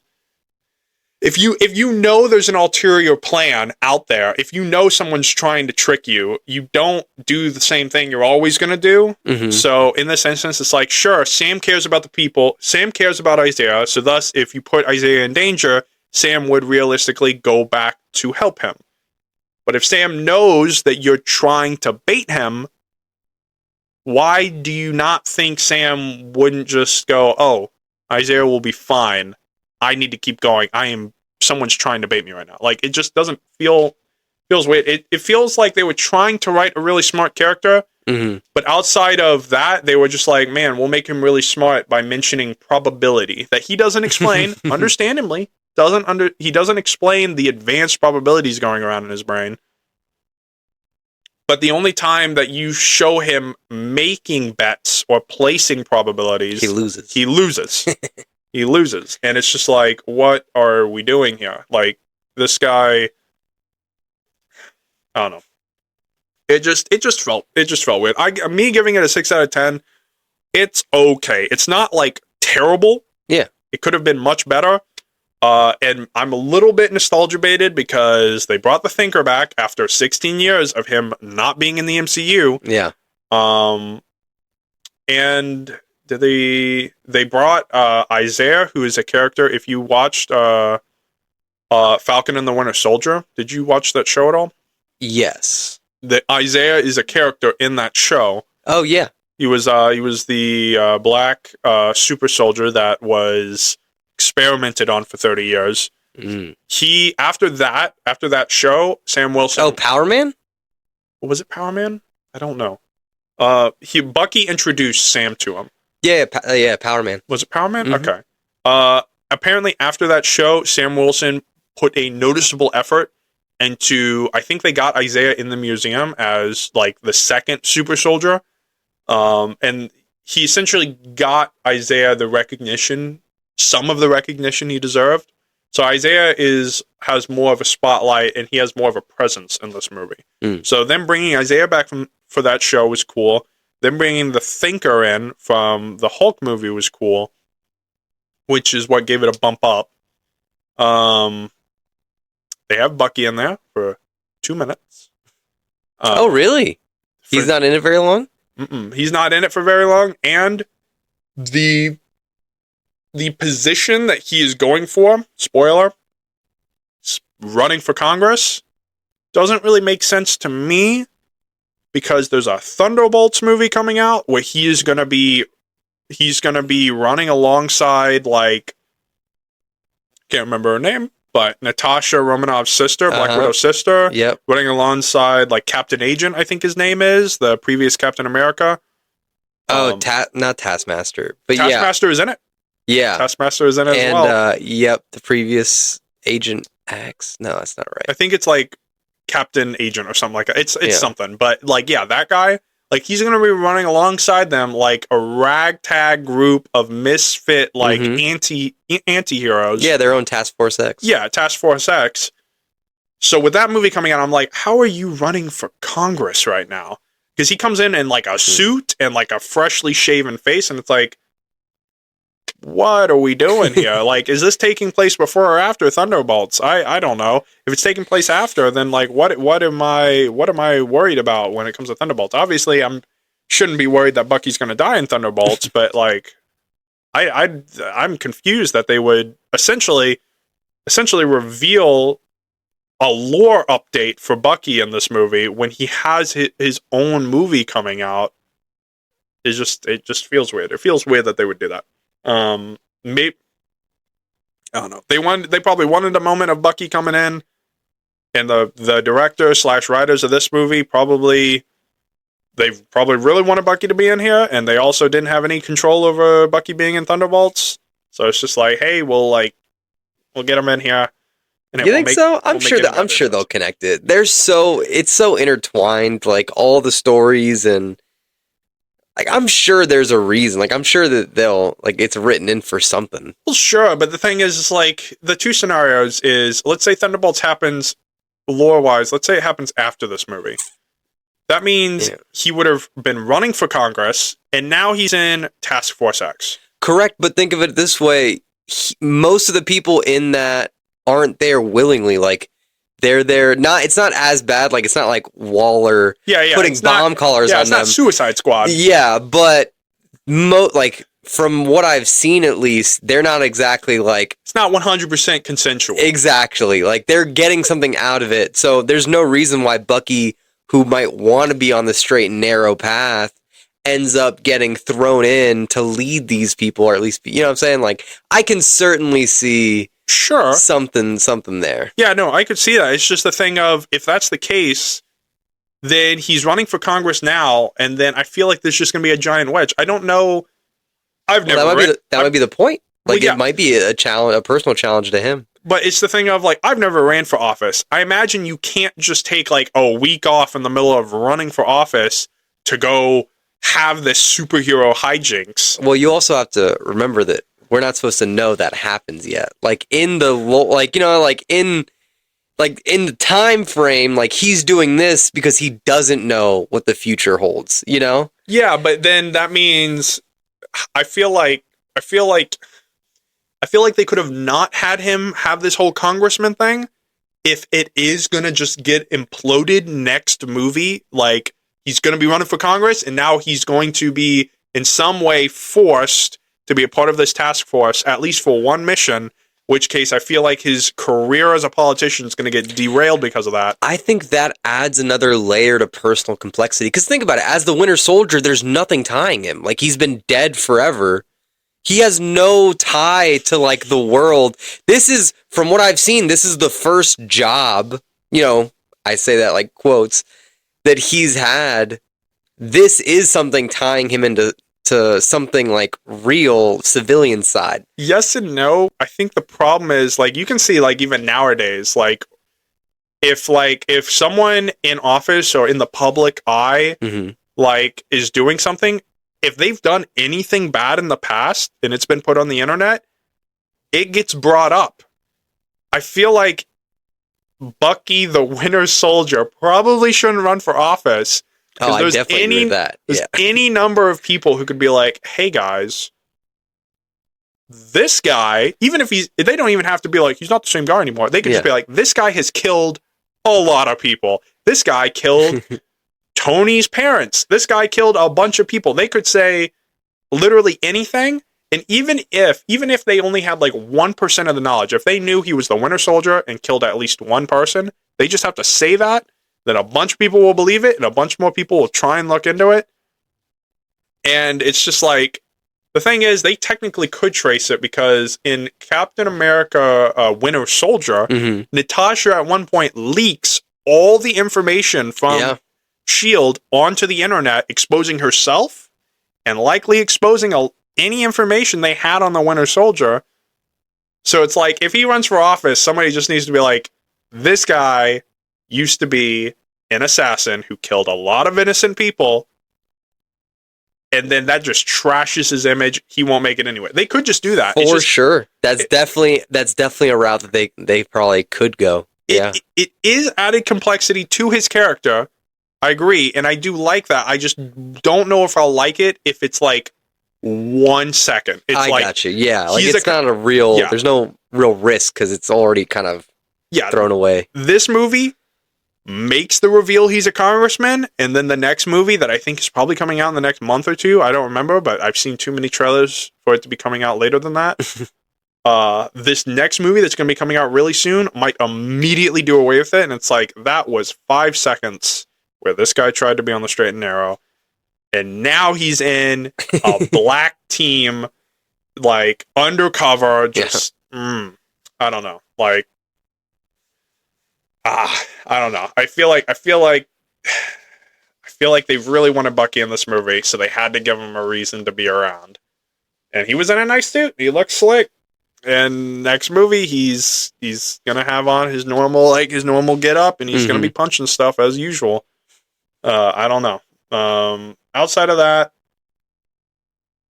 if you know there's an ulterior plan out there, if you know someone's trying to trick you, you don't do the same thing you're always going to do. Mm-hmm. So in this instance, it's like, sure, Sam cares about the people. Sam cares about Isaiah. So thus, if you put Isaiah in danger, Sam would realistically go back to help him. But if Sam knows that you're trying to bait him, why do you not think Sam wouldn't just go, oh, Isaiah will be fine. I need to keep going. Someone's trying to bait me right now. Like, it just doesn't feels weird. It feels like they were trying to write a really smart character, but outside of that, they were just like, man, we'll make him really smart by mentioning probability that he doesn't explain, understandably. He doesn't explain the advanced probabilities going around in his brain. But the only time that you show him making bets or placing probabilities, he loses. He loses. And it's just like, what are we doing here? Like, this guy, I don't know. It just felt weird. Me giving it a 6 out of 10, it's okay. It's not like terrible. Yeah. It could have been much better. And I'm a little bit nostalgia baited because they brought the Thinker back after 16 years of him not being in the MCU. Yeah. And they brought Isaiah, who is a character. If you watched Falcon and the Winter Soldier, did you watch that show at all? Yes. Isaiah is a character in that show. Oh yeah. He was the black super soldier that was experimented on for 30 years. He after that show, Sam Wilson. Oh, Power Man? Was it Power Man? I don't know. Bucky introduced Sam to him. Yeah, Power Man. Was it Power Man? Okay. Apparently, after that show, Sam Wilson put a noticeable effort into. I think they got Isaiah in the museum as like the second super soldier, and he essentially got Isaiah the recognition, some of the recognition he deserved. So Isaiah has more of a spotlight and he has more of a presence in this movie. So them bringing Isaiah back for that show was cool. Them bringing the Thinker in from the Hulk movie was cool, which is what gave it a bump up. They have Bucky in there for 2 minutes. Oh, really? He's not in it very long? He's not in it for very long, and the position that he is going for, spoiler, running for Congress, doesn't really make sense to me because there's a Thunderbolts movie coming out where he's gonna be running alongside, like, can't remember her name, but Natasha Romanoff's sister, Black Widow's sister. Yep. Running alongside, like, Captain Agent, I think his name is, the previous Captain America. Oh, not Taskmaster, but Taskmaster is in it. Yeah. Taskmaster is in it as well. And, yep, the previous Agent X. No, that's not right. I think it's like Captain Agent or something like that. It's something. But, like, yeah, that guy, like, he's going to be running alongside them like a ragtag group of misfit, like, anti-heroes. Yeah, their own Task Force X. Yeah, Task Force X. So with that movie coming out, I'm like, how are you running for Congress right now? Because he comes in like a suit and like a freshly shaven face, and it's like, what are we doing here? Like, is this taking place before or after Thunderbolts? I don't know. If it's taking place after, then like what am I worried about when it comes to Thunderbolts? Obviously, shouldn't be worried that Bucky's going to die in Thunderbolts, but like I'm confused that they would essentially reveal a lore update for Bucky in this movie when he has his own movie coming out. It just feels weird. It feels weird that they would do that. Maybe, I don't know. They probably wanted a moment of Bucky coming in, and the director / writers of this movie they probably really wanted Bucky to be in here, and they also didn't have any control over Bucky being in Thunderbolts. So it's just like, hey, we'll get him in here. And you think so? I'm sure they'll connect it. It's so intertwined, like all the stories, and like I'm sure there's a reason. Like I'm sure that it's written in for something. Well, sure, but the thing is like the two scenarios is, let's say Thunderbolts happens lore-wise. Let's say it happens after this movie. That means he would have been running for Congress, and now he's in Task Force X. Correct, but think of it this way: most of the people in that aren't there willingly. Like they're there. It's not as bad. Like it's not like Waller putting bomb collars on them. It's not Suicide Squad. Yeah, but like from what I've seen, at least they're not exactly like it's not 100% consensual. Exactly. Like they're getting something out of it. So there's no reason why Bucky, who might want to be on the straight and narrow path, ends up getting thrown in to lead these people, or at least, you know what I'm saying? Like, I can certainly see something there. Yeah, no, I could see that. It's just the thing of, if that's the case, then he's running for Congress now, and then I feel like there's just going to be a giant wedge. I don't know. That might be the point. Like, it might be a challenge, a personal challenge to him. But it's the thing of, like, I've never ran for office. I imagine you can't just take, like, a week off in the middle of running for office to go have this superhero hijinks. Well, you also have to remember that we're not supposed to know that happens yet. Like, in the, like, you know, like, in the time frame, like, he's doing this because he doesn't know what the future holds, you know? Yeah, but then that means, I feel like they could have not had him have this whole congressman thing if it is going to just get imploded next movie. Like, he's going to be running for Congress, and now he's going to be in some way forced to be a part of this task force, at least for one mission. which case I feel like his career as a politician is going to get derailed because of that. I think that adds another layer to personal complexity. Because think about it, as the Winter Soldier, there's nothing tying him. Like, he's been dead forever. He has no tie to, like, the world. This is, from what I've seen, this is the first job, you know, I say that like quotes, that he's had. This is something tying him into something like real civilian side. Yes and no. I think the problem is, like, you can see, like, even nowadays, like, if someone in office or in the public eye, like, is doing something, if they've done anything bad in the past and it's been put on the internet, it gets brought up. I feel like Bucky the Winter Soldier probably shouldn't run for office. Oh, I definitely agree with that. There's any number of people who could be like, hey guys, this guy, even if they don't even have to be like, he's not the same guy anymore. They could just be like, this guy has killed a lot of people. This guy killed Tony's parents. This guy killed a bunch of people. They could say literally anything. And even if they only had like 1% of the knowledge, if they knew he was the Winter Soldier and killed at least one person, they just have to say that, then a bunch of people will believe it, and a bunch more people will try and look into it. And it's just like, the thing is, they technically could trace it, because in Captain America Winter Soldier, Natasha at one point leaks all the information from S.H.I.E.L.D. onto the internet, exposing herself and likely exposing any information they had on the Winter Soldier. So it's like, if he runs for office, somebody just needs to be like, this guy used to be an assassin who killed a lot of innocent people, and then that just trashes his image. He won't make it anyway. They could just do that. For sure. That's definitely a route that they probably could go. Yeah. It is added complexity to his character. I agree, and I do like that. I just don't know if I'll like it if it's like 1 second. It's I like, got you. Yeah, like it's not a real. Yeah. There's no real risk because it's already kind of thrown away. This movie makes the reveal he's a congressman, and then the next movie that I think is probably coming out in the next month or two, I don't remember, but I've seen too many trailers for it to be coming out later than that. This next movie that's going to be coming out really soon might immediately do away with it, and it's like, that was 5 seconds where this guy tried to be on the straight and narrow, and now he's in a black team, like, undercover, just, I don't know, like, I don't know. I feel like they really wanted Bucky in this movie, so they had to give him a reason to be around. And he was in a nice suit. He looked slick. And next movie, he's gonna have on his normal get up, and he's gonna be punching stuff as usual. I don't know. Outside of that,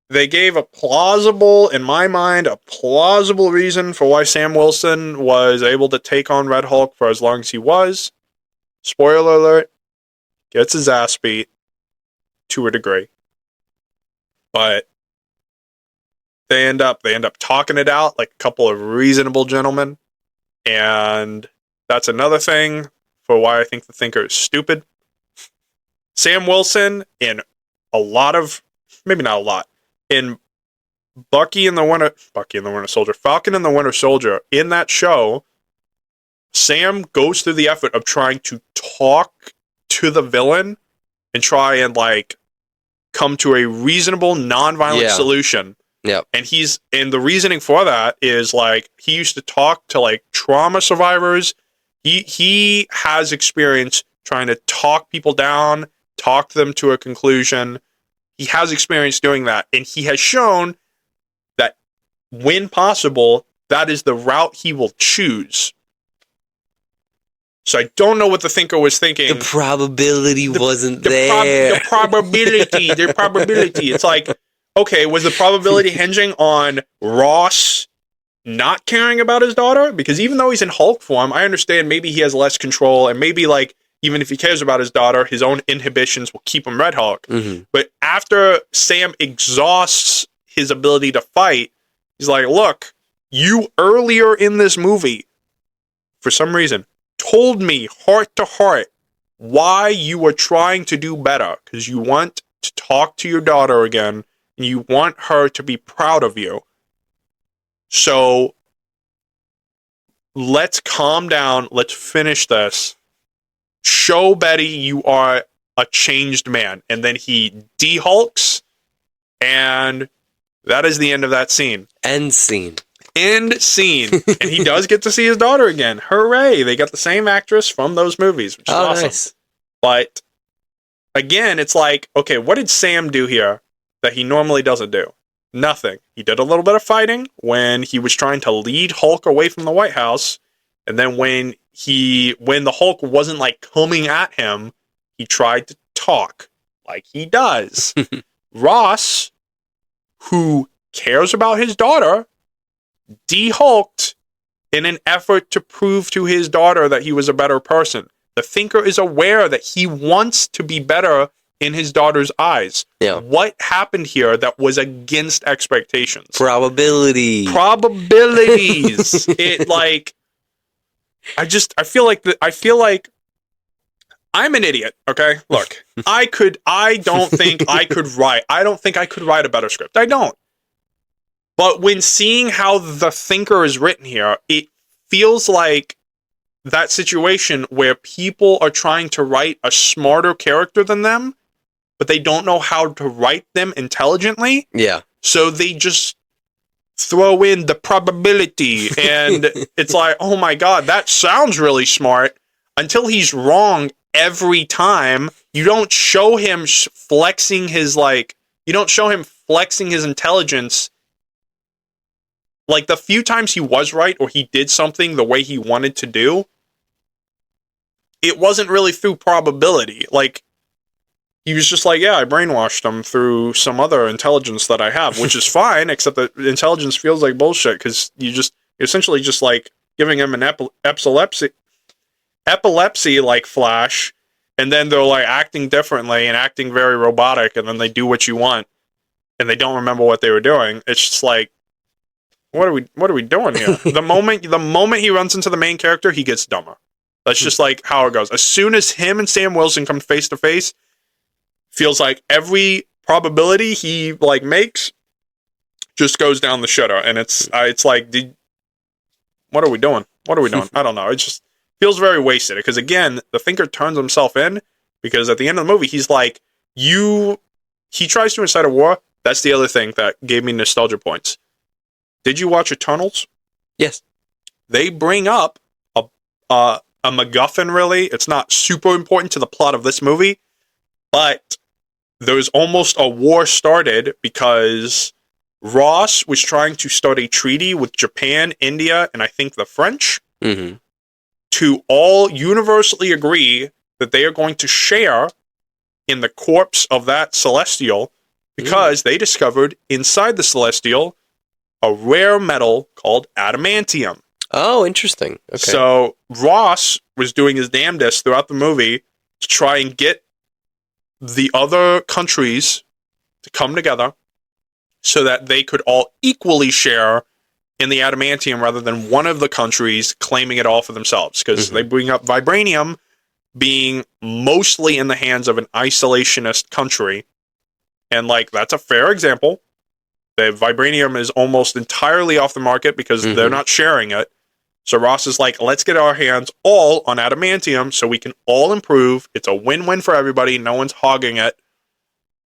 they gave in my mind, a plausible reason for why Sam Wilson was able to take on Red Hulk for as long as he was. Spoiler alert, gets his ass beat to a degree. But they end up talking it out like a couple of reasonable gentlemen. And that's another thing for why I think the Thinker is stupid. Sam Wilson, in Falcon and the Winter Soldier, in that show, Sam goes through the effort of trying to talk to the villain and try and, like, come to a reasonable, non-violent solution. Yeah. And the reasoning for that is, like, he used to talk to, like, trauma survivors. He has experience trying to talk people down, talk them to a conclusion. He has experience doing that, and he has shown that when possible, that is the route he will choose. So I don't know what the Thinker was thinking. The probability wasn't there. The probability. It's like, okay, was the probability hinging on Ross not caring about his daughter? Because even though he's in Hulk form, I understand maybe he has less control, and maybe, like, even if he cares about his daughter, his own inhibitions will keep him Red Hulk. But after Sam exhausts his ability to fight, he's like, look, you earlier in this movie, for some reason, told me heart to heart why you were trying to do better, because you want to talk to your daughter again, and you want her to be proud of you. So let's calm down. Let's finish this. Show Betty you are a changed man. And then he de-hulks, and that is the end of that scene. End scene. End scene. And he does get to see his daughter again. Hooray. They got the same actress from those movies, which is awesome. Nice. But again, it's like, okay, what did Sam do here that he normally doesn't do? Nothing. He did a little bit of fighting when he was trying to lead Hulk away from the White House. And then when the Hulk wasn't like coming at him, he tried to talk like he does. Ross, who cares about his daughter, de-hulked in an effort to prove to his daughter that he was a better person. The Thinker is aware that he wants to be better in his daughter's eyes. Yeah. What happened here that was against expectations? Probabilities. It like, I feel like I'm an idiot. Okay, look, I don't think I could write a better script. I don't. But when seeing how the Thinker is written here, it feels like that situation where people are trying to write a smarter character than them, but they don't know how to write them intelligently. Yeah. So they just throw in the probability, and it's like, oh my God, that sounds really smart, until he's wrong every time. You don't show him flexing his intelligence. Like, the few times he was right or he did something the way he wanted to do, it wasn't really through probability. Like, he was just like, yeah, I brainwashed him through some other intelligence that I have, which is fine, except that intelligence feels like bullshit, because you're essentially just like giving him an epilepsy like flash, and then they're like acting differently and acting very robotic, and then they do what you want, and they don't remember what they were doing. It's just like, what are we doing here? The moment he runs into the main character, he gets dumber. That's just like how it goes. As soon as him and Sam Wilson come face to face, feels like every probability he like makes just goes down the shitter, and it's like, what are we doing? I don't know. It just feels very wasted, because again, the Thinker turns himself in, because at the end of the movie, he's like, he tries to incite a war. That's the other thing that gave me nostalgia points. Did you watch Eternals? Yes. They bring up a MacGuffin, really. It's not super important to the plot of this movie, but there's almost a war started because Ross was trying to start a treaty with Japan, India, and I think the French, to all universally agree that they are going to share in the corpse of that Celestial, because they discovered inside the Celestial a rare metal called adamantium. Oh, interesting. Okay. So Ross was doing his damnedest throughout the movie to try and get the other countries to come together so that they could all equally share in the adamantium, rather than one of the countries claiming it all for themselves. Because they bring up vibranium being mostly in the hands of an isolationist country. And like, that's a fair example. The vibranium is almost entirely off the market because they're not sharing it. So Ross is like, let's get our hands all on adamantium so we can all improve. It's a win-win for everybody. No one's hogging it.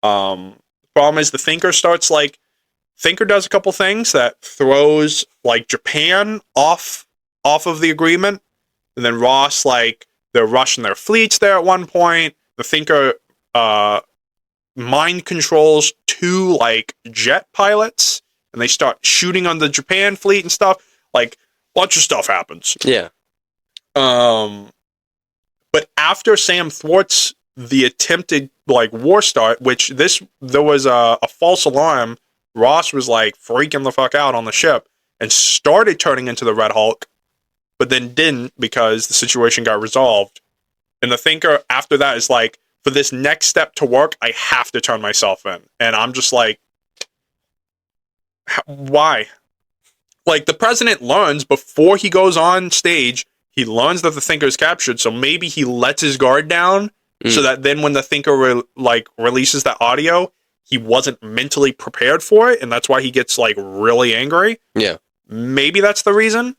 Problem is, the Thinker does a couple things that throws like Japan off of the agreement. And then Ross, like, they're rushing their fleets there at one point. The Thinker mind controls 2 like jet pilots, and they start shooting on the Japan fleet and stuff. Like, bunch of stuff happens. Yeah. But after Sam thwarts the attempted like war start, which there was a false alarm. Ross was like freaking the fuck out on the ship and started turning into the Red Hulk, but then didn't, because the situation got resolved. And the Thinker after that is like, for this next step to work, I have to turn myself in. And I'm just like, why? Like, the president learns before he goes on stage, he learns that the Thinker is captured, so maybe he lets his guard down so that then when the Thinker releases that audio, he wasn't mentally prepared for it, and that's why he gets like really angry. Yeah. Maybe that's the reason.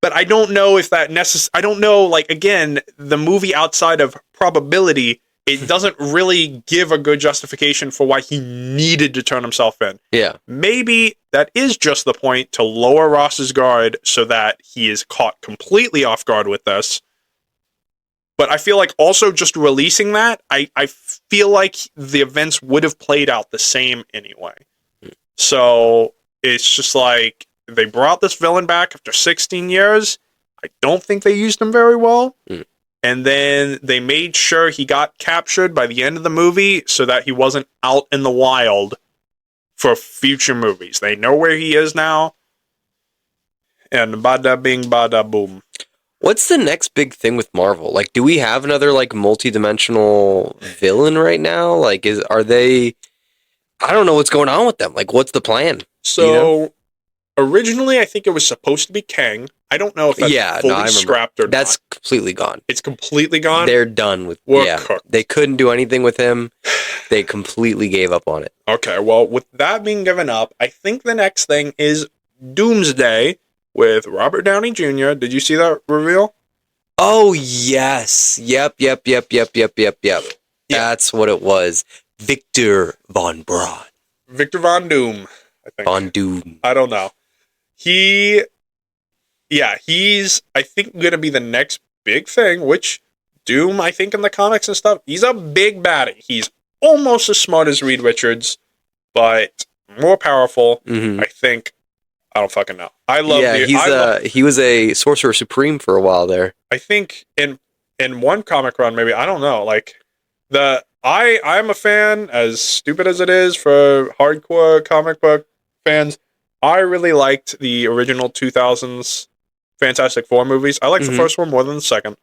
But I don't know if that I don't know, like, again, the movie outside of probability, it doesn't really give a good justification for why he needed to turn himself in. Yeah. Maybe that is just the point, to lower Ross's guard so that he is caught completely off guard with this. But I feel like also just releasing that, I feel like the events would have played out the same anyway. So it's just like, they brought this villain back after 16 years. I don't think they used him very well. And then they made sure he got captured by the end of the movie so that he wasn't out in the wild for future movies. They know where he is now. And bada bing, bada boom. What's the next big thing with Marvel? Like, do we have another, like, multi-dimensional villain right now? Like, are they... I don't know what's going on with them. Like, what's the plan? So, you know? Originally, I think it was supposed to be Kang. I don't know if that's fully scrapped or not. That's completely gone. It's completely gone? They're done with... Cooked. They couldn't do anything with him. They completely gave up on it. Okay, well, with that being given up, I think the next thing is Doomsday with Robert Downey Jr. Did you see that reveal? Oh, yes. Yep. That's what it was. Victor Von Braun. Victor Von Doom, I think. Von Doom. I don't know. He's, I think, going to be the next big thing, which Doom, I think, in the comics and stuff, he's a big baddie. He's almost as smart as Reed Richards, but more powerful, I think. I don't fucking know. I love he was a Sorcerer Supreme for a while there. I think in one comic run, maybe, I don't know, like, I'm a fan, as stupid as it is for hardcore comic book fans. I really liked the original 2000s Fantastic Four movies. I liked the first one more than the second,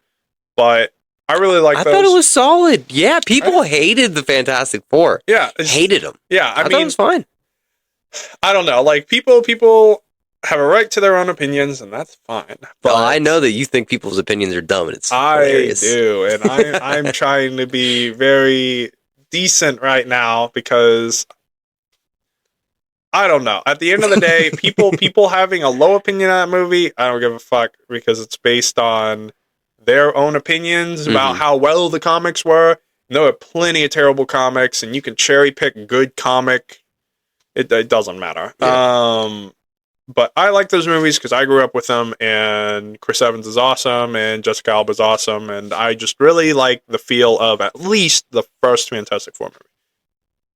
but I really liked those. I thought it was solid. Yeah, people hated the Fantastic Four. Yeah. Hated them. Yeah, I thought it was fine. I don't know. Like, people have a right to their own opinions, and that's fine. But I know that you think people's opinions are dumb, and it's hilarious. I do, and I'm trying to be very decent right now because I don't know. At the end of the day, people having a low opinion on that movie, I don't give a fuck, because it's based on their own opinions about how well the comics were. And there are plenty of terrible comics, and you can cherry pick good comic. It doesn't matter. Yeah. But I like those movies because I grew up with them, and Chris Evans is awesome, and Jessica Alba is awesome, and I just really like the feel of at least the first Fantastic Four movie.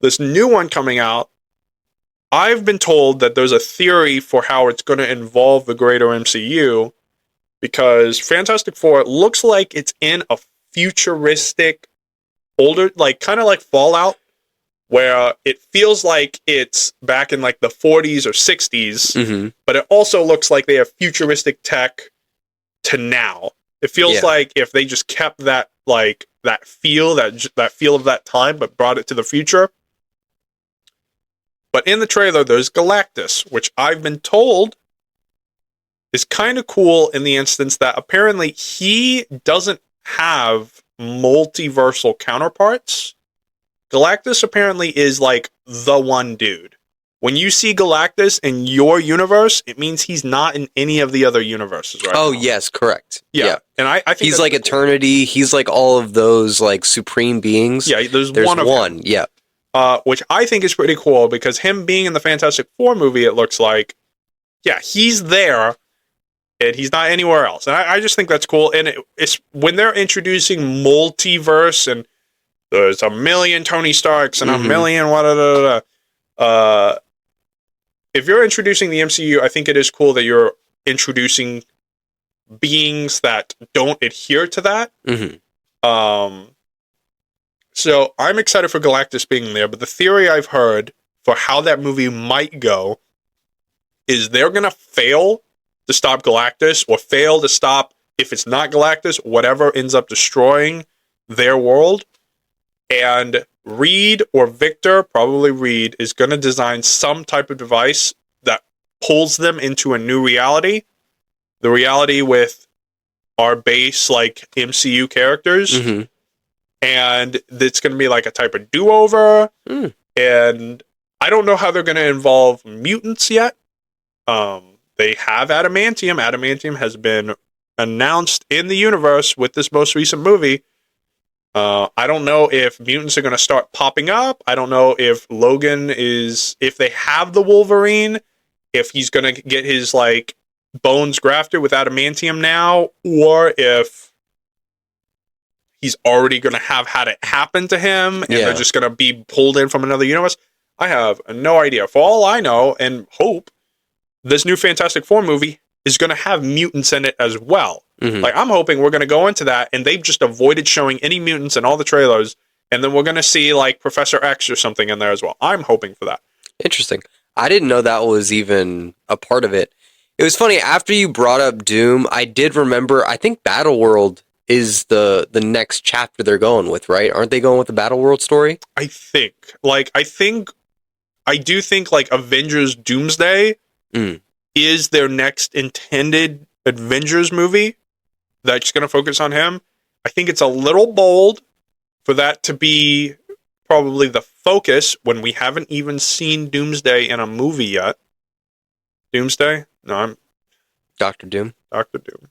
This new one coming out, I've been told that there's a theory for how it's going to involve the greater MCU, because Fantastic Four looks like it's in a futuristic, older, like, kind of like Fallout, where it feels like it's back in, like, the 40s or 60s, but it also looks like they have futuristic tech to now. It feels like if they just kept that, like, that feel of that time, but brought it to the future. But in the trailer, there's Galactus, which I've been told is kind of cool in the instance that apparently he doesn't have multiversal counterparts. Galactus apparently is, like, the one dude. When you see Galactus in your universe, it means he's not in any of the other universes right now. Yes, correct. Yeah. And I think he's like cool. Eternity. He's like all of those, like, supreme beings. Yeah, there's one. Yeah. Which I think is pretty cool, because him being in the Fantastic Four movie, it looks like, he's there, and he's not anywhere else. And I just think that's cool. And it's when they're introducing multiverse, and there's a million Tony Starks and a million if you're introducing the MCU, I think it is cool that you're introducing beings that don't adhere to that. So I'm excited for Galactus being there, but the theory I've heard for how that movie might go is they're going to fail to stop Galactus, or fail to stop, if it's not Galactus, whatever ends up destroying their world. And Reed or Victor, probably Reed, is going to design some type of device that pulls them into a new reality. The reality with our base, like, MCU characters. And it's going to be like a type of do-over. And I don't know how they're going to involve mutants yet. they have adamantium. Adamantium has been announced in the universe with this most recent movie. I don't know if mutants are going to start popping up. I don't know if if they have the Wolverine, if he's going to get his like bones grafted with adamantium now, or if he's already going to have had it happen to him and they're just going to be pulled in from another universe. I have no idea. For all I know and hope, this new Fantastic Four movie is going to have mutants in it as well. Mm-hmm. Like, I'm hoping we're going to go into that and they've just avoided showing any mutants in all the trailers, and then we're going to see like Professor X or something in there as well. I'm hoping for that. Interesting. I didn't know that was even a part of it. It was funny, after you brought up Doom, I did remember, I think Battleworld is the next chapter they're going with, right? Aren't they going with the Battleworld story? I do think like Avengers Doomsday is their next intended Avengers movie that's going to focus on him. I think it's a little bold for that to be probably the focus when we haven't even seen Doomsday in a movie yet. Doomsday? No, I'm Doctor Doom. Doctor Doom.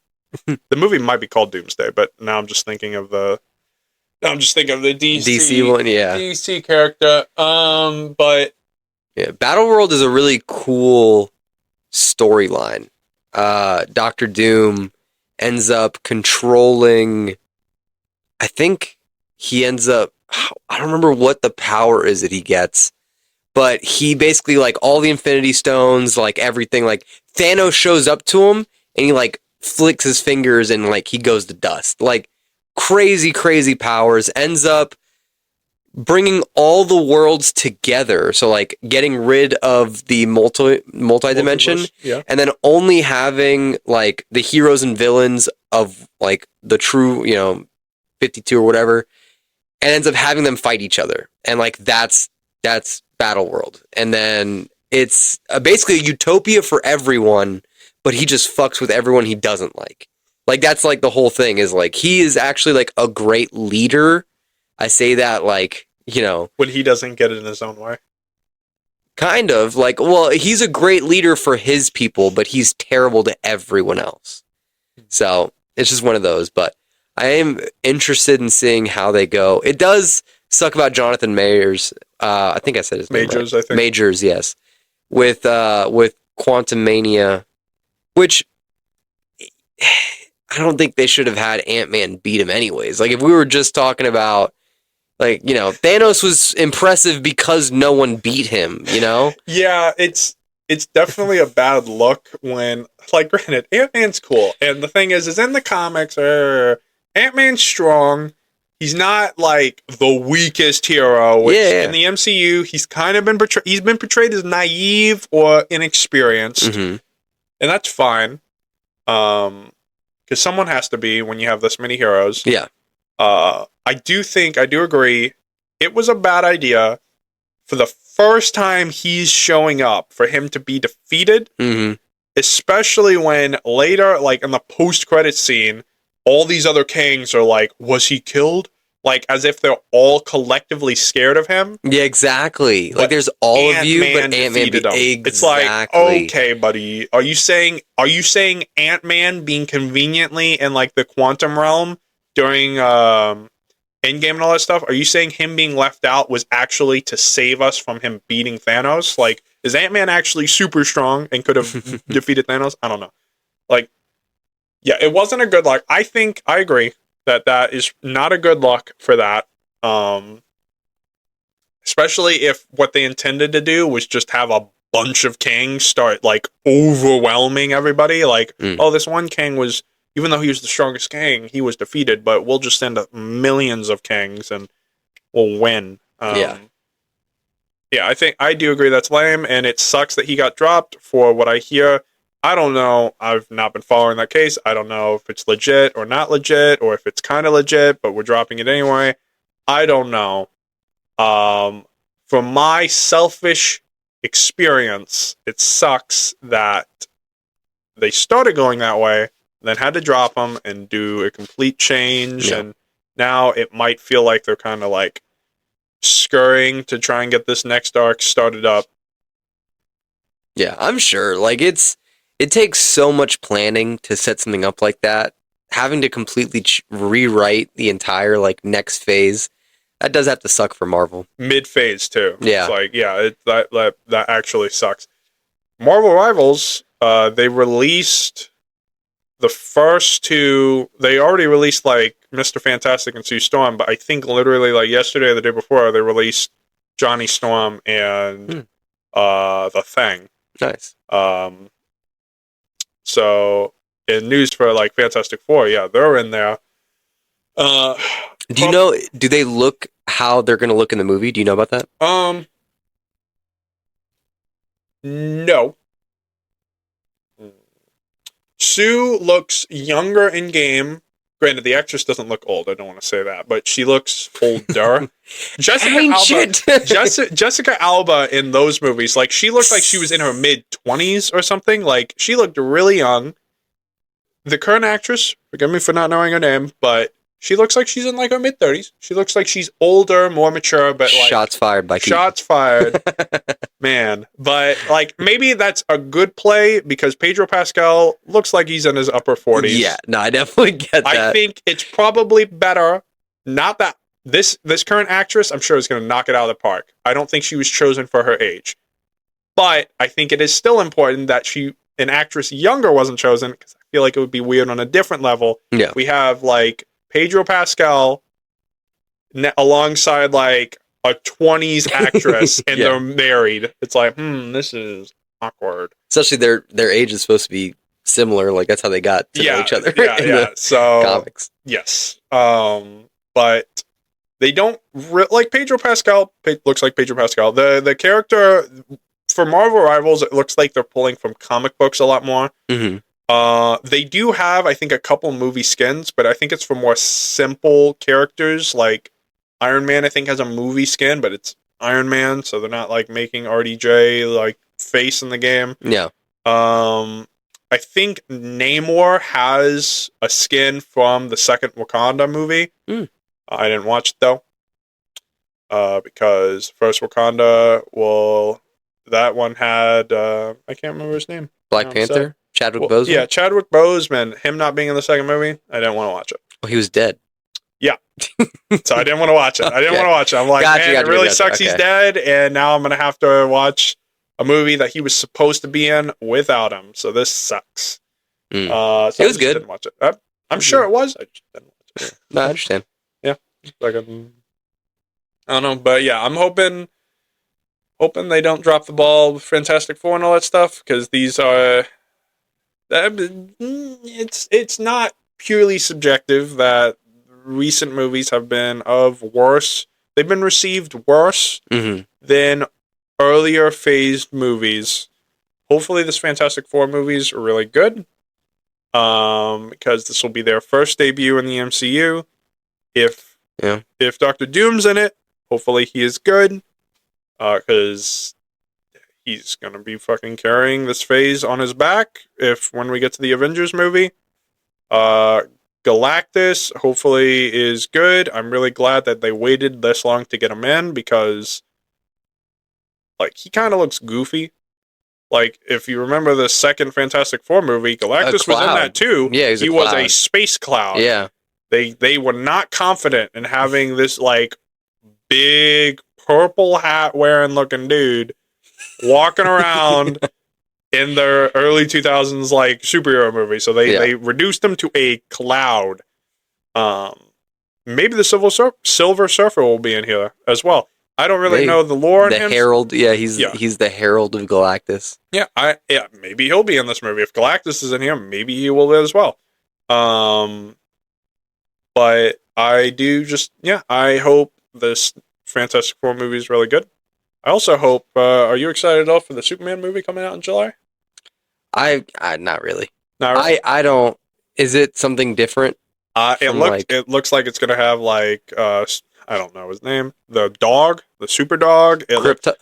The movie might be called Doomsday, but now I'm just thinking of the DC one, yeah. DC character. But yeah, Battleworld is a really cool storyline. Doctor Doom ends up controlling, I think he ends up, I don't remember what the power is that he gets, but he basically, like, all the Infinity Stones, like, everything, like, Thanos shows up to him, and he, like, flicks his fingers, and, like, he goes to dust. Like, crazy, crazy powers, ends up bringing all the worlds together. So, like, getting rid of the multi-dimension, and then only having, like, the heroes and villains of, like, the true, 52 or whatever, and ends up having them fight each other. And, like, that's Battleworld. And then it's basically a utopia for everyone, but he just fucks with everyone he doesn't like. Like, that's, like, the whole thing is, like, he is actually, like, a great leader. I say that, like, when he doesn't get it in his own way. Kind of. Like, well, he's a great leader for his people, but he's terrible to everyone else. So, it's just one of those. But I am interested in seeing how they go. It does suck about Jonathan Majors. I think I said his name Majors, right. I think. Majors, yes. With Quantum Mania, which I don't think they should have had Ant-Man beat him anyways. Like, if we were just talking about, like, Thanos was impressive because no one beat him, Yeah, it's definitely a bad look when, like, granted, Ant-Man's cool. And the thing is in the comics, Ant-Man's strong. He's not, like, the weakest hero, which in the MCU, he's kind of been portrayed. He's been portrayed as naive or inexperienced. Mm-hmm. And that's fine. Because someone has to be when you have this many heroes. Yeah. I do agree, it was a bad idea for the first time he's showing up for him to be defeated, especially when later, like in the post-credits scene, all these other kings are like, was he killed? Like, as if they're all collectively scared of him. Yeah, exactly. Like, there's all of you, but Ant-Man defeated him. Exactly. It's like, okay, buddy, are you saying Ant-Man being conveniently in, like, the quantum realm during Endgame and all that stuff, are you saying him being left out was actually to save us from him beating Thanos? Like, is Ant-Man actually super strong and could have defeated Thanos? I don't know. Like, yeah, it wasn't a good luck. I agree that is not a good luck for that. Especially if what they intended to do was just have a bunch of kings start, like, overwhelming everybody. Like, this one king was, even though he was the strongest king, he was defeated, but we'll just send up millions of kings and we'll win. Yeah, I do agree that's lame, and it sucks that he got dropped for what I hear. I don't know. I've not been following that case. I don't know if it's legit or not legit, or if it's kind of legit, but we're dropping it anyway. I don't know. From my selfish experience, it sucks that they started going that way, then had to drop him and do a complete change, and now it might feel like they're kind of like scurrying to try and get this next arc started up. Yeah, I'm sure. Like, it's It takes so much planning to set something up like that. Having to completely rewrite the entire like next phase, that does have to suck for Marvel. Mid-phase too. Yeah. It's like, yeah, that actually sucks. Marvel Rivals, they released the first two. They already released like Mr. Fantastic and Sue Storm, but I think literally like yesterday or the day before, they released Johnny Storm and the Thing. Nice. So in news for like Fantastic Four, yeah, they're in there. Do you know? Do they look how they're going to look in the movie? Do you know about that? No. Sue looks younger in game. Granted, the actress doesn't look old. I don't want to say that, but she looks older. Jessica Alba in those movies, like she looked like she was in her mid-20s or something. Like she looked really young. The current actress, forgive me for not knowing her name, but she looks like she's in like her mid-30s. She looks like she's older, more mature, but like shots fired by shots fired. Man, but like maybe that's a good play because Pedro Pascal looks like he's in his upper 40s. Yeah, no, I definitely get that. I think it's probably better. Not that this current actress, I'm sure, is going to knock it out of the park. I don't think she was chosen for her age, but I think it is still important that an actress younger wasn't chosen because I feel like it would be weird on a different level. Yeah, we have like Pedro Pascal alongside like a 20s actress and they're married. It's like, this is awkward. Especially their age is supposed to be similar. Like that's how they got to know each other in the comics. Yes. But they don't like Pedro Pascal looks like Pedro Pascal. The character for Marvel Rivals, it looks like they're pulling from comic books a lot more. Mm-hmm. They do have, I think, a couple movie skins, but I think it's for more simple characters. Like Iron Man, I think, has a movie skin, but it's Iron Man, so they're not like making RDJ like face in the game. Yeah. I think Namor has a skin from the second Wakanda movie. I didn't watch it though, because first Wakanda, that one had I can't remember his name. Black Panther. Chadwick Boseman? Yeah, Chadwick Boseman. Him not being in the second movie, I didn't want to watch it. Well, he was dead. Yeah. So I didn't want to watch it. I'm like, it really sucks he's dead, and now I'm going to have to watch a movie that he was supposed to be in without him. So this sucks. So it was good. Didn't watch it. I'm sure it was. I just didn't watch it. No, I understand. Yeah. Like, I don't know, but yeah, I'm hoping they don't drop the ball with Fantastic Four and all that stuff, because these are... It's not purely subjective that recent movies have been worse. They've been received worse than earlier phased movies. Hopefully this Fantastic Four movies are really good. Because this will be their first debut in the MCU. If Doctor Doom's in it, hopefully he is good. Because he's gonna be fucking carrying this phase on his back when we get to the Avengers movie. Galactus hopefully is good. I'm really glad that they waited this long to get him in, because like he kind of looks goofy. Like if you remember the second Fantastic Four movie, Galactus was in that too. Yeah, he was a space cloud. Yeah. They were not confident in having this like big purple hat wearing looking dude walking around in their early 2000s like superhero movie. So they reduced him to a cloud. Maybe the Silver Surfer will be in here as well. I don't really know the lore. The Herald, he's the Herald of Galactus. Yeah, maybe he'll be in this movie. If Galactus is in here, maybe he will as well. But I do I hope this Fantastic Four movie is really good. I also hope. Are you excited at all for the Superman movie coming out in July? I not really. Not really. I don't. Is it something different? It looks like it's gonna have like I don't know his name. The dog, the super dog. Crypto.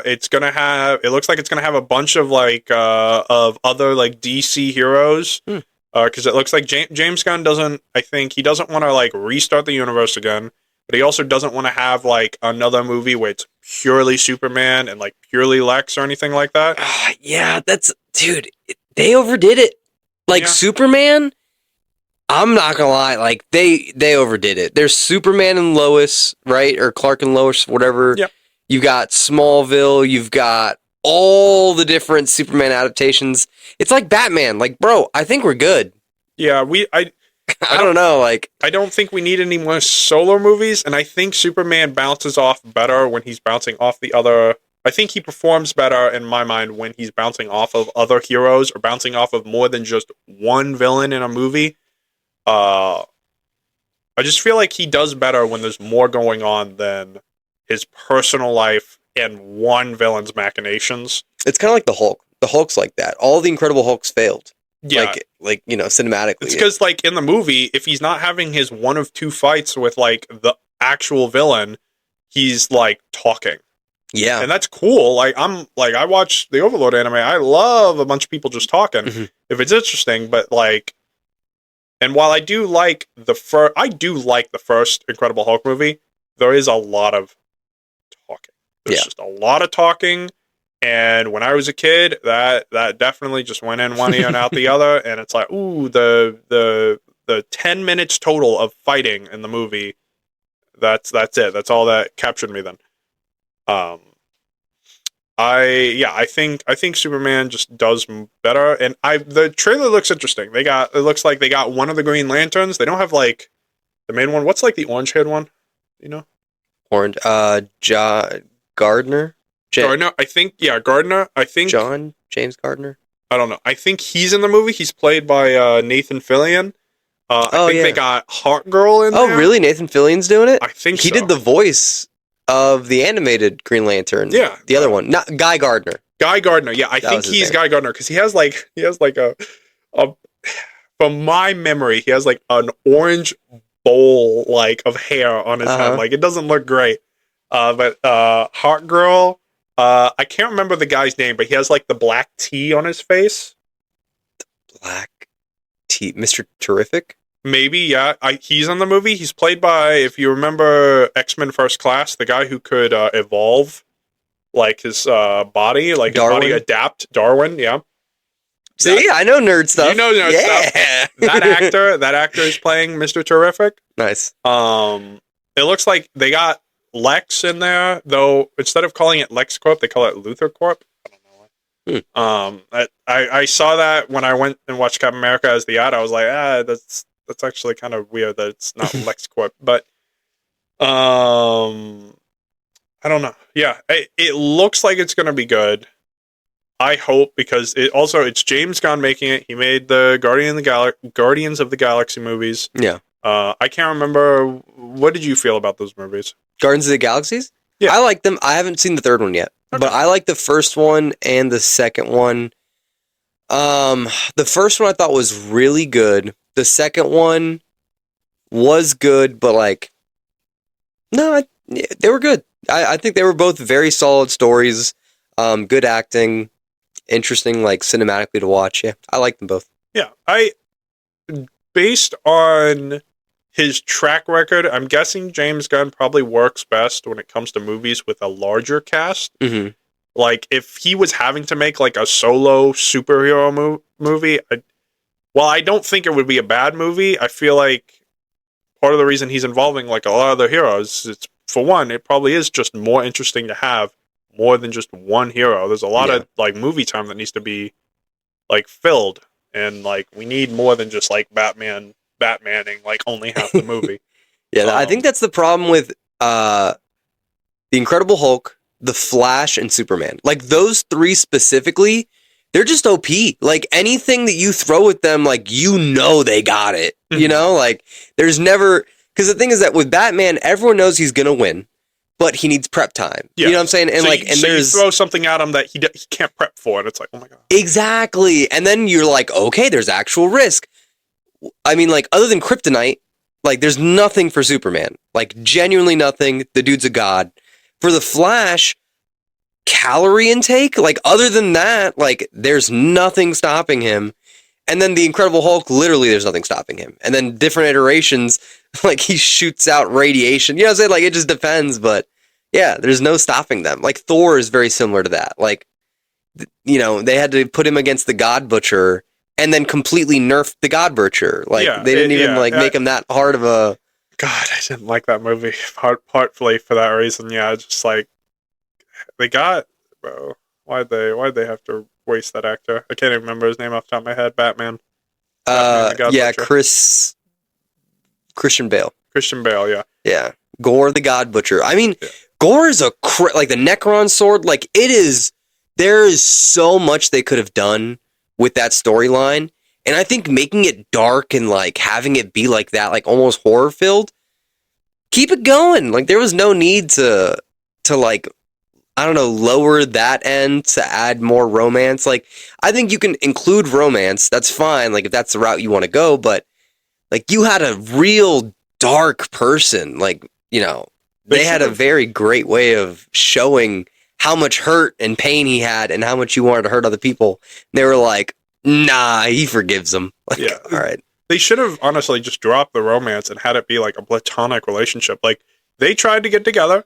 It's gonna have. It looks like it's gonna have a bunch of like of other like DC heroes. Because it looks like James Gunn doesn't. I think he doesn't want to like restart the universe again. but he also doesn't want to have like another movie where it's purely Superman and like purely Lex or anything like that. Yeah, dude, they overdid it. Like Superman, I'm not gonna lie, like they overdid it. There's Superman and Lois, right? Or Clark and Lois, whatever. Yep. You've got Smallville, you've got all the different Superman adaptations. It's like Batman. Like, bro, I think we're good. Yeah, I don't know, like I don't think we need any more solo movies, and I think Superman bounces off better when he's bouncing off the other. I think he performs better in my mind when he's bouncing off of other heroes or bouncing off of more than just one villain in a movie. I just feel like he does better when there's more going on than his personal life and one villain's machinations. It's kind of like the Hulk. The Hulk's like that. All the Incredible Hulks failed. Yeah. Like cinematically. It's because, like, in the movie, if he's not having his one of two fights with, like, the actual villain, he's, like, talking. Yeah. And that's cool. Like, I watch the Overlord anime. I love a bunch of people just talking if it's interesting, but, like, and while I do like the first Incredible Hulk movie, there is a lot of talking. There's just a lot of talking. And when I was a kid, that definitely just went in one ear and out the other. And it's like, ooh, the 10 minutes total of fighting in the movie. That's it. That's all that captured me then. I think Superman just does better. And the trailer looks interesting. It looks like they got one of the Green Lanterns. They don't have like the main one. What's like the orange haired one? You know? Orange. Gardner. Gardner, I think. Yeah, Gardner. I think James Gardner. I don't know. I think he's in the movie. He's played by Nathan Fillion. I think they got Hawk Girl in there. Oh, really? Nathan Fillion's doing it? I think he did the voice of the animated Green Lantern. Yeah, the other one, not Guy Gardner. Guy Gardner. Yeah, I think he's Guy Gardner because he has like a from my memory, he has like an orange bowl like of hair on his head. Like it doesn't look great. But Hawk Girl. I can't remember the guy's name, but he has like the black T on his face. The black T, Mr. Terrific? Maybe, yeah. He's in the movie. He's played by, if you remember X-Men First Class, the guy who could evolve like his body, like Darwin? his body adapt. Darwin, yeah. See, I know nerd stuff. You know nerd stuff. That actor is playing Mr. Terrific. Nice. It looks like they got Lex in there, though instead of calling it LexCorp, they call it Luthor Corp. I don't know why. I saw that when I went and watched Captain America as the ad. I was like, that's actually kind of weird that it's not LexCorp. But I don't know. Yeah, it looks like it's gonna be good. I hope because it's James Gunn making it. He made the Guardians of the Galaxy movies. Yeah. I can't remember. What did you feel about those movies? Guardians of the Galaxies? Yeah. I like them. I haven't seen the third one yet, but I like the first one and the second one. The first one I thought was really good. The second one was good, but like, no, they were good. I think they were both very solid stories. Good acting, interesting, like cinematically to watch. Yeah, I like them both. Yeah, based on his track record, I'm guessing James Gunn probably works best when it comes to movies with a larger cast. Mm-hmm. Like, if he was having to make, like, a solo superhero movie, I don't think it would be a bad movie. I feel like part of the reason he's involving, like, a lot of the heroes, it's, for one, it probably is just more interesting to have more than just one hero. There's a lot of, like, movie time that needs to be, like, filled. And, like, we need more than just, like, Batmaning, like, only half the movie. Yeah, I think that's the problem with The Incredible Hulk, The Flash, and Superman. Like, those three specifically, they're just OP. Like, anything that you throw at them, like, you know they got it. You know? Like, there's never... Because the thing is that with Batman, everyone knows he's going to win, but he needs prep time. Yeah. You know what I'm saying? And so you throw something at him that he can't prep for, and it's like, oh my God. Exactly. And then you're like, okay, there's actual risk. I mean, like, other than kryptonite, like, there's nothing for Superman. Like, genuinely nothing. The dude's a god. For the Flash, calorie intake, like, other than that, like, there's nothing stopping him. And then the Incredible Hulk, literally, there's nothing stopping him. And then different iterations, like he shoots out radiation. You know what I'm saying? Like it just depends, but yeah, there's no stopping them. Like Thor is very similar to that. Like, they had to put him against the God Butcher and then completely nerfed the God Butcher. Like they didn't even make him that hard of a. God, I didn't like that movie. Partly for that reason. Yeah, just like they got, bro. Why'd they have to waste that actor? I can't even remember his name off the top of my head. Batman. Yeah, Christian Bale. Christian Bale, yeah. Yeah. Gore the God Butcher. I mean, Gore is like the Necron sword, like there is so much they could have done with that storyline. And I think making it dark and like having it be like that, like almost horror filled, keep it going. Like there was no need to like, I don't know, lower that end to add more romance. Like I think you can include romance. That's fine. Like if that's the route you want to go, but like you had a real dark person, like, they had a very great way of showing how much hurt and pain he had and how much he wanted to hurt other people. They were like, nah, he forgives them. Like, yeah. All right. They should have honestly just dropped the romance and had it be like a platonic relationship. Like they tried to get together.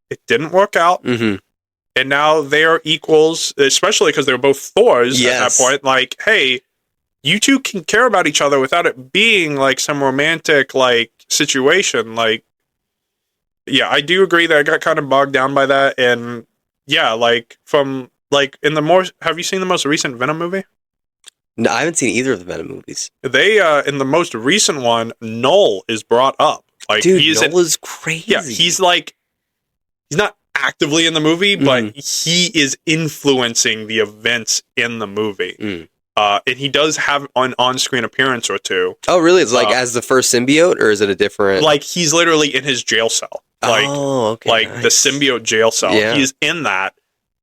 It didn't work out. Mm-hmm. And now they are equals, especially because they're both Thors at that point. Like, hey, you two can care about each other without it being like some romantic like situation. Like, yeah, I do agree that I got kind of bogged down by that. And yeah, like from like have you seen the most recent Venom movie? No, I haven't seen either of the Venom movies. They in the most recent one, Null is brought up. Like, dude, Null is crazy. Yeah, he's not actively in the movie, but he is influencing the events in the movie. And he does have an on-screen appearance or two. Oh, really? It's like as the first symbiote, or is it a different? Like he's literally in his jail cell. Like, okay, the symbiote jail cell. Yeah. He is in that,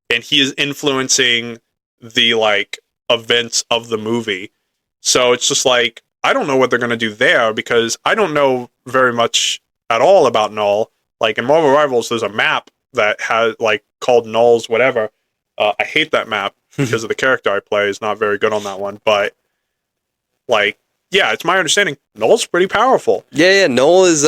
and he is influencing the like events of the movie. So it's just like I don't know what they're gonna do there because I don't know very much at all about Null. Like in Marvel Rivals, there's a map that has like called Null's whatever. I hate that map because of the character I play is not very good on that one. But like, yeah, it's my understanding Null's pretty powerful. Yeah. Null is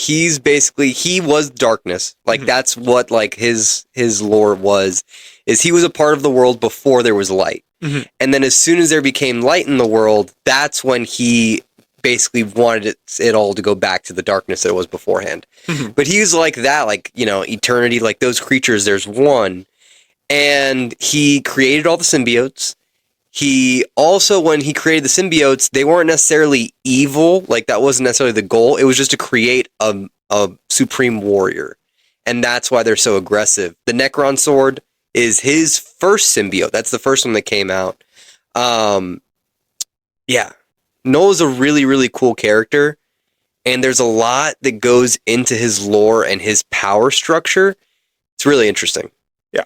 he was darkness. Like that's what like his lore was. Is he was a part of the world before there was light, and then as soon as there became light in the world, that's when he basically wanted it all to go back to the darkness that it was beforehand. But he was like that, like, eternity, like those creatures, there's one. And he created all the symbiotes. He also, when he created the symbiotes, they weren't necessarily evil. Like that wasn't necessarily the goal. It was just to create a supreme warrior. And that's why they're so aggressive. The Necron sword is his first symbiote. That's the first one that came out. Yeah. Null is a really, really cool character, and there's a lot that goes into his lore and his power structure. It's really interesting. Yeah,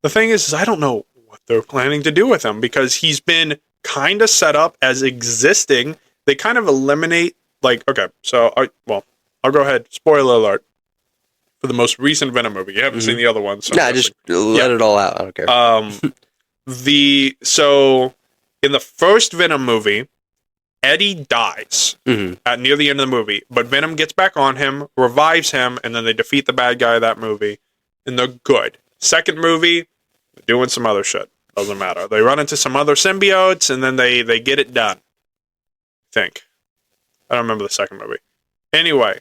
the thing is I don't know what they're planning to do with him because he's been kind of set up as existing. They kind of eliminate, like, okay, so, I'll go ahead. Spoiler alert. For the most recent Venom movie. You haven't seen the other ones. So just let it all out. I don't care. So, in the first Venom movie, Eddie dies at near the end of the movie, but Venom gets back on him, revives him, and then they defeat the bad guy of that movie, and they're good. Second movie, they're doing some other shit. Doesn't matter. They run into some other symbiotes, and then they get it done. I think. I don't remember the second movie. Anyway.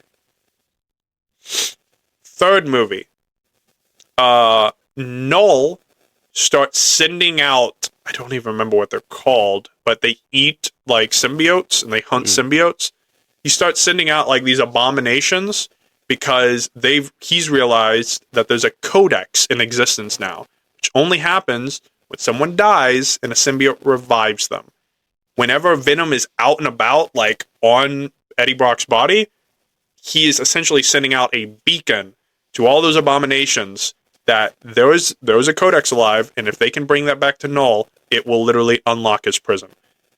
Third movie. Null starts sending out, I don't even remember what they're called, but they eat like symbiotes and they hunt symbiotes. He starts sending out like these abominations because he's realized that there's a codex in existence now, which only happens when someone dies and a symbiote revives them. Whenever Venom is out and about, like on Eddie Brock's body, he is essentially sending out a beacon to all those abominations that there is a codex alive, and if they can bring that back to Null, it will literally unlock his prison.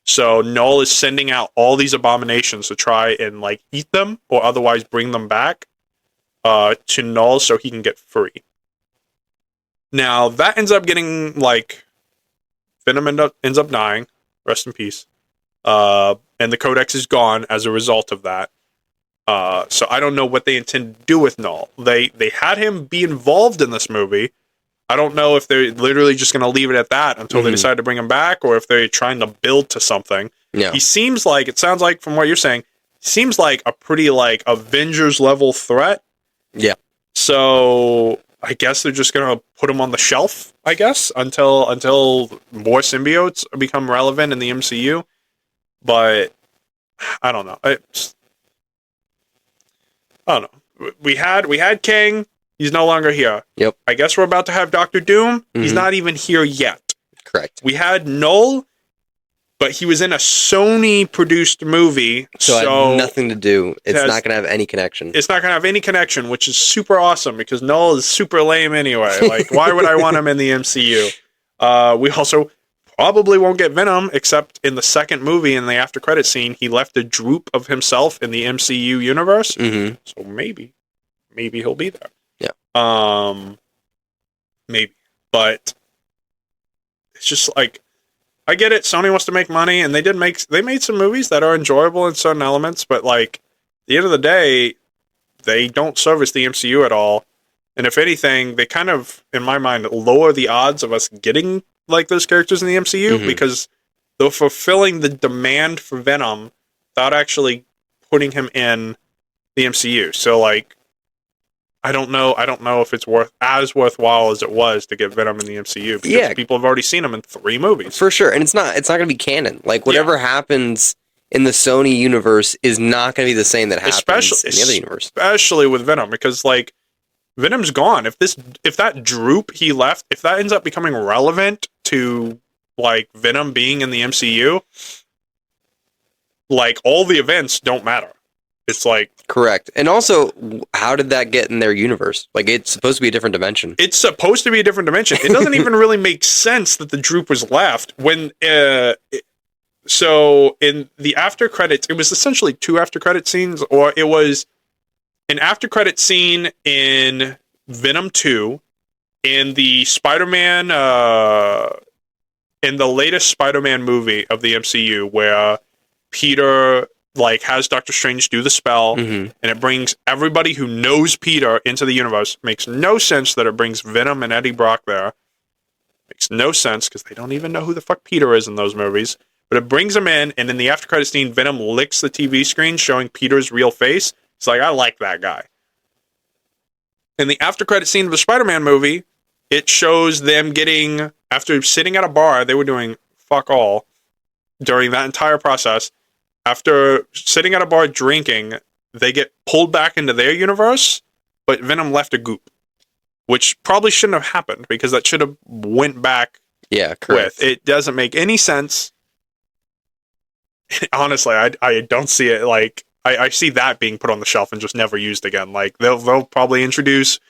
So Null is sending out all these abominations to try and like eat them or otherwise bring them back to Null so he can get free. Now that ends up getting like Venom ends up dying. Rest in peace. And the codex is gone as a result of that. So I don't know what they intend to do with Null. They had him be involved in this movie. I don't know if they're literally just going to leave it at that until they decide to bring him back, or if they're trying to build to something. Yeah. He seems like, it sounds like from what you're saying, seems like a pretty like Avengers level threat. Yeah. So I guess they're just going to put him on the shelf, I guess, until more symbiotes become relevant in the MCU. But I don't know. I don't know. We had Kang. He's no longer here. Yep. I guess we're about to have Doctor Doom. He's not even here yet. Correct. We had Null, but he was in a Sony-produced movie. So it had nothing to do. It's not going to have any connection. It's not going to have any connection, which is super awesome, because Null is super lame anyway. Like, why would I want him in the MCU? We also probably won't get Venom, except in the second movie, in the after-credit scene, he left a droop of himself in the MCU universe. So maybe he'll be there. Maybe, but it's just like, I get it. Sony wants to make money, and they made some movies that are enjoyable in certain elements, but like, at the end of the day, they don't service the MCU at all. And if anything, they kind of, in my mind, lower the odds of us getting like those characters in the MCU, because they're fulfilling the demand for Venom without actually putting him in the MCU. So like, I don't know if it's worthwhile as it was to get Venom in the MCU, because people have already seen him in 3 movies. For sure, and it's not going to be canon. Like, whatever happens in the Sony universe is not going to be the same that happens in the other universe. Especially with Venom, because like, Venom's gone. If that droop he left, if that ends up becoming relevant to like Venom being in the MCU, like, all the events don't matter. It's like... Correct. And also, how did that get in their universe? Like, it's supposed to be a different dimension. It's supposed to be a different dimension. It doesn't even really make sense that the droop was left when... So, in the after credits, it was essentially 2 after credit scenes, or it was an after credit scene in Venom 2, in the Spider-Man... in the latest Spider-Man movie of the MCU, where Peter... like, has Doctor Strange do the spell, and it brings everybody who knows Peter into the universe. Makes no sense that it brings Venom and Eddie Brock there. Makes no sense, because they don't even know who the fuck Peter is in those movies. But it brings him in, and in the after-credit scene, Venom licks the TV screen, showing Peter's real face. It's like, I like that guy. In the after-credit scene of the Spider-Man movie, it shows them getting, after sitting at a bar, they were doing fuck all during that entire process. After sitting at a bar drinking, they get pulled back into their universe, but Venom left a goop, which probably shouldn't have happened, because that should have went back. Yeah, correct. It doesn't make any sense. Honestly, I don't see it. Like, I see that being put on the shelf and just never used again. Like, they'll probably introduce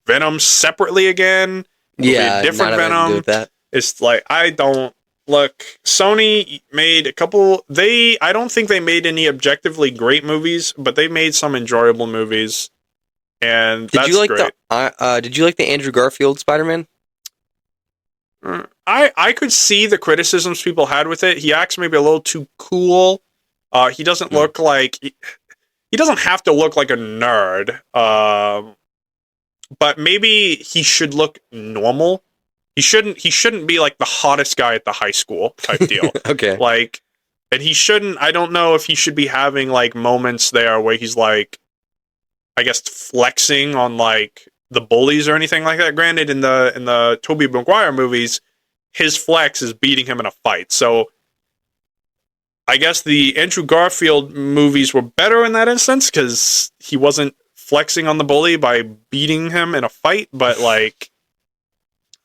Venom separately again. Yeah, different Venom. Do with that. It's like, I don't. Look, Sony made a couple... I don't think they made any objectively great movies, but they made some enjoyable movies, and that's great. Did you like the Andrew Garfield Spider-Man? I could see the criticisms people had with it. He acts maybe a little too cool. He doesn't look like... He doesn't have to look like a nerd, but maybe he should look normal. He shouldn't be like the hottest guy at the high school type deal. Okay. Like, and he shouldn't, I don't know if he should be having like moments there where he's like, I guess, flexing on like the bullies or anything like that. Granted, in the Tobey Maguire movies, his flex is beating him in a fight. So I guess the Andrew Garfield movies were better in that instance, because he wasn't flexing on the bully by beating him in a fight, but like,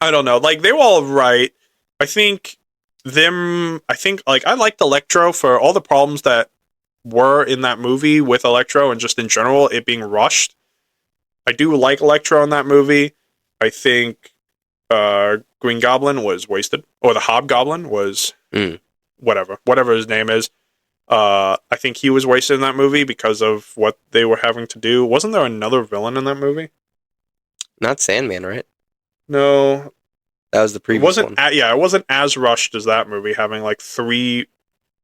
I don't know. Like, they were all right. I think like, I liked Electro for all the problems that were in that movie with Electro, and just in general, it being rushed. I do like Electro in that movie. I think Green Goblin was wasted, or the Hobgoblin was whatever his name is. I think he was wasted in that movie because of what they were having to do. Wasn't there another villain in that movie? Not Sandman, right? No, that was the previous one. It wasn't as rushed as that movie, having like 3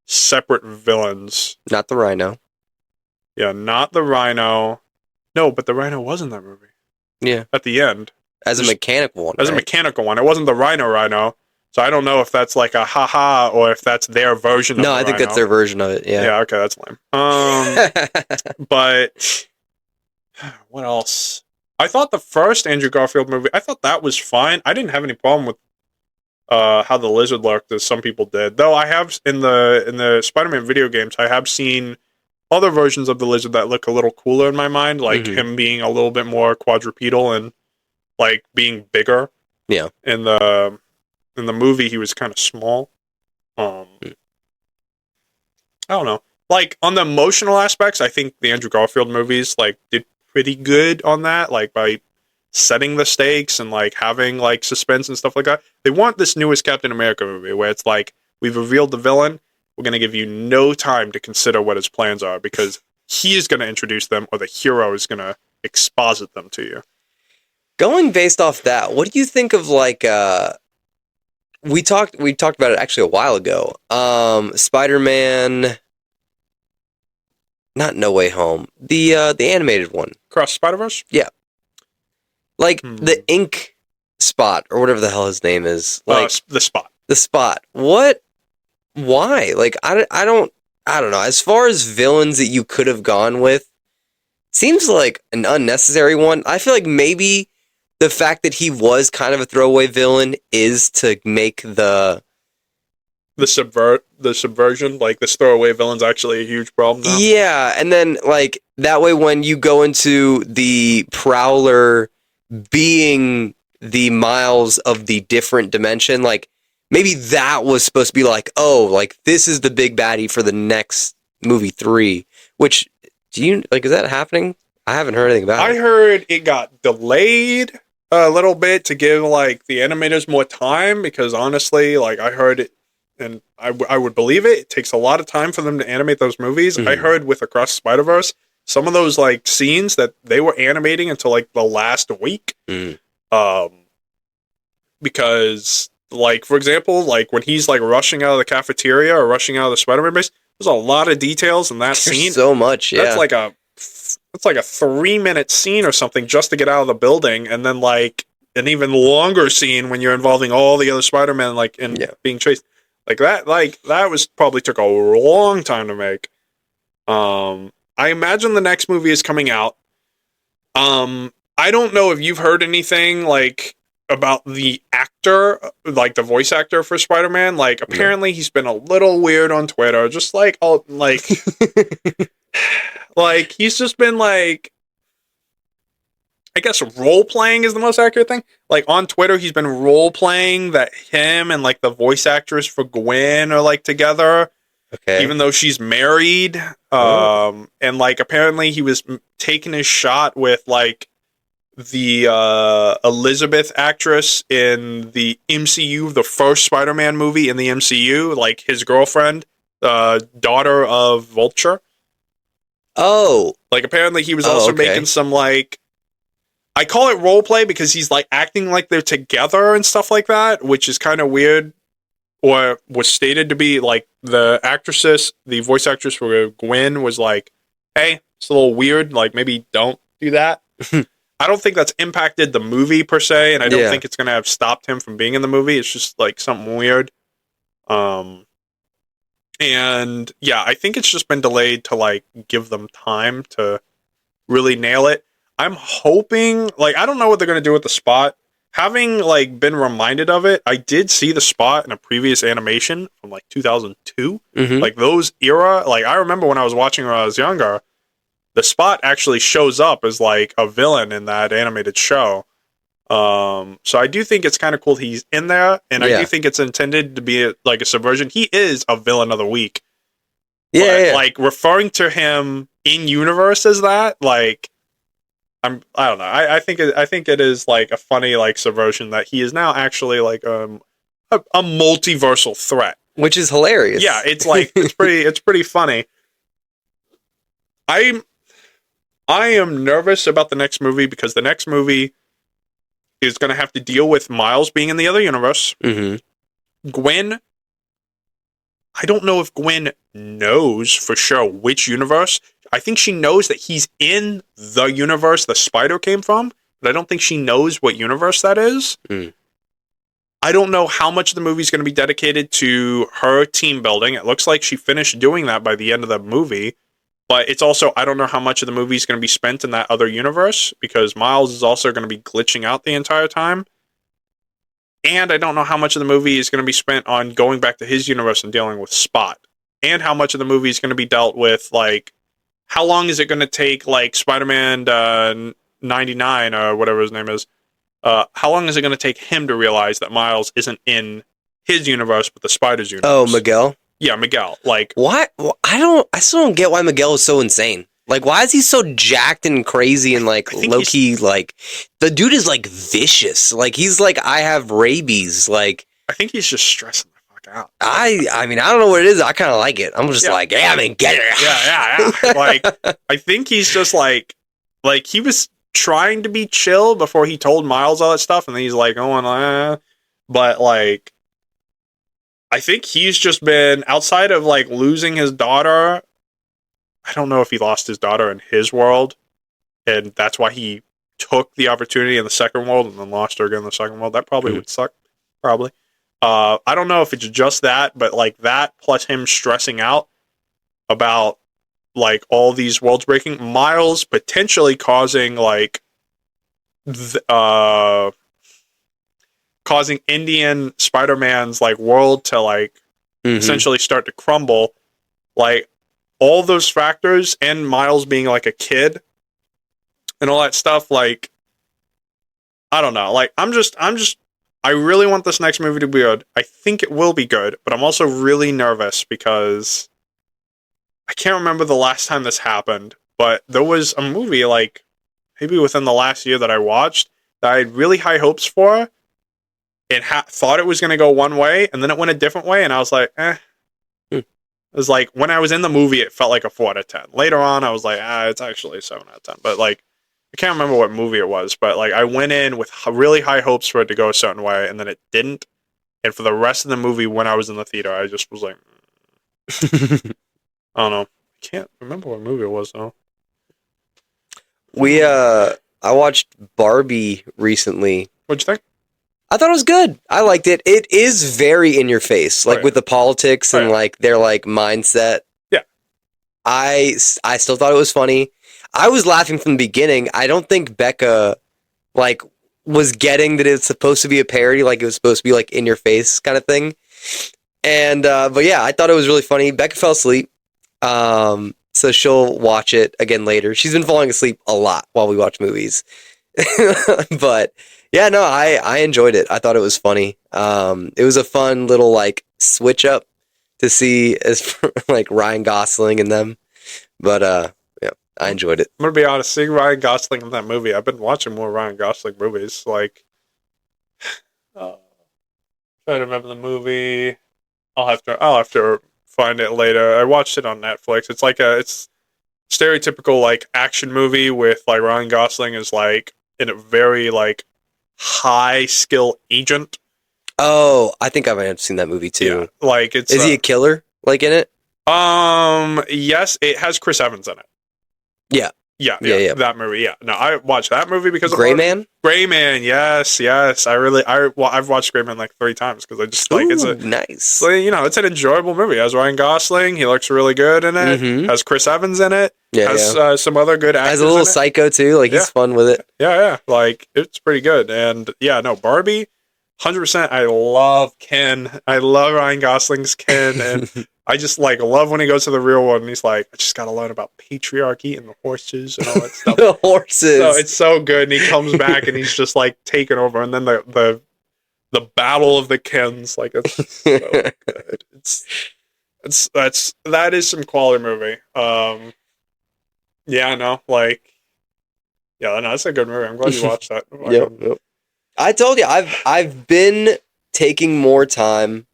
separate villains. Not the Rhino. Yeah, not the Rhino. No, but the Rhino was in that movie. Yeah. At the end. As a mechanical one. As a mechanical one. It wasn't the Rhino. So I don't know if that's like a haha or if that's their version of the Rhino. No, I think that's their version of it, yeah. Yeah, okay, that's lame. But what else? I thought the first Andrew Garfield movie, I thought that was fine. I didn't have any problem with how the lizard looked, as some people did. Though I have in the Spider-Man video games, I have seen other versions of the lizard that look a little cooler in my mind, like him being a little bit more quadrupedal and like being bigger. Yeah. In the movie, he was kind of small. I don't know. Like on the emotional aspects, I think the Andrew Garfield movies like did pretty good on that, like by setting the stakes and like having like suspense and stuff like that. They want this newest Captain America movie where it's like, we've revealed the villain, we're going to give you no time to consider what his plans are because he is going to introduce them or the hero is going to exposit them to you. Going based off that, what do you think of like we talked about it actually a while ago. Spider-Man, not No Way Home, the animated one. Across Spider-Verse? Yeah. Like the ink spot or whatever the hell his name is. Like the Spot. The Spot. What? Why? Like I don't know. As far as villains that you could have gone with, seems like an unnecessary one. I feel like maybe the fact that he was kind of a throwaway villain is to make the subversion, like this throwaway villain's actually a huge problem now. Yeah, and then like that way when you go into the Prowler being the Miles of the different dimension, like maybe that was supposed to be like, oh, like this is the big baddie for the next movie 3. Which is that happening? I haven't heard anything about it. I heard it got delayed a little bit to give like the animators more time because honestly, like I heard it and I would believe it. It takes a lot of time for them to animate those movies. I heard with Across Spider-Verse, some of those like scenes that they were animating until like the last week. Because like, for example, like when he's like rushing out of the cafeteria or rushing out of the Spider-Man base, there's a lot of details in that scene. So much, yeah. That's like a 3-minute scene or something just to get out of the building, and then like an even longer scene when you're involving all the other Spider-Man like in being chased. Like that was probably took a long time to make. I imagine the next movie is coming out. I don't know if you've heard anything like about the actor, like the voice actor for Spider-Man. Like apparently he's been a little weird on Twitter, just like like he's just been like, I guess role playing is the most accurate thing. Like on Twitter, he's been role playing that him and like the voice actress for Gwen are like together. Okay. Even though she's married. And like apparently he was taking his shot with like the Elizabeth actress in the MCU, the first Spider-Man movie in the MCU, like his girlfriend, daughter of Vulture. Oh. Like apparently he was also making some like, I call it role play because he's like acting like they're together and stuff like that, which is kind of weird. Or was stated to be like the voice actress for Gwen was like, hey, it's a little weird. Like maybe don't do that. I don't think that's impacted the movie per se. And I don't think it's going to have stopped him from being in the movie. It's just like something weird. And yeah, I think it's just been delayed to like give them time to really nail it. I'm hoping, like, I don't know what they're going to do with the Spot. Having like been reminded of it, I did see the Spot in a previous animation from like 2002. Like those era, like I remember when I was watching when I was younger, the Spot actually shows up as like a villain in that animated show. So I do think it's kind of cool he's in there, and I do think it's intended to be like a subversion. He is a villain of the week. But, like referring to him in universe as that, like I don't know. I think it is like a funny like subversion that he is now actually like a multiversal threat, which is hilarious. Yeah, it's like it's pretty funny. I am nervous about the next movie because the next movie is going to have to deal with Miles being in the other universe. Gwen I don't know if Gwen knows for sure which universe. I think she knows that he's in the universe the spider came from, but I don't think she knows what universe that is. I don't know how much of the movie is going to be dedicated to her team building. It looks like she finished doing that by the end of the movie. But it's also, I don't know how much of the movie is going to be spent in that other universe, because Miles is also going to be glitching out the entire time. And I don't know how much of the movie is going to be spent on going back to his universe and dealing with Spot. And how much of the movie is going to be dealt with, like, how long is it going to take, like, Spider-Man 99 or whatever his name is? How long is it going to take him to realize that Miles isn't in his universe, but the Spider's universe? Oh, Miguel? Yeah, Miguel. Like, why? Well, I still don't get why Miguel is so insane. Like, why is he so jacked and crazy and, like, low-key, like, the dude is, like, vicious. Like, he's like, I have rabies. Like, I think he's just stressing the fuck out. I mean, I don't know what it is. I kind of like it. I'm just like, yeah, I mean, get it. Yeah. Like, I think he's just, like, he was trying to be chill before he told Miles all that stuff, and then he's like, but, like, I think he's just been, outside of, like, losing his daughter, I don't know if he lost his daughter in his world, and that's why he took the opportunity in the second world and then lost her again in the second world. That probably would suck, probably. I don't know if it's just that, but, like, that plus him stressing out about, like, all these worlds breaking, Miles potentially causing, like, causing Indian Spider-Man's, like, world to, like, essentially start to crumble. Like, all those factors, and Miles being, like, a kid and all that stuff, like, I don't know. Like, I really want this next movie to be good. I think it will be good, but I'm also really nervous because I can't remember the last time this happened, but there was a movie, like, maybe within the last year that I watched that I had really high hopes for. It thought it was going to go one way, and then it went a different way, and I was like, It was like, when I was in the movie, it felt like a 4 out of 10. Later on, I was like, it's actually a 7 out of 10. But, like, I can't remember what movie it was, but, like, I went in with really high hopes for it to go a certain way, and then it didn't. And for the rest of the movie, when I was in the theater, I just was like, I don't know. I can't remember what movie it was, though. I watched Barbie recently. What'd you think? I thought it was good. I liked it. It is very in your face, like with the politics and like their like mindset. Yeah. I still thought it was funny. I was laughing from the beginning. I don't think Becca like was getting that it's supposed to be a parody, like it was supposed to be like in your face kind of thing. And but yeah, I thought it was really funny. Becca fell asleep. So she'll watch it again later. She's been falling asleep a lot while we watch movies. But yeah, no, I enjoyed it. I thought it was funny. It was a fun little like switch up to see as like Ryan Gosling and them. But yeah, I enjoyed it. I'm gonna be honest, seeing Ryan Gosling in that movie, I've been watching more Ryan Gosling movies. Like, trying to remember the movie. I'll have to find it later. I watched it on Netflix. It's like it's stereotypical like action movie with like Ryan Gosling is like in a very like high skill agent. Oh, I think I might have seen that movie too. Yeah, like it's is he a killer like in it? Yes, it has Chris Evans in it. Yeah. Yeah, that movie. Yeah, no, I watched that movie because of Gray Man. Gray Man, yes. I've watched Gray Man like 3 times because I just like it's a nice. So, you know, it's an enjoyable movie. It has Ryan Gosling, he looks really good in it. Mm-hmm. Has Chris Evans in it. Yeah, has some other good actors. Has a little psycho too. Like he's fun with it. Yeah, like it's pretty good. And yeah, no, Barbie, 100%. I love Ken. I love Ryan Gosling's Ken, and I just like love when he goes to the real world and he's like, I just got to learn about patriarchy and the horses and all that stuff. The horses. So it's so good. And he comes back and he's just like taking over. And then the battle of the Kens, like it's so good. That is some quality movie. Yeah, no, like, yeah, no, it's a good movie. I'm glad you watched that. Yep. I told you, I've been taking more time.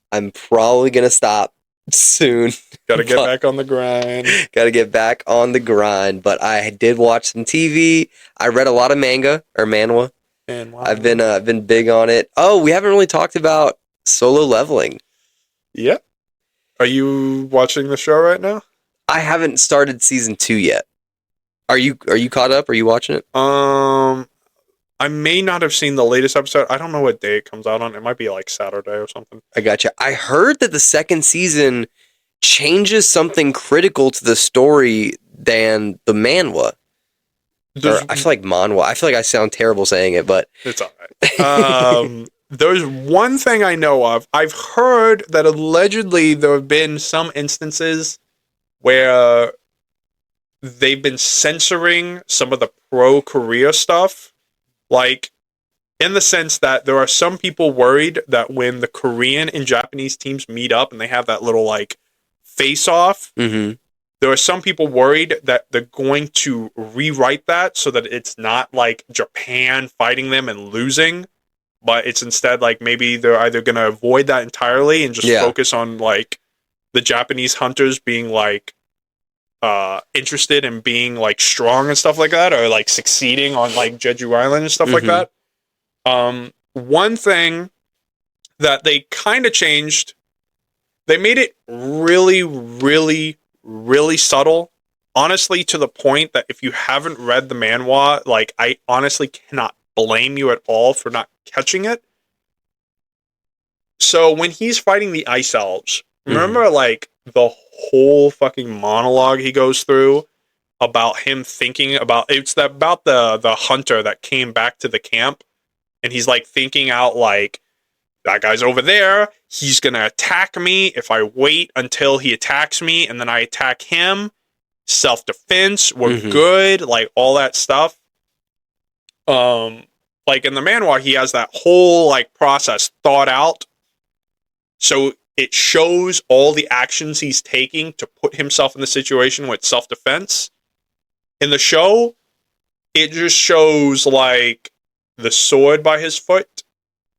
I'm probably going to stop soon. Gotta get back on the grind. Gotta get back on the grind. But I did watch some TV. I read a lot of manga, or manhwa. I've been big on it. Oh, we haven't really talked about Solo Leveling. Yep. Are you watching the show right now? I haven't started season 2 yet. Are you caught up? Are you watching it? I may not have seen the latest episode. I don't know what day it comes out on. It might be like Saturday or something. I gotcha. I heard that the second season changes something critical to the story than the manhwa. Or I feel like manhwa. I feel like I sound terrible saying it, but it's all right. There's one thing I know of. I've heard that allegedly there have been some instances where they've been censoring some of the pro-Korea stuff. Like, in the sense that there are some people worried that when the Korean and Japanese teams meet up and they have that little, like, face-off, there are some people worried that they're going to rewrite that so that it's not, like, Japan fighting them and losing, but it's instead, like, maybe they're either going to avoid that entirely and just focus on, like, the Japanese hunters being, like, interested in being like strong and stuff like that, or like succeeding on like Jeju Island and stuff like that. One thing that they kind of changed, they made it really, really, really subtle. Honestly, to the point that if you haven't read the manhwa, like I honestly cannot blame you at all for not catching it. So when he's fighting the ice elves, remember like the whole fucking monologue he goes through about him thinking about about the hunter that came back to the camp, and he's like thinking out like, that guy's over there, he's gonna attack me if I wait until he attacks me and then I attack him, self-defense, we're good, like all that stuff. Like in the manhwa he has that whole like process thought out, so it shows all the actions he's taking to put himself in the situation with self-defense. In the show, it just shows, like, the sword by his foot.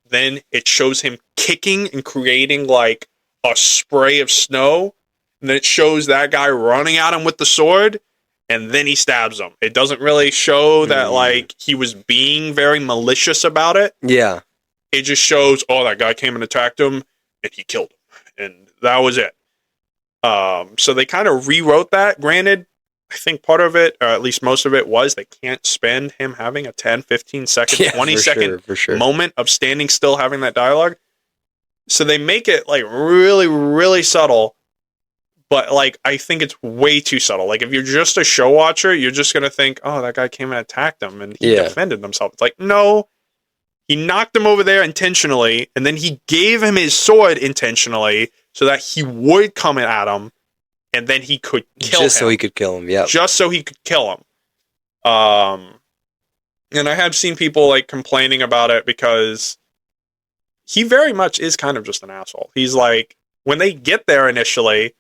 Then it shows him kicking and creating, like, a spray of snow. And then it shows that guy running at him with the sword. And then he stabs him. It doesn't really show that, like, he was being very malicious about it. Yeah. It just shows, oh, that guy came and attacked him, and he killed him. And that was it. So they kind of rewrote that. Granted, I think part of it, or at least most of it, was they can't spend him having a 10, 15 second, 20-second moment of standing still having that dialogue. So they make it like really, really subtle. But like, I think it's way too subtle. Like if you're just a show watcher, you're just going to think, oh, that guy came and attacked him and he defended himself. It's like, no. He knocked him over there intentionally, and then he gave him his sword intentionally so that he would come at him, and then he could kill him. Just so he could kill him, yeah. Just so he could kill him. And I have seen people, like, complaining about it because he very much is kind of just an asshole. He's like, when they get there initially,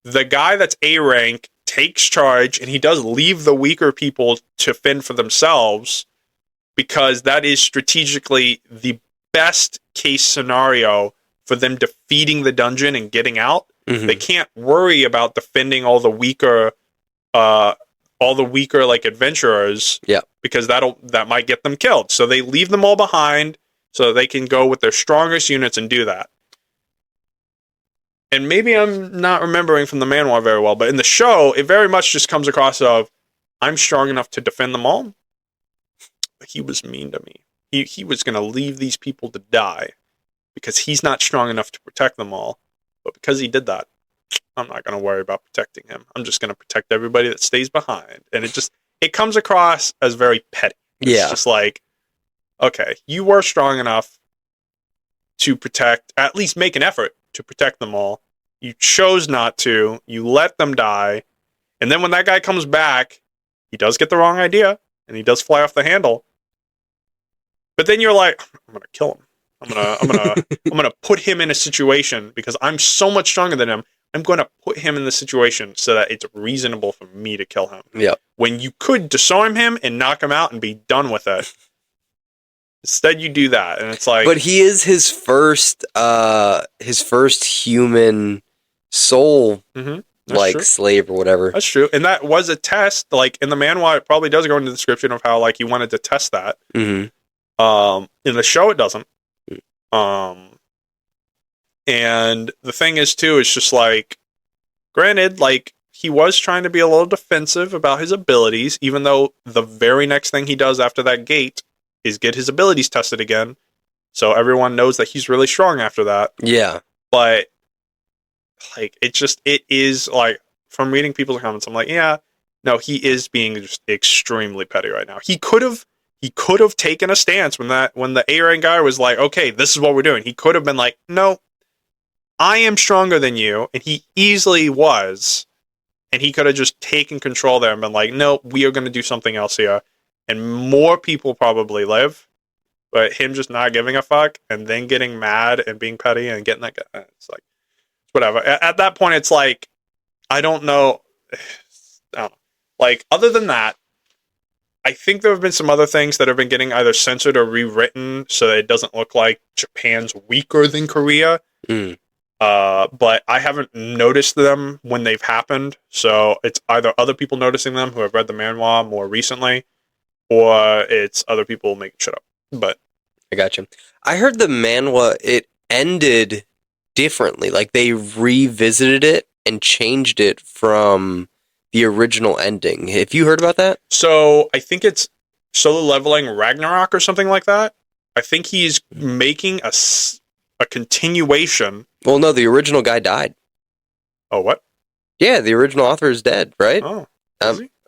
the guy that's A rank takes charge, and he does leave the weaker people to fend for themselves, because that is strategically the best case scenario for them defeating the dungeon and getting out. They can't worry about defending all the weaker like adventurers, because that might get them killed. So they leave them all behind so they can go with their strongest units and do that. And maybe I'm not remembering from the manhwa very well, but in the show, it very much just comes across of, I'm strong enough to defend them all. But he was mean to me. He was going to leave these people to die because he's not strong enough to protect them all. But because he did that, I'm not going to worry about protecting him. I'm just going to protect everybody that stays behind. And it comes across as very petty. It's just like, okay, you were strong enough to protect, at least make an effort to protect them all. You chose not to. You let them die. And then when that guy comes back, he does get the wrong idea. And he does fly off the handle. But then you're like, I'm gonna kill him. I'm gonna put him in a situation because I'm so much stronger than him. I'm gonna put him in the situation so that it's reasonable for me to kill him. Yeah. When you could disarm him and knock him out and be done with it. Instead you do that, and it's like, but he is his first human soul. Like true. Slave or whatever. That's true. And that was a test. Like in the manhwa, it probably does go into the description of how like he wanted to test that. In the show, it doesn't. And the thing is, too, it's just like, granted, like, he was trying to be a little defensive about his abilities, even though the very next thing he does after that gate is get his abilities tested again. So everyone knows that he's really strong after that. Yeah. But, like, it is, like, from reading people's comments, I'm like, yeah, no, he is being just extremely petty right now. He could have taken a stance when the A-rank guy was like, okay, this is what we're doing. He could have been like, no, I am stronger than you, and he easily was, and he could have just taken control there and been like, no, we are going to do something else here, and more people probably live, but him just not giving a fuck, and then getting mad and being petty and getting that guy, it's like, whatever. At that point, it's like, I don't know. Like, other than that, I think there have been some other things that have been getting either censored or rewritten so that it doesn't look like Japan's weaker than Korea. But I haven't noticed them when they've happened. So it's either other people noticing them who have read the manhwa more recently, or it's other people making shit up. But I got you. I heard the manhwa, it ended differently. Like, they revisited it and changed it from the original ending. Have you heard about that? So I think it's Solo Leveling Ragnarok or something like that. I think he's making a continuation. Well, no, the original guy died. Oh, what? Yeah, the original author is dead, right? Oh,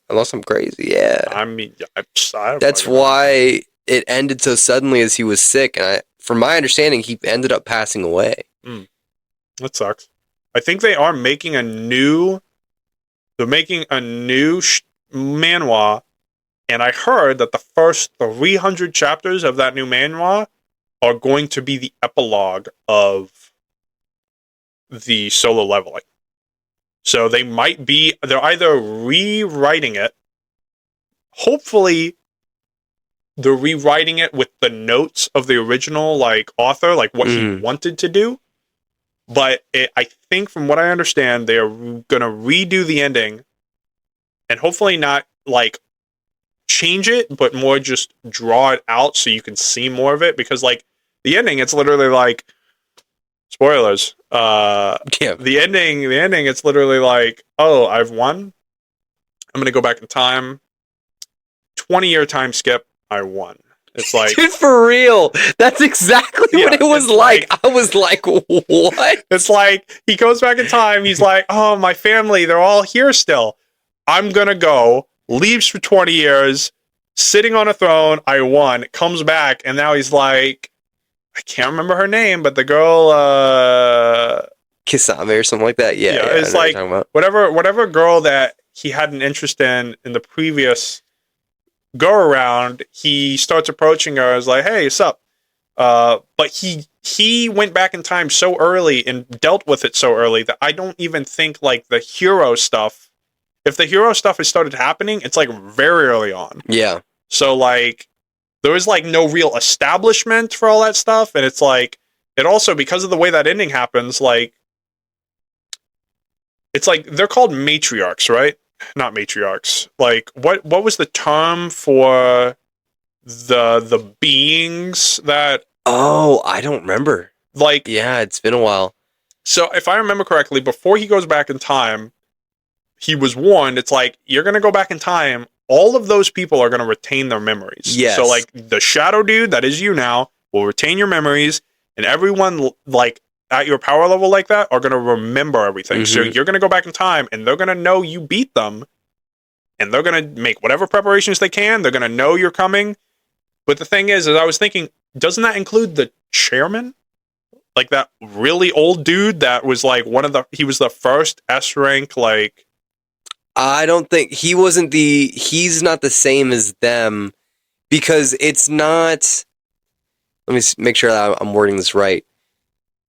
unless I'm crazy, yeah. I mean, I don't That's why it ended so suddenly, as he was sick, and from my understanding, he ended up passing away. That sucks. I think they are making a new... They're making a new manhwa, and I heard that the first 300 chapters of that new manhwa are going to be the epilogue of the Solo Leveling. So they're either rewriting it. Hopefully, they're rewriting it with the notes of the original, like, author, like what he wanted to do. But I think, from what I understand, they are going to redo the ending, and hopefully not, like, change it, but more just draw it out so you can see more of it. Because, like, the ending, it's literally like, spoilers. Yeah. The ending, it's literally like, oh, I've won. I'm going to go back in time. 20-year time skip. I won. It's like, dude, for real. That's exactly what it was like. I was like, what? It's like, he goes back in time. He's like, oh, my family, they're all here still. I'm going to go. Leaves for 20 years. Sitting on a throne. I won. Comes back. And now he's like, I can't remember her name, but the girl, Kisame or something like that. Yeah, it's like, whatever girl that he had an interest in the previous go around, he starts approaching her. Is like, hey, what's up? But he went back in time so early and dealt with it so early that I don't even think, like, the hero stuff, if the hero stuff has started happening, it's like very early on. Yeah. So, like, there was, like, no real establishment for all that stuff, and it's like, it also, because of the way that ending happens, like, it's like, they're called matriarchs, right? Not matriarchs. Like, what was the term for the beings that... Oh, I don't remember. Like... Yeah, it's been a while. So, if I remember correctly, before he goes back in time, he was warned, it's like, you're going to go back in time, all of those people are going to retain their memories. Yes. So, like, the shadow dude, that is you now, will retain your memories, and everyone, like, at your power level like that are going to remember everything. So you're going to go back in time, and they're going to know you beat them, and they're going to make whatever preparations they can. They're going to know you're coming. But the thing is I was thinking, doesn't that include the chairman? Like, that really old dude that was, like, he was the first S rank, like... I don't think he's not the same as them, because it's not... Let me make sure that I'm wording this right.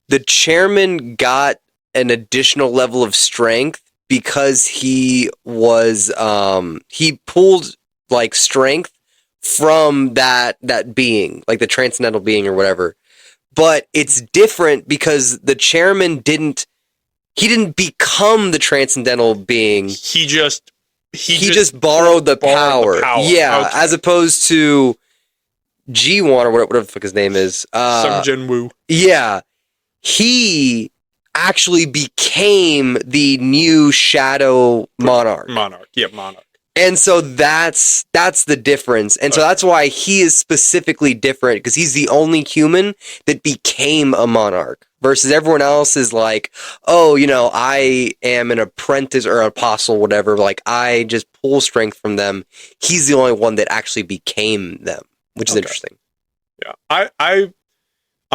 The chairman got an additional level of strength because he was he pulled, like, strength from that being, like the transcendental being or whatever. But it's different because the chairman didn't become the transcendental being. He just borrowed the power. Yeah, okay. As opposed to G1 or whatever the fuck his name is. Sung Jin Woo. Yeah. he actually became the new Shadow Monarch. Monarch. And so that's the difference. And so that's why he is specifically different, because he's the only human that became a monarch versus everyone else is like, oh, I am an apprentice or an apostle, whatever. Like, I just pull strength from them. He's the only one that actually became them, which is interesting. Yeah. I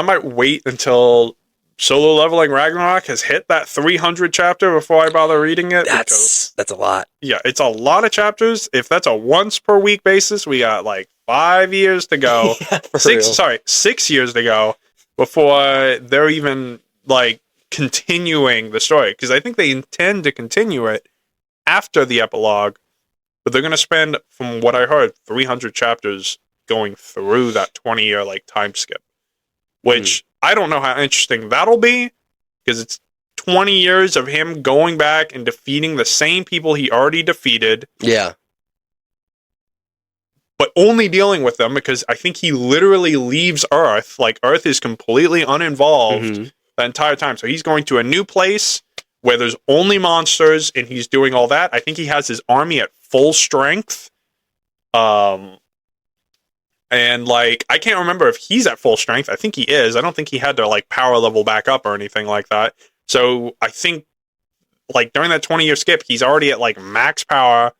might wait until Solo Leveling Ragnarok has hit that 300 chapter before I bother reading it. That's a lot. Yeah, it's a lot of chapters. If that's a once per week basis, we got like 5 years to go. 6 years to go before they're even like continuing the story. Because I think they intend to continue it after the epilogue, but they're going to spend, from what I heard, 300 chapters going through that 20-year like time skip, which I don't know how interesting that'll be, because it's 20 years of him going back and defeating the same people he already defeated. Yeah. But only dealing with them because I think he literally leaves Earth. Like, Earth is completely uninvolved the entire time. So he's going to a new place where there's only monsters, and he's doing all that. I think he has his army at full strength. And, like, I can't remember if he's at full strength. I think he is. I don't think he had to, like, power level back up or anything like that. So I think, like, during that 20-year skip, he's already at, like, max power,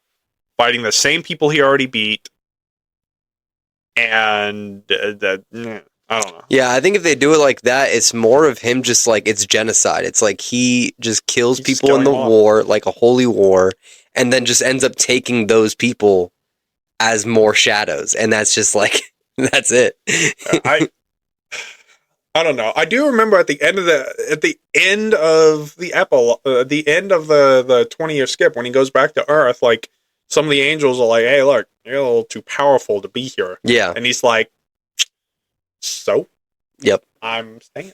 fighting the same people he already beat. And, I don't know. Yeah, I think if they do it like that, it's more of him just, like, it's genocide. It's like he just kills people in the war, like a holy war, and then just ends up taking those people as more shadows, and that's just like that's it. I don't know. I do remember at the end of the epilogue, the end of the 20-year skip, when he goes back to Earth, like, some of the angels are like, "Hey, look, you're a little too powerful to be here." Yeah, and he's like, "So, yep, I'm staying."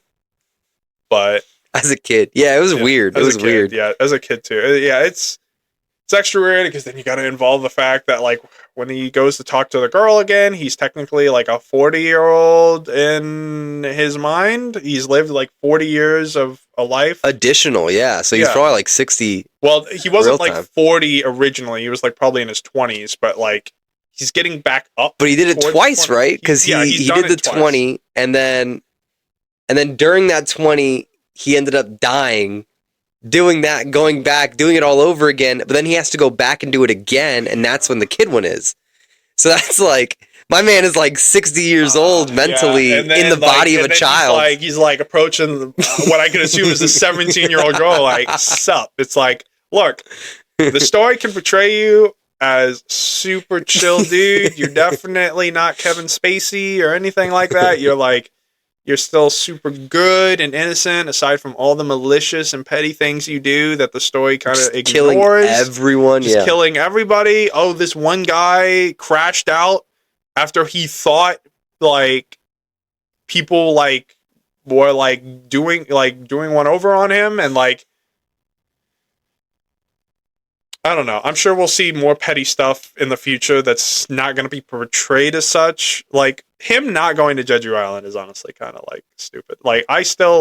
But as a kid, yeah, it was weird. It was weird. Yeah, as a kid too. Yeah, it's extra weird because then you got to involve the fact that, like, when he goes to talk to the girl again, he's technically like a 40-year-old in his mind. He's lived like 40 years of a life. Additional, yeah. So he's probably like 60. Well, he wasn't like 40 originally. He was like probably in his 20s, but like he's getting back up. But he did it twice, right? Because he did the 20, and then during that 20, he ended up dying. Doing that, going back, doing it all over again, but then he has to go back and do it again, and that's when the kid one is. So that's like, my man is like 60 years old mentally in the body of a child. He's like approaching what I can assume is a 17-year-old girl, like, sup. It's like, look, the story can portray you as super chill dude. You're definitely not Kevin Spacey or anything like that. You're still super good and innocent, aside from all the malicious and petty things you do that the story kind of ignores. Killing everyone, just killing everybody. Oh, this one guy crashed out after he thought, like, people, like, were, like, doing one over on him, and, like, I don't know. I'm sure we'll see more petty stuff in the future that's not going to be portrayed as such. Like, him not going to Jeju Island is honestly kind of, like, stupid. Like, I still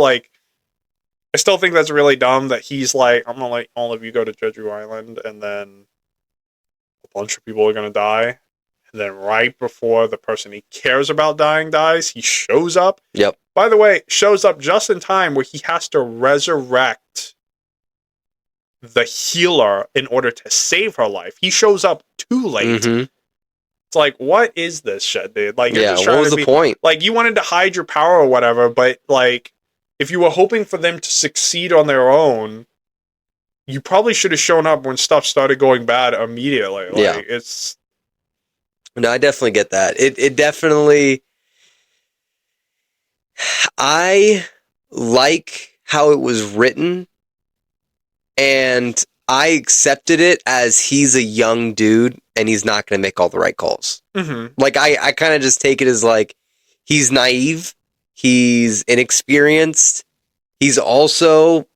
think that's really dumb that he's like, I'm going to let all of you go to Jeju Island, and then a bunch of people are going to die. And then right before the person he cares about dying dies, he shows up. Yep. By the way, shows up just in time where he has to resurrect the healer in order to save her life. He shows up too late. Mm-hmm. It's like, what is this shit, dude? Like, yeah, what was the point? Like, you wanted to hide your power or whatever, but, like, if you were hoping for them to succeed on their own, you probably should have shown up when stuff started going bad immediately. Like, yeah. It's... No, I definitely get that. It definitely... I like how it was written, and I accepted it as he's a young dude and he's not going to make all the right calls. Mm-hmm. Like, I kind of just take it as, like, he's naive, he's inexperienced, he's also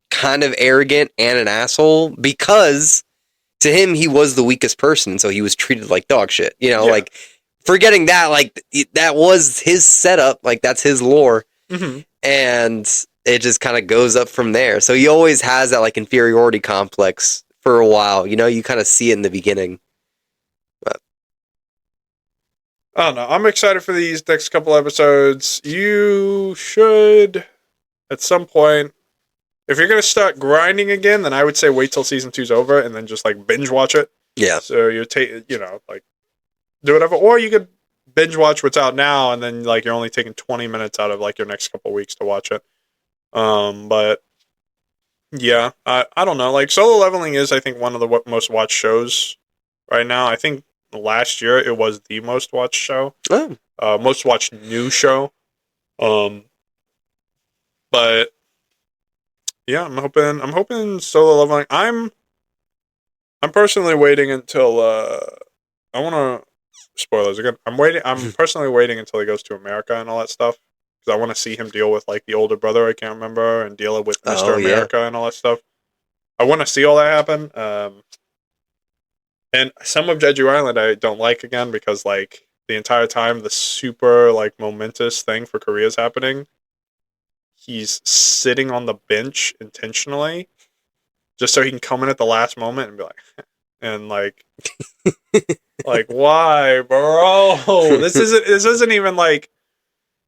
kind of arrogant and an asshole, because to him, he was the weakest person, so he was treated like dog shit. Like, forgetting that, like, that was his setup, like, that's his lore. Mm-hmm. And it just kind of goes up from there. So he always has that like inferiority complex for a while. You know, you kind of see it in the beginning. But I don't know. I'm excited for these next couple episodes. You should, at some point, if you're gonna start grinding again, then I would say wait till season 2's over and then just like binge watch it. yeah, So you take, like do whatever, or you could binge watch what's out now, and then like you're only taking 20 minutes out of like your next couple weeks to watch it. But yeah, I don't know. Like Solo Leveling is, I think, one of the most watched shows right now. I think last year it was the most watched show, most watched new show. But yeah, I'm hoping Solo Leveling. I'm personally waiting until I want to spoilers again. I'm personally waiting until he goes to America and all that stuff, because I want to see him deal with like the older brother I can't remember and deal with Mr. America and all that stuff. I want to see all that happen. And some of Jeju Island I don't like again, because like the entire time the super like momentous thing for Korea is happening, he's sitting on the bench intentionally just so he can come in at the last moment and be like, and like, like why, bro? This isn't even like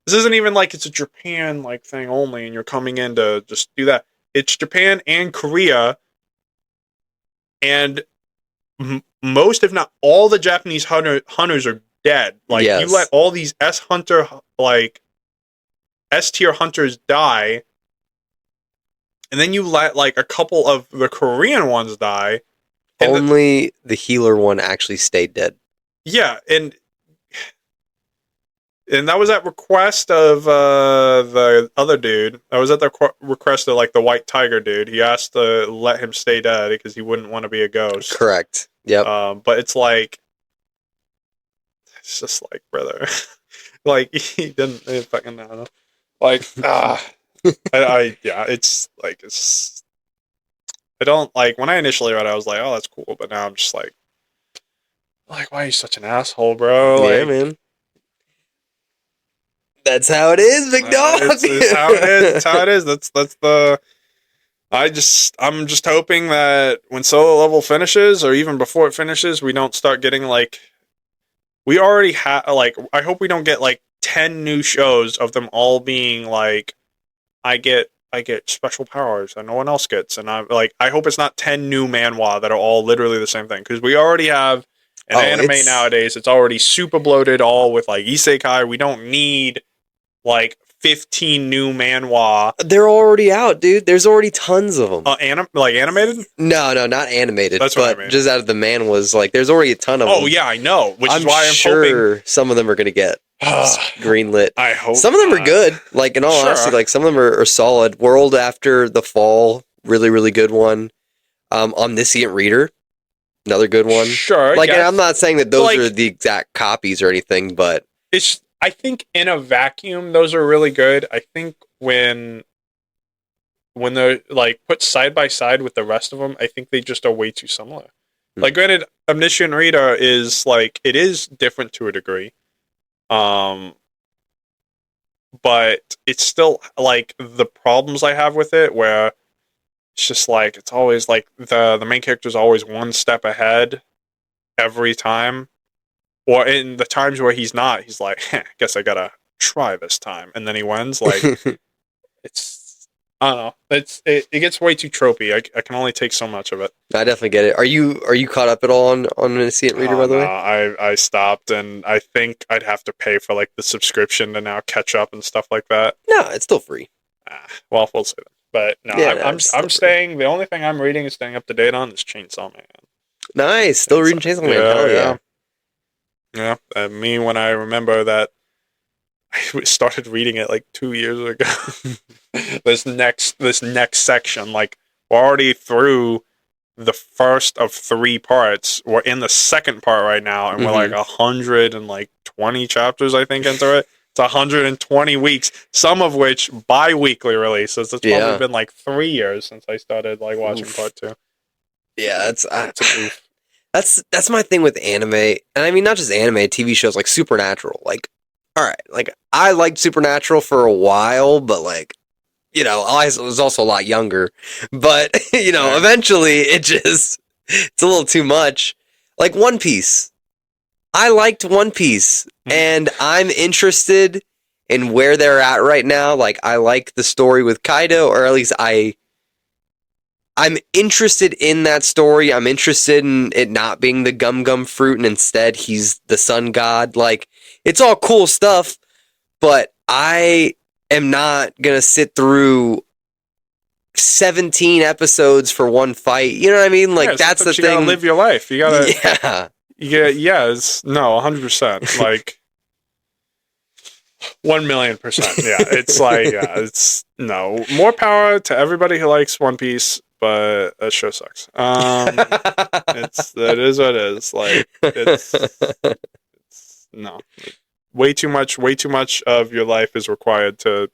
it's a Japan like thing only, and you're coming in to just do that. It's Japan and Korea, and most, if not all, the Japanese hunters are dead. Like you let all these S tier hunters die, and then you let like a couple of the Korean ones die. Only the healer one actually stayed dead. Yeah, and that was at request of the other dude. That was at the request of like the White Tiger dude. He asked to let him stay dead because he wouldn't want to be a ghost. Correct. Yep. But it's just like, brother, like he didn't fucking know. Like it's like I don't like, when I initially read it, I was like, oh, that's cool, but now I'm just like why are you such an asshole, bro? Yeah, like, man. That's how it is, big dog. It's how it is. That's how it is. That's the. I'm just hoping that when Solo Level finishes, or even before it finishes, we don't start getting like. We already have like. I hope we don't get like 10 new shows of them all being like, I get special powers and no one else gets, and I'm like, I hope it's not 10 new manhwa that are all literally the same thing, because we already have an anime nowadays. It's already super bloated, all with like isekai. We don't need like 15 new manhwa. They're already out, dude. There's already tons of them. Like animated? No, not animated. That's what I mean. Just out of the manhwas, like there's already a ton of them. Oh yeah, I know. Which is why I'm sure hoping some of them are gonna get greenlit. I hope some of them are good. Like in all honesty, like some of them are solid. World After the Fall, really, really good one. Omniscient Reader, another good one. Sure. Like, and I'm not saying that those are the exact copies or anything, but it's. I think in a vacuum, those are really good. I think when they're like put side by side with the rest of them, I think they just are way too similar. Like, granted, Omniscient Reader is like, it is different to a degree, but it's still like the problems I have with it, where it's just like, it's always like the main character is always one step ahead every time. Or in the times where he's not, he's like, guess I gotta try this time. And then he wins. Like, it's, I don't know. It gets way too tropey. I can only take so much of it. I definitely get it. Are you caught up at all on Omniscient Reader, by the way? I stopped, and I think I'd have to pay for like the subscription to now catch up and stuff like that. No, it's still free. Well, we'll see that. But no, Yeah, I'm staying, the only thing I'm reading and staying up to date on is Chainsaw Man. Nice. Still reading Chainsaw Man. Hell yeah. Yeah, me when I remember that I started reading it like 2 years ago. this next section, like, we're already through the first of 3 parts. We're in the second part right now, and we're like 120 chapters, I think, into it. It's 120 weeks, some of which bi-weekly releases. It's probably been like 3 years since I started like watching part 2. Yeah, that's an oof. That's my thing with anime, and I mean not just anime, TV shows like Supernatural. Like, all right, like I liked Supernatural for a while, but like, you know, I was also a lot younger, but you know, eventually it's a little too much. Like One Piece. I liked One Piece, and I'm interested in where they're at right now. Like, I like the story with Kaido, or at least I'm interested in that story. I'm interested in it not being the Gum Gum fruit, and instead he's the sun god. Like, it's all cool stuff, but I am not gonna sit through 17 episodes for one fight. You know what I mean? Like, that's the thing. You gotta live your life. You gotta, yeah. It's no, 100%. Like 1,000,000%. Yeah, it's like, it's no more power to everybody who likes One Piece, but that show sucks. It is what it is. Like, it's no, way too much of your life is required to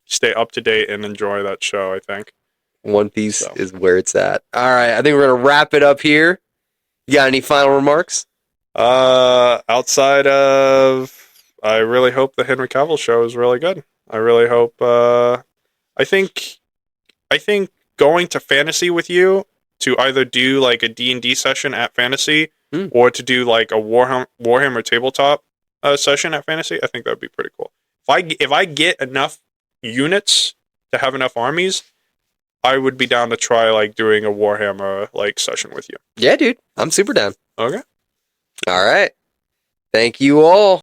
stay up to date and enjoy that show, I think. One Piece is where it's at. All right, I think we're gonna wrap it up here. You got any final remarks? Outside of, I really hope the Henry Cavill show is really good. I really hope. I think going to Fantasy with you to either do like a D&D session at Fantasy or to do like a Warhammer tabletop session at Fantasy, I think that would be pretty cool. If I get enough units to have enough armies, I would be down to try like doing a Warhammer like session with you. Yeah, dude. I'm super down. Okay. All right. Thank you all.